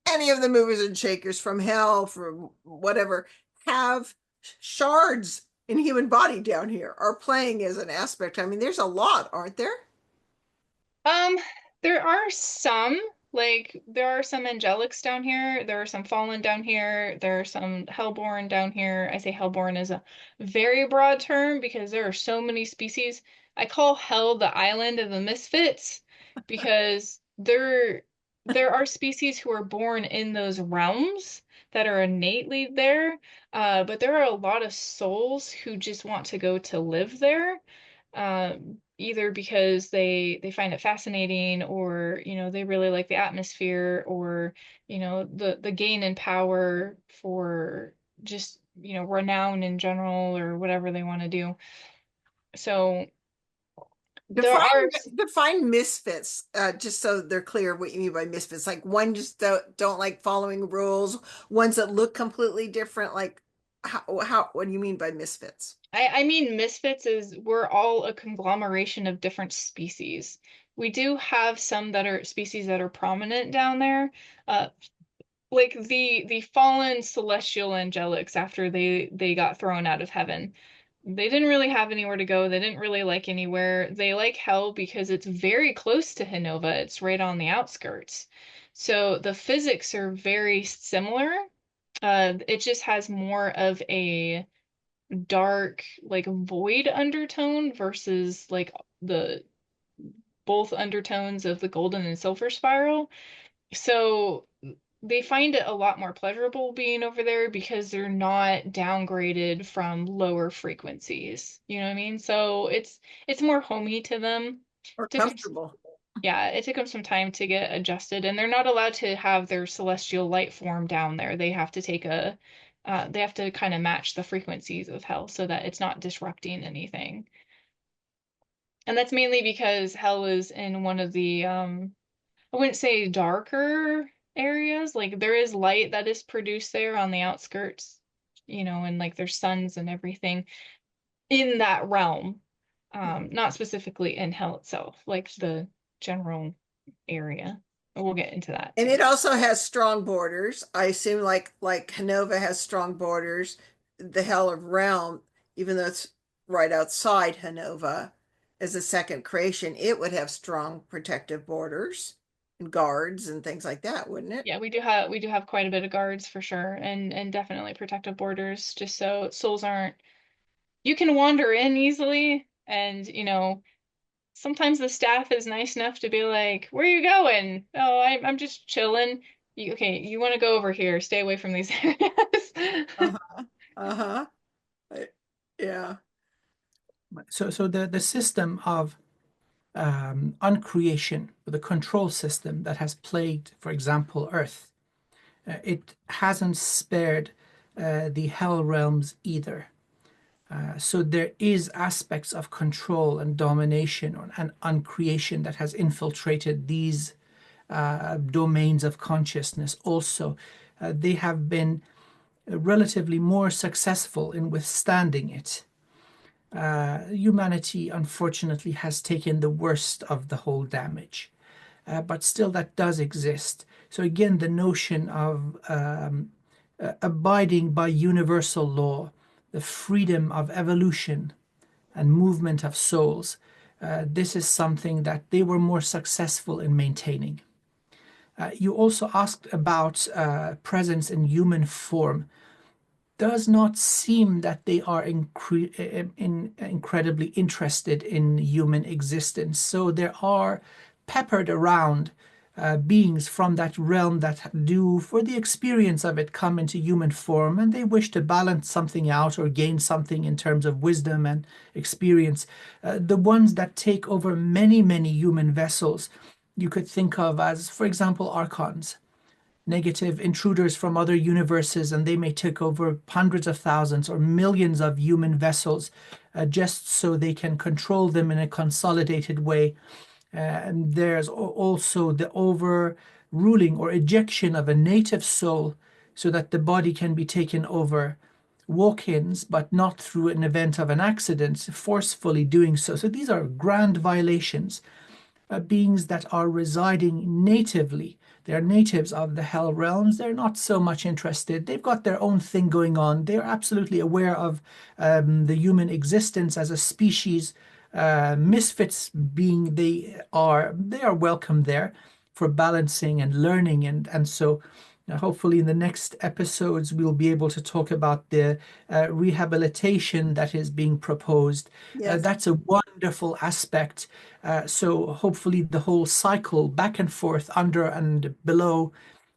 any of the movers and shakers from hell, from whatever, have shards in human body down here are playing as an aspect? I mean, there's a lot, aren't there? Um, there are some, like there are some angelics down here, there are some fallen down here, there are some hellborn down here. I say hellborn is a very broad term because there are so many species. I call hell the island of the misfits because there are species who are born in those realms that are innately there, but there are a lot of souls who just want to go to live there, either because they find it fascinating, or they really like the atmosphere, or the gain in power for just renown in general, or whatever they want to do. So there Define are define misfits, just so they're clear what you mean by misfits. Like one just don't like following rules, ones that look completely different. Like how what do you mean by misfits? I mean, misfits is we're all a conglomeration of different species. We do have some that are species that are prominent down there, uh, like the fallen celestial angelics after they got thrown out of heaven. They didn't really have anywhere to go. They didn't really like anywhere. They like hell because it's very close to Hanova. It's right on the outskirts. So the physics are very similar. It just has more of a dark, like void undertone versus like the both undertones of the golden and silver spiral. So they find it a lot more pleasurable being over there because they're not downgraded from lower frequencies. You know what I mean? So it's more homey to them. Or Took 'em comfortable? yeah, it took them some time to get adjusted, and they're not allowed to have their celestial light form down there. They have to they have to kind of match the frequencies of hell so that it's not disrupting anything. And that's mainly because hell is in one of the, I wouldn't say darker areas. Like there is light that is produced there on the outskirts, and like there's suns and everything in that realm. Not specifically in hell itself, like the general area. We'll get into that And too. it also has strong borders. I assume like Canova has strong borders. The Hell of Realm, even though it's right outside Hanova as a second creation, it would have strong protective borders and guards and things like that, wouldn't it? Yeah, we do have quite a bit of guards for sure, and definitely protective borders, just so souls aren't, you can wander in easily, and sometimes the staff is nice enough to be like, "Where are you going?" "Oh, I'm just chilling." Okay, you want to go over here, stay away from these areas. Uh-huh. Uh-huh. Yeah. So the system of uncreation, the control system that has plagued, for example, Earth, it hasn't spared the hell realms either. So there is aspects of control and domination and uncreation that has infiltrated these domains of consciousness also. They have been relatively more successful in withstanding it. Humanity, unfortunately, has taken the worst of the whole damage. But still, that does exist. So, again, the notion of abiding by universal law, the freedom of evolution and movement of souls, this is something that they were more successful in maintaining. You also asked about presence in human form. Does not seem that they are incredibly interested in human existence. So there are peppered around beings from that realm that do, for the experience of it, come into human form, and they wish to balance something out or gain something in terms of wisdom and experience. The ones that take over many, many human vessels, you could think of as, for example, archons, negative intruders from other universes, and they may take over hundreds of thousands or millions of human vessels just so they can control them in a consolidated way. And there's also the overruling or ejection of a native soul so that the body can be taken over. Walk-ins, but not through an event of an accident, forcefully doing so. So these are grand violations. Beings that are residing natively, They're natives of the Hell realms. They're not so much interested. They've got their own thing going on. They're absolutely aware of the human existence as a species. Misfits being they are welcome there for balancing and learning, and so hopefully in the next episodes we'll be able to talk about the rehabilitation that is being proposed. Yes. That's a wonderful aspect. So hopefully the whole cycle back and forth under and below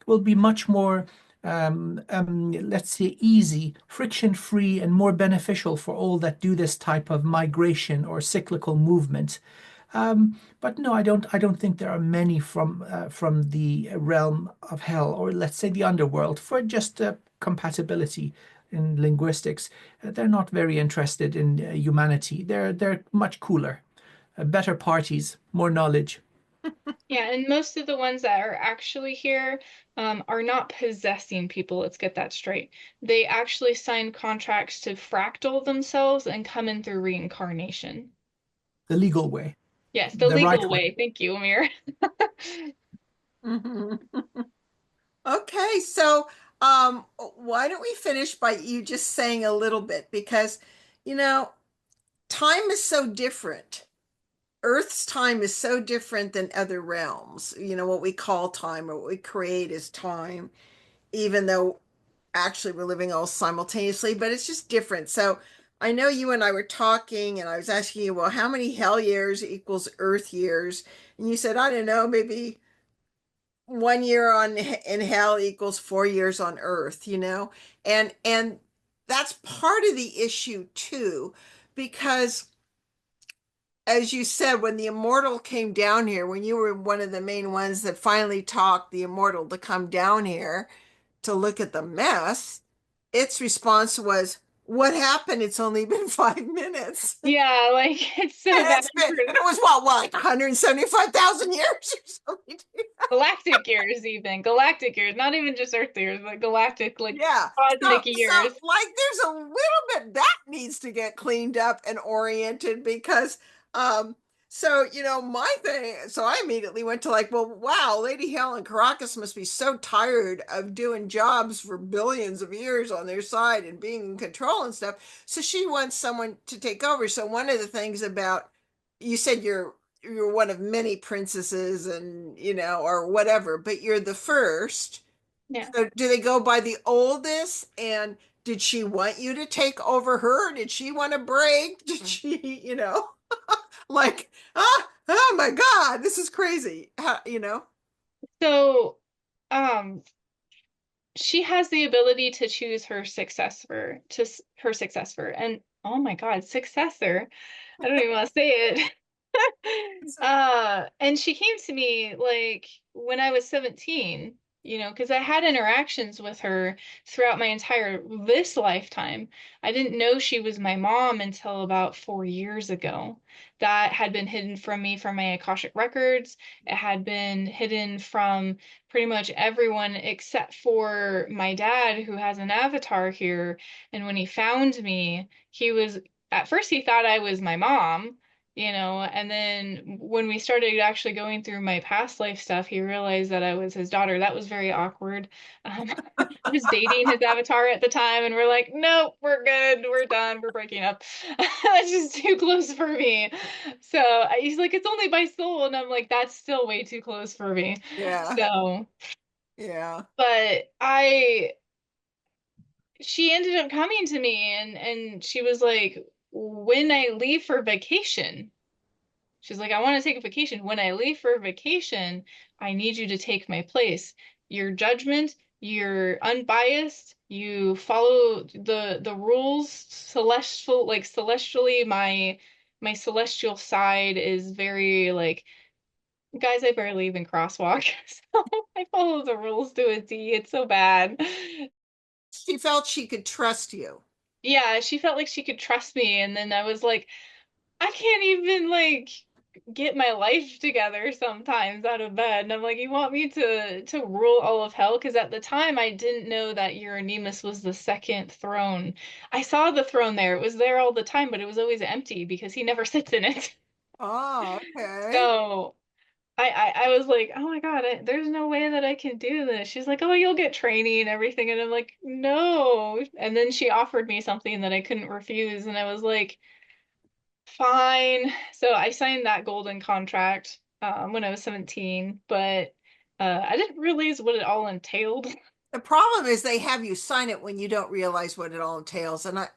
will be much more, let's say, easy, friction-free, and more beneficial for all that do this type of migration or cyclical movement. But no, I don't think there are many from the realm of hell, or let's say the underworld, for just compatibility in linguistics. They're not very interested in humanity. They're much cooler, better parties, more knowledge. Yeah, and most of the ones that are actually here are not possessing people. Let's get that straight. They actually sign contracts to fractal themselves and come in through reincarnation. The legal way, Yes, the the right legal way. way. Thank you, Amir. Mhm. Okay, so why don't we finish by you just saying a little bit because, you know, time is so different. Earth's time is so different than other realms. You know, what we call time or what we create is time, even though actually we're living all simultaneously, but it's just different. So I know you and I were talking, and I was asking you, well, how many hell years equals Earth years? And you said, I don't know, maybe 1 year on in hell equals 4 years on Earth, you know? And that's part of the issue too, because as you said, when the immortal came down here, when you were one of the main ones that finally talked the immortal to come down here to look at the mess, its response was, what happened? It's only been 5 minutes. Yeah, like it's so And bad and it was what, like 175,000 years or something? galactic years, even galactic years, not even just Earth years, but galactic, like Yeah. cosmic So years. like there's a little bit that needs to get cleaned up and oriented because so my thing, so I immediately went to like, well, wow, Lady Helen Caracas must be so tired of doing jobs for billions of years on their side and being in control and stuff. So she wants someone to take over. So one of the things about, you said you're one of many princesses and or whatever, but you're the first. Yeah. So do they go by the oldest? And did she want you to take over her? Did she want a break? Did she, like, oh my God, this is crazy. So, um, she has the ability to choose her successor, and oh my God, successor. I don't even want to say it. And she came to me like when I was 17, because I had interactions with her throughout my entire this lifetime. I didn't know she was my mom until about 4 years ago. That had been hidden from me from my Akashic records. It had been hidden from pretty much everyone except for my dad, who has an avatar here. And when he found me, at first he thought I was my mom, and then when we started actually going through my past life stuff, he realized that I was his daughter. That was very awkward. I was dating his avatar at the time, and we're like, nope, we're good, we're done, we're breaking up. That's just too close for me. So he's like, it's only by soul, and I'm like, that's still way too close for me. Yeah. So, Yeah. but she ended up coming to me, and she was like, when I leave for vacation. She's like, I want to take a vacation. When I leave for vacation, I need you to take my place. Your judgment, you're unbiased, you follow the rules, celestially, my celestial side is very like, guys, I barely even crosswalk. So I follow the rules to a T. It's so bad. She felt she could trust you. Yeah, she felt like she could trust me, and then I was like, I can't even like get my life together sometimes out of bed. And I'm like, you want me to rule all of hell? Because at the time I didn't know that Euronymous was the second throne. I saw the throne there. It was there all the time, but it was always empty because he never sits in it. Oh, okay. So I was like, oh my God, there's no way that I can do this. She's like, oh, you'll get training and everything. And I'm like, no. And then she offered me something that I couldn't refuse. And I was like, fine. So I signed that golden contract when I was 17, but I didn't realize what it all entailed. The problem is they have you sign it when you don't realize what it all entails. And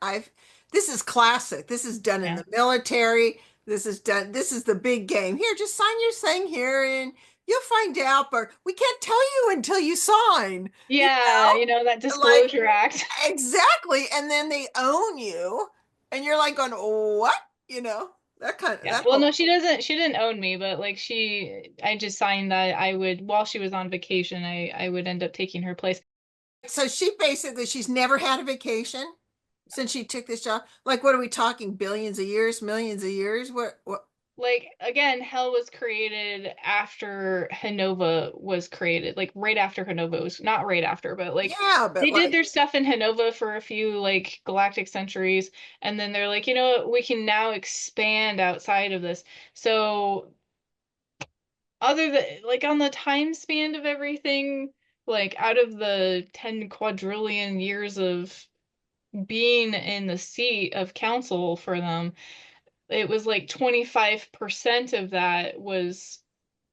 this is classic. This is done in Yeah. the military. This is the big game. Here, just sign your thing here and you'll find out, but we can't tell you until you sign, you Yeah, know? that Like, Disclosure Act. exactly. And then they own you and you're like going, what? Yeah. That Well, whole. no, she didn't own me, but like I just signed that I would, while she was on vacation, I would end up taking her place. So she's never had a vacation since she took this job. Like, what are we talking? Billions of years, millions of years? What? Like again, hell was created after Hanova was created, like right after Hanova was not right after, but like Yeah, but they did like, their stuff in Hanova for a few like galactic centuries, and then they're like, you know what, we can now expand outside of this. So other than like on the time span of everything, like out of the 10 quadrillion years of being in the seat of council for them, it was like 25% of that was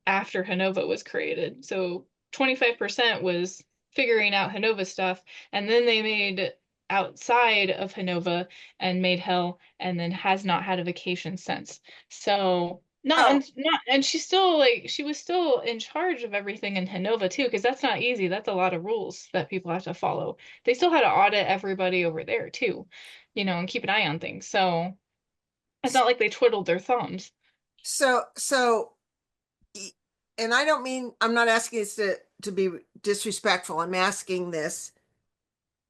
after Hanova was created. So 25% was figuring out Hanova stuff, and then they made outside of Hanova and made Hell, and then has not had a vacation since. So oh, not and she's still like she was still in charge of everything in Hanova too, because that's not easy. That's a lot of rules that people have to follow. They still had to audit everybody over there too, and keep an eye on things. So it's not like they twiddled their thumbs. so, and I don't mean, I'm not asking this to be disrespectful. I'm asking this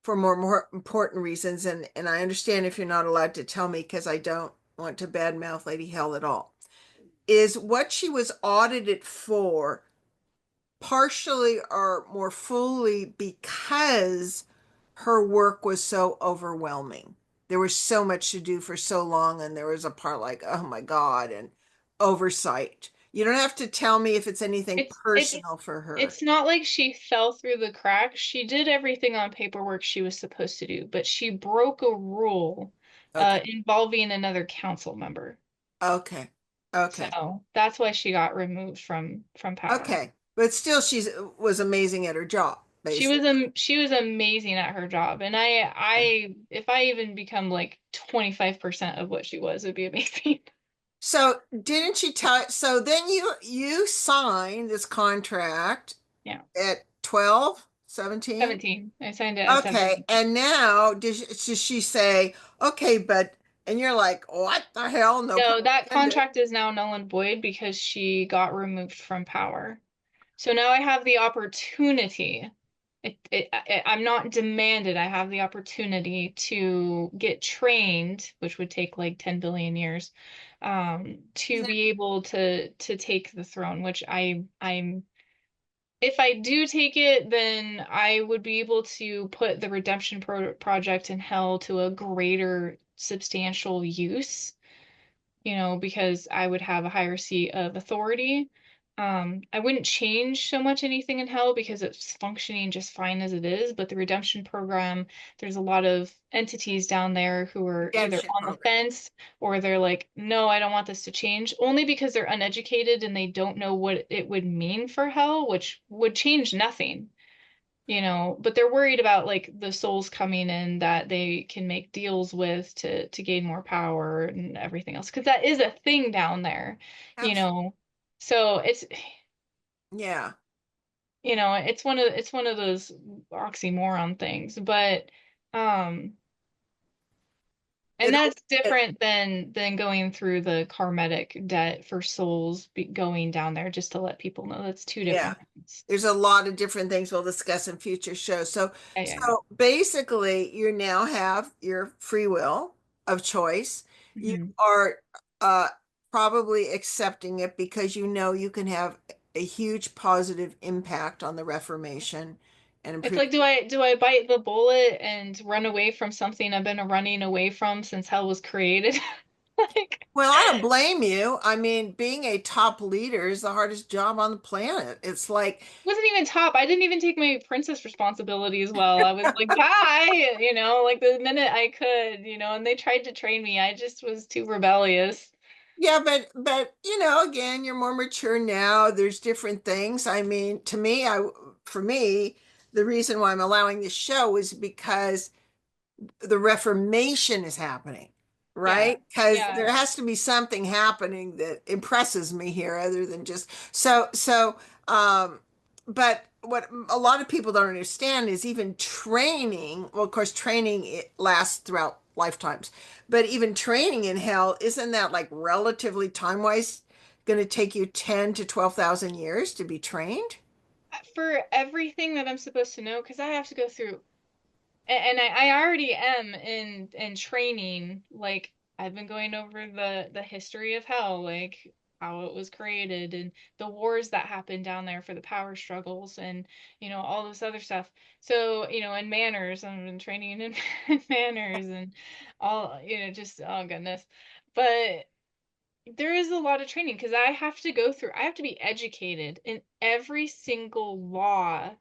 for more important reasons, and I understand if you're not allowed to tell me because I don't want to badmouth Lady Hell at all. Is what she was audited for partially or more fully because her work was so overwhelming. There was so much to do for so long, and there was a part like, oh my God, and oversight. You don't have to tell me if it's anything It's personal for her. it's not like she fell through the cracks. She did everything on paperwork she was supposed to do, but she broke a rule Okay. involving another council member. Okay. Okay. So that's why she got removed from power. Okay. But still, she was amazing at her job, basically. She was amazing at her job, and I if I even become like 25% of what she was, it'd be amazing. So didn't she tell? So then you signed this contract Yeah. at 12, 17. 17. I signed it at Okay, 17. and now does she say, okay, but, and you're like, what the hell? No pun No, that intended. contract is now null and void because she got removed from power. So now I have the opportunity. I'm not demanded. I have the opportunity to get trained, which would take like 10 billion years, to be able to take the throne, which I'm if I do take it, then I would be able to put the redemption project in hell to a greater substantial use, because I would have a higher seat of authority. I wouldn't change so much anything in hell because it's functioning just fine as it is, but the redemption program, there's a lot of entities down there who are either Redemption on the program. fence or they're like, no, I don't want this to change, only because they're uneducated and they don't know what it would mean for hell, which would change nothing. But they're worried about like the souls coming in that they can make deals with to gain more power and everything else, because that is a thing down there, you Absolutely. know. So Yeah. it's one of those oxymoron things, but um and It, that's it different than going through the karmatic debt for souls going down there, just to let people know that's two yeah. different things. There's a lot of different things we'll discuss in future shows. So, Yeah, yeah, yeah. so basically, you now have your free will of choice. You Mhm. are uh, probably accepting it because you know you can have a huge positive impact on the Reformation and It's improve. like, do I bite the bullet and run away from something I've been running away from since hell was created? Like, Well, I don't blame you. I mean, being a top leader is the hardest job on the planet. It's like, wasn't even top. I didn't even take my princess responsibilities well. I was like, bye, like the minute I could, and they tried to train me. I just was too rebellious. yeah, but again, you're more mature now. There's different things. I mean, to me, for me, the reason why I'm allowing this show is because the Reformation is happening, Yeah. right? Because Yeah. there has to be something happening that impresses me here, other than just so. But what a lot of people don't understand is even training. Well, of course, training it lasts throughout lifetimes, but even training in hell, isn't that like relatively time wise going to take you 10 to 12,000 years to be trained? For everything that I'm supposed to know, because I have to go through and I already am in training. Like I've been going over the history of hell, like how it was created and the wars that happened down there for the power struggles and all this other stuff. So and manners. I've been training in, in manners and all just oh goodness. But there is a lot of training because I have to be educated in every single law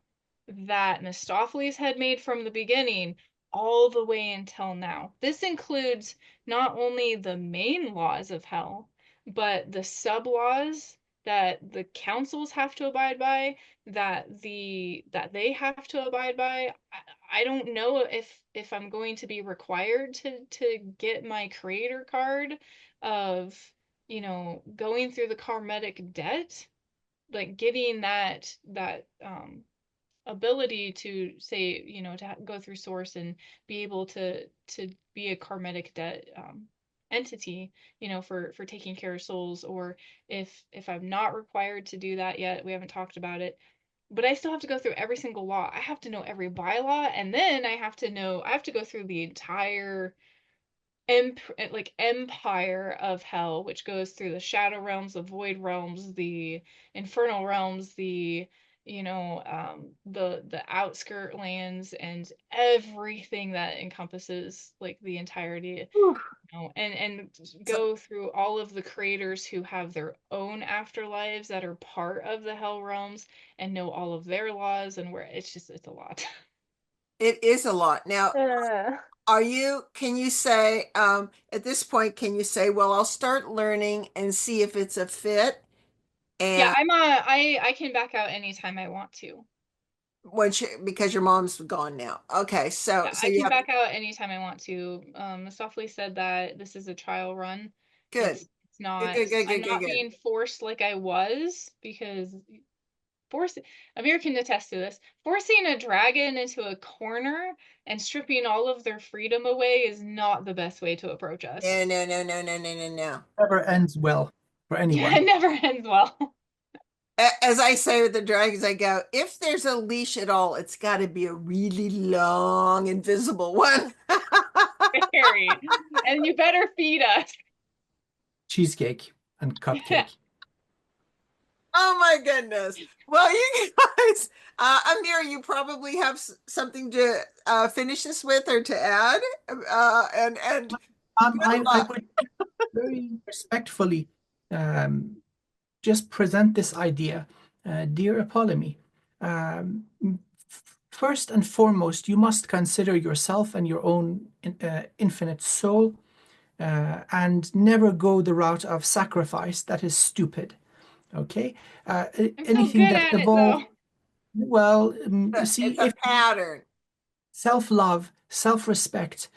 that Mistopheles had made from the beginning all the way until now. This includes not only the main laws of hell, but the sub laws that the councils have to abide by, that they have to abide by. I don't know if I'm going to be required to get my creator card of going through the karmatic debt, like getting that ability to say, to go through source and be able to be a karmatic debt entity, for taking care of souls, or if I'm not required to do that yet, we haven't talked about it. But I still have to go through every single law. I have to know every bylaw, and then I have to go through the entire like empire of hell, which goes through the shadow realms, the void realms, the infernal realms, the outskirt lands, and everything that encompasses like the entirety, Whew. and So go through all of the creators who have their own afterlives that are part of the hell realms and know all of their laws, and where it's a lot. it is a lot. Now, Uh, can you say, at this point, can you say, well, I'll start learning and see if it's a fit? yeah, And I can back out anytime I want to. because your mom's gone now. Okay. So, Yeah, so I you can have to, back out anytime I want to. Softly said that this is a trial run. good, It's good, not, good, good, I'm good, good, not good. being forced like I was, because force Amir can attest to this. Forcing a dragon into a corner and stripping all of their freedom away is not the best way to approach us. No, no, no, no, no, no, no, no. Never ends well for Yeah, it anyone. never ends well. As I say with the dragons, I go, if there's a leash at all, it's got to be a really long, invisible one. Very. And you better feed us. Cheesecake and cupcake. Oh my goodness. Well, you guys, Amir, you probably have something to finish this with or to add. And good I luck. would very respectfully um, just present this idea. Dear Apollymi, um, first and foremost, you must consider yourself and your own infinite soul, and never go the route of sacrifice. That is stupid. Okay? I'm so Anything good that at it though. evolves, well, see, It's a if pattern. self-love, self-respect,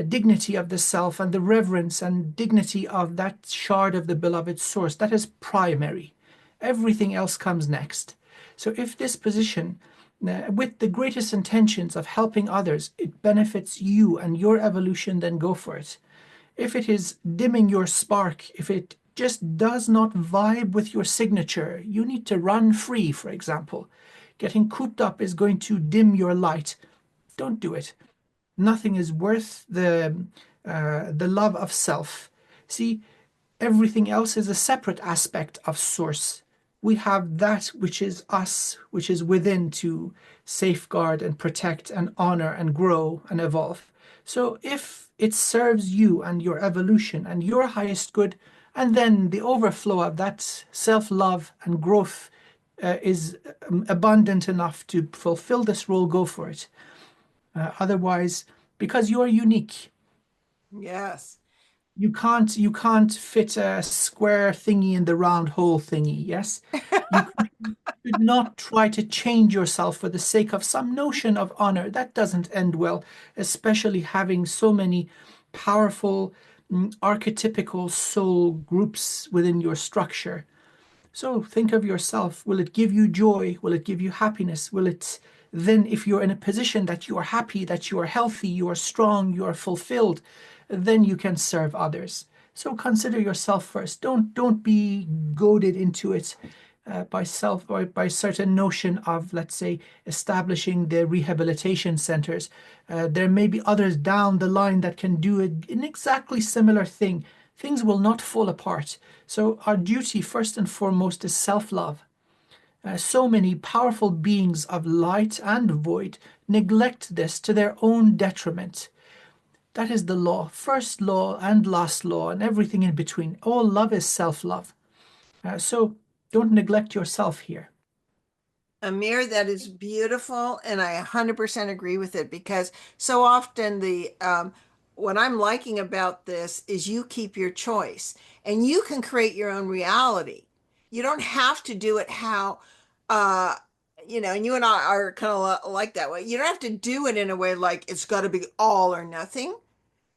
dignity of the self, and the reverence and dignity of that shard of the beloved source, that is primary. Everything else comes next. So if this position, with the greatest intentions of helping others, it benefits you and your evolution, then go for it. If it is dimming your spark, if it just does not vibe with your signature, you need to run free, for example. Getting cooped up is going to dim your light. Don't do it. Nothing is worth the love of self. See, everything else is a separate aspect of source. We have that which is us, which is within, to safeguard and protect and honor and grow and evolve. So if it serves you and your evolution and your highest good. And then the overflow of that self-love and growth is abundant enough to fulfill this role, go for it. Otherwise, because you are unique, Yes. you can't fit a square thingy in the round hole thingy, yes? You should not try to change yourself for the sake of some notion of honor. That doesn't end well, especially having so many powerful, archetypical soul groups within your structure. So think of yourself. Will it give you joy? Will it give you happiness? Will it then, if you're in a position that you are happy, that you are healthy, you are strong, you are fulfilled, then you can serve others. So consider yourself first. Don't be goaded into it by self or by certain notion of, let's say, establishing the rehabilitation centers. There may be others down the line that can do an exactly similar thing. Things will not fall apart. So our duty, first and foremost, is self-love. So many powerful beings of light and void neglect this to their own detriment. That is the law, first law and last law, and everything in between. All love is self-love. So don't neglect yourself here. Amir, that is beautiful, and I 100% agree with it because so often the what I'm liking about this is you keep your choice and you can create your own reality. You don't have to do it how uh and you and I are kind of like that way. You don't have to do it in a way like it's got to be all or nothing.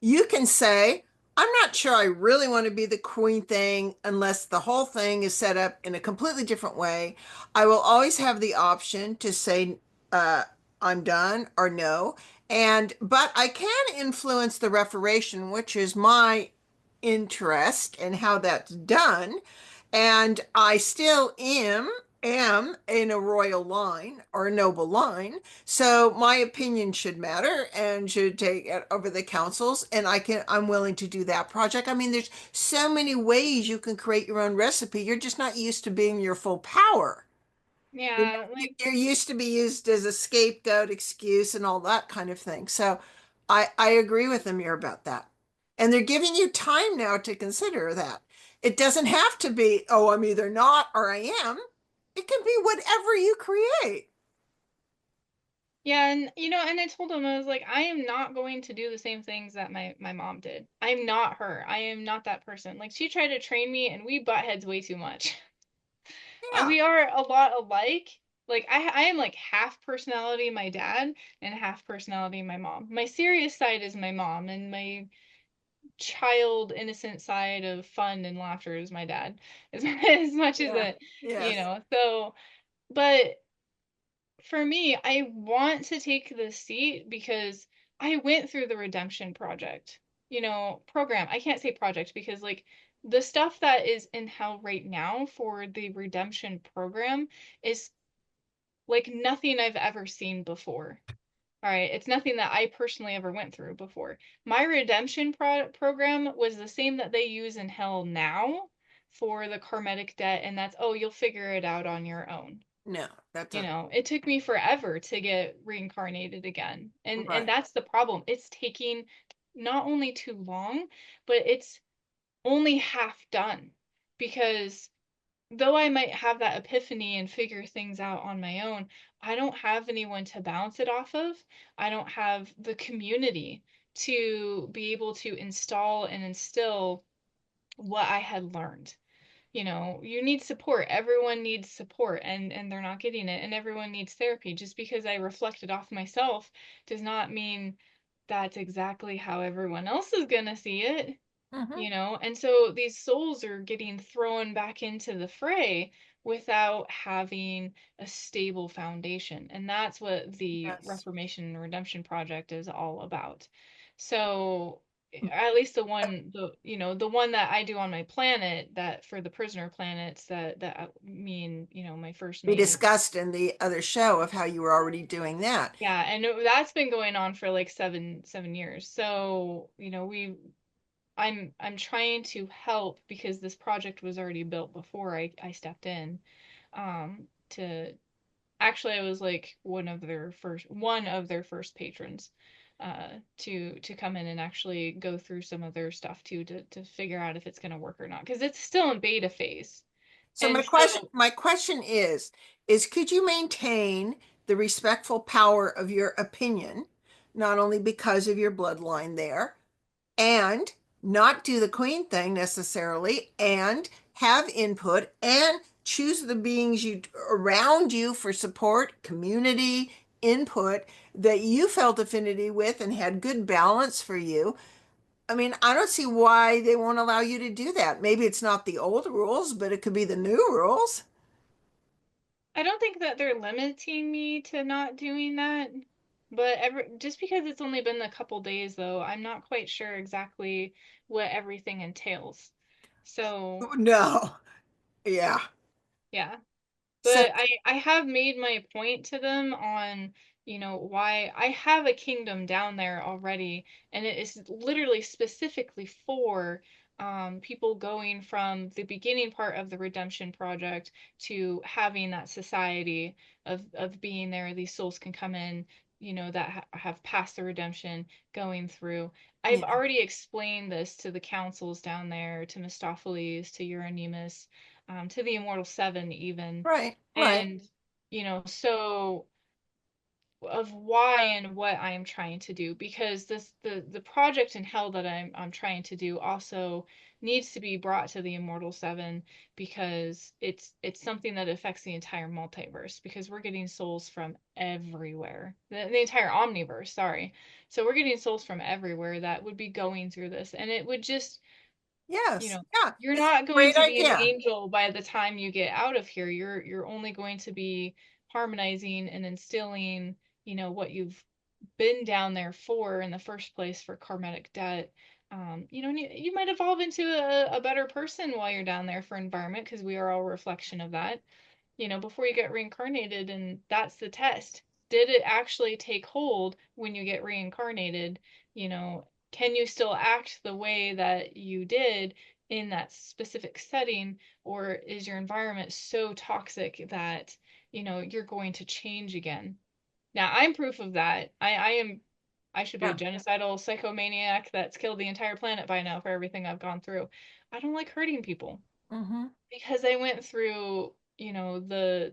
You can say, I'm not sure I really want to be the queen thing unless the whole thing is set up in a completely different way. I will always have the option to say, uh, I'm done or no. But I can influence the Reformation, which is my interest in how that's done. And I still am in a royal line or a noble line. So my opinion should matter and should take it over the councils. And I'm willing to do that project. I mean, there's so many ways you can create your own recipe. You're just not used to being your full power. Yeah, like You're used to be used as a scapegoat excuse and all that kind of thing. So I agree with Amir about that. And they're giving you time now to consider that. It doesn't have to be, oh, I'm either not or I am. It can be whatever you create. yeah, and and I told him I was like, I am not going to do the same things that my mom did. I'm not her. I am not that person. Like she tried to train me and we butt heads way too much. Yeah. We are a lot alike. Like I am like half personality my dad and half personality my mom. My serious side is my mom and my child innocent side of fun and laughter is my dad. As much as Yeah. it, Yes. So but for me, I want to take this seat because I went through the redemption project, program. I can't say project because like the stuff that is in hell right now for the redemption program is like nothing I've ever seen before. All right, it's nothing that I personally ever went through before. My redemption program was the same that they use in hell now for the karmatic debt, and that's, oh, you'll figure it out on your own. No, that doesn't. It took me forever to get reincarnated again. And Right. that's the problem. It's taking not only too long, but it's only half done because though I might have that epiphany and figure things out on my own, I don't have anyone to bounce it off of. I don't have the community to be able to install and instill what I had learned. You need support. Everyone needs support and they're not getting it. And everyone needs therapy. Just because I reflected off myself does not mean that's exactly how everyone else is gonna see it. Hmm. And so these souls are getting thrown back into the fray without having a stable foundation. And that's what the Yes. Reformation and Redemption Project is all about. So at least the one that I do on my planet, that for the prisoner planets that me and my first We mate have. discussed in the other show of how you were already doing that. Yeah, and that's been going on for like seven years. So I'm trying to help because this project was already built before I stepped in. To actually I was like one of their first patrons. to come in and actually go through some of their stuff too to figure out if it's going to work or not, because it's still in beta phase. So And so my question is could you maintain the respectful power of your opinion, not only because of your bloodline there, and not do the queen thing necessarily, and have input and choose the beings you around you for support, community, input that you felt affinity with and had good balance for you? I mean, I don't see why they won't allow you to do that. Maybe it's not the old rules, but it could be the new rules. I don't think that they're limiting me to not doing that. But just because it's only been a couple days though, I'm not quite sure exactly what everything entails. So, No. Yeah. yeah. So, But I have made my point to them on, why I have a kingdom down there already, and it is literally specifically for people going from the beginning part of the redemption project to having that society of being there. These souls can come in, that have passed the redemption, going through. I've yeah. already explained this to the councils down there, to Mistopheles, to Euronymous, to the Immortal Seven even. Right, right. And, so of why and what I am trying to do, because the project in hell that I'm trying to do also needs to be brought to the Immortal Seven, because it's something that affects the entire multiverse, because we're getting souls from everywhere. The entire omniverse, sorry. So we're getting souls from everywhere that would be going through this, and it would just, Yes. Yeah. you're It's a not going great to be an idea. angel by the time you get out of here. You're only going to be harmonizing and instilling, what you've been down there for in the first place, for karmatic debt. And you might evolve into a better person while you're down there for environment, because we are all a reflection of that, before you get reincarnated. And that's the test. Did it actually take hold when you get reincarnated? You know, can you still act the way that you did in that specific setting? Or is your environment so toxic that, you're going to change again? Now, I'm proof of that. I should be a Yeah. genocidal psychomaniac that's killed the entire planet by now for everything I've gone through. I don't like hurting people, Mm-hmm. because I went through, the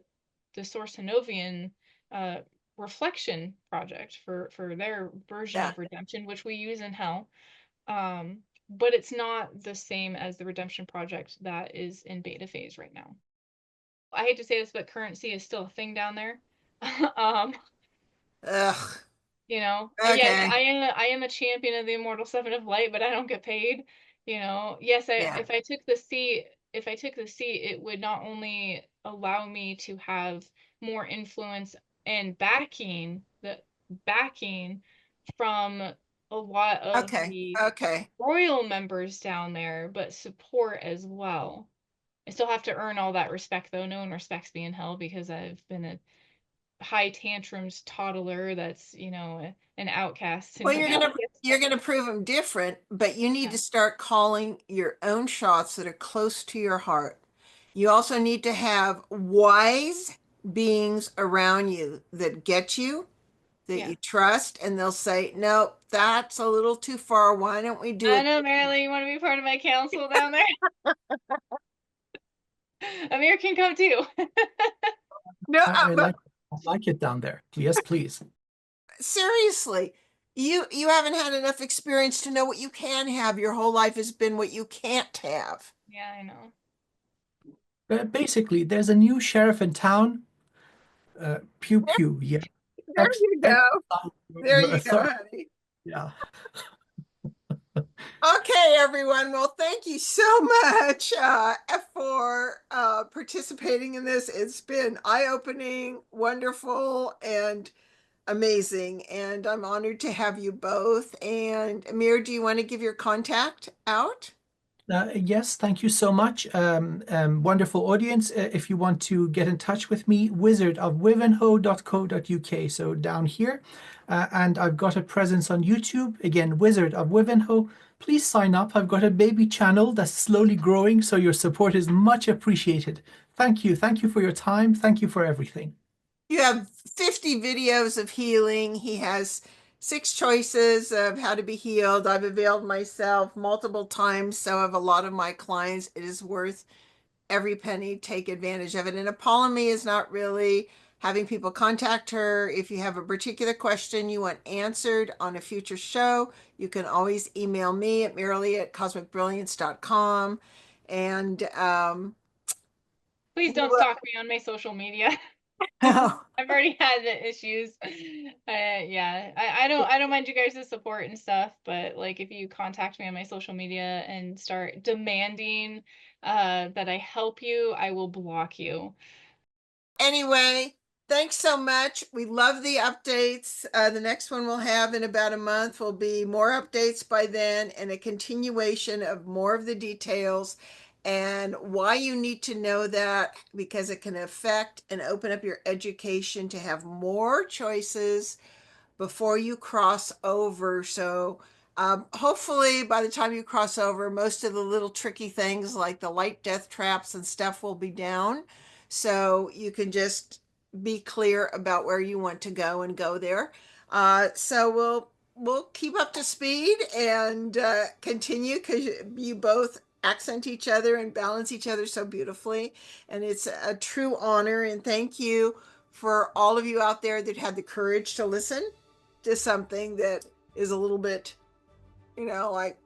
Source Hanovian uh, reflection project for their version Yeah. of redemption, which we use in hell. But it's not the same as the redemption project that is in beta phase right now. I hate to say this, but currency is still a thing down there. um, Ugh. Yes, Okay. I am a champion of the Immortal Seven of Light, but I don't get paid. Yes, I Yeah. if I took the seat, it would not only allow me to have more influence and backing from a lot of Okay. the Okay. royal members down there, but support as well. I still have to earn all that respect, though. No one respects me in hell, because I've been a high tantrums toddler that's, an outcast in Well, rebellion. you're gonna prove them different, but you need Yeah. to start calling your own shots that are close to your heart. You also need to have wise beings around you that get you, that Yeah. you trust, and they'll say, "No, that's a little too far. Why don't we do I it know, this way?" Marilyn, you want to be part of my council down there? Amir can come too. No, I but like it down there. Yes, please. seriously, you haven't had enough experience to know what you can have. Your whole life has been what you can't have. Yeah, I know. Basically, there's a new sheriff in town. Pew pew. Yeah. There you go. There you go, Authority. honey. Yeah. Okay, everyone. Well, thank you so much for participating in this. It's been eye-opening, wonderful, and amazing. And I'm honored to have you both. And Amir, do you want to give your contact out? Yes, thank you so much. Wonderful audience. If you want to get in touch with me, wizardofwivenhoe.co.uk. So down here. And I've got a presence on YouTube. Again, Wizard of Wivenhoe. Please sign up. I've got a baby channel that's slowly growing, so your support is much appreciated. Thank you. Thank you for your time. Thank you for everything. You have 50 videos of healing. He has 6 choices of how to be healed. I've availed myself multiple times, so have a lot of my clients. It is worth every penny. Take advantage of it. And Apollymi is not really having people contact her. If you have a particular question you want answered on a future show, you can always email me at merely@cosmicbrilliance.com. And Please don't stalk me on my social media. I've already had the issues. Yeah, I don't mind you guys' support and stuff, but like if you contact me on my social media and start demanding that I help you, I will block you. Anyway, thanks so much. We love the updates. The next one we'll have in about a month will be more updates by then and a continuation of more of the details and why you need to know that, because it can affect and open up your education to have more choices before you cross over. So hopefully by the time you cross over, most of the little tricky things like the light death traps and stuff will be down. So you can just be clear about where you want to go and go there. So we'll keep up to speed and continue, because you both accent each other and balance each other so beautifully. And it's a true honor. And thank you for all of you out there that had the courage to listen to something that is a little bit, like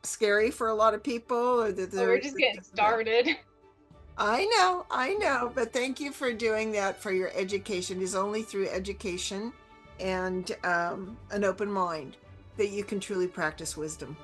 scary for a lot of people, or that We're just getting started. I know, but thank you for doing that for your education. It is only through education and an open mind that you can truly practice wisdom.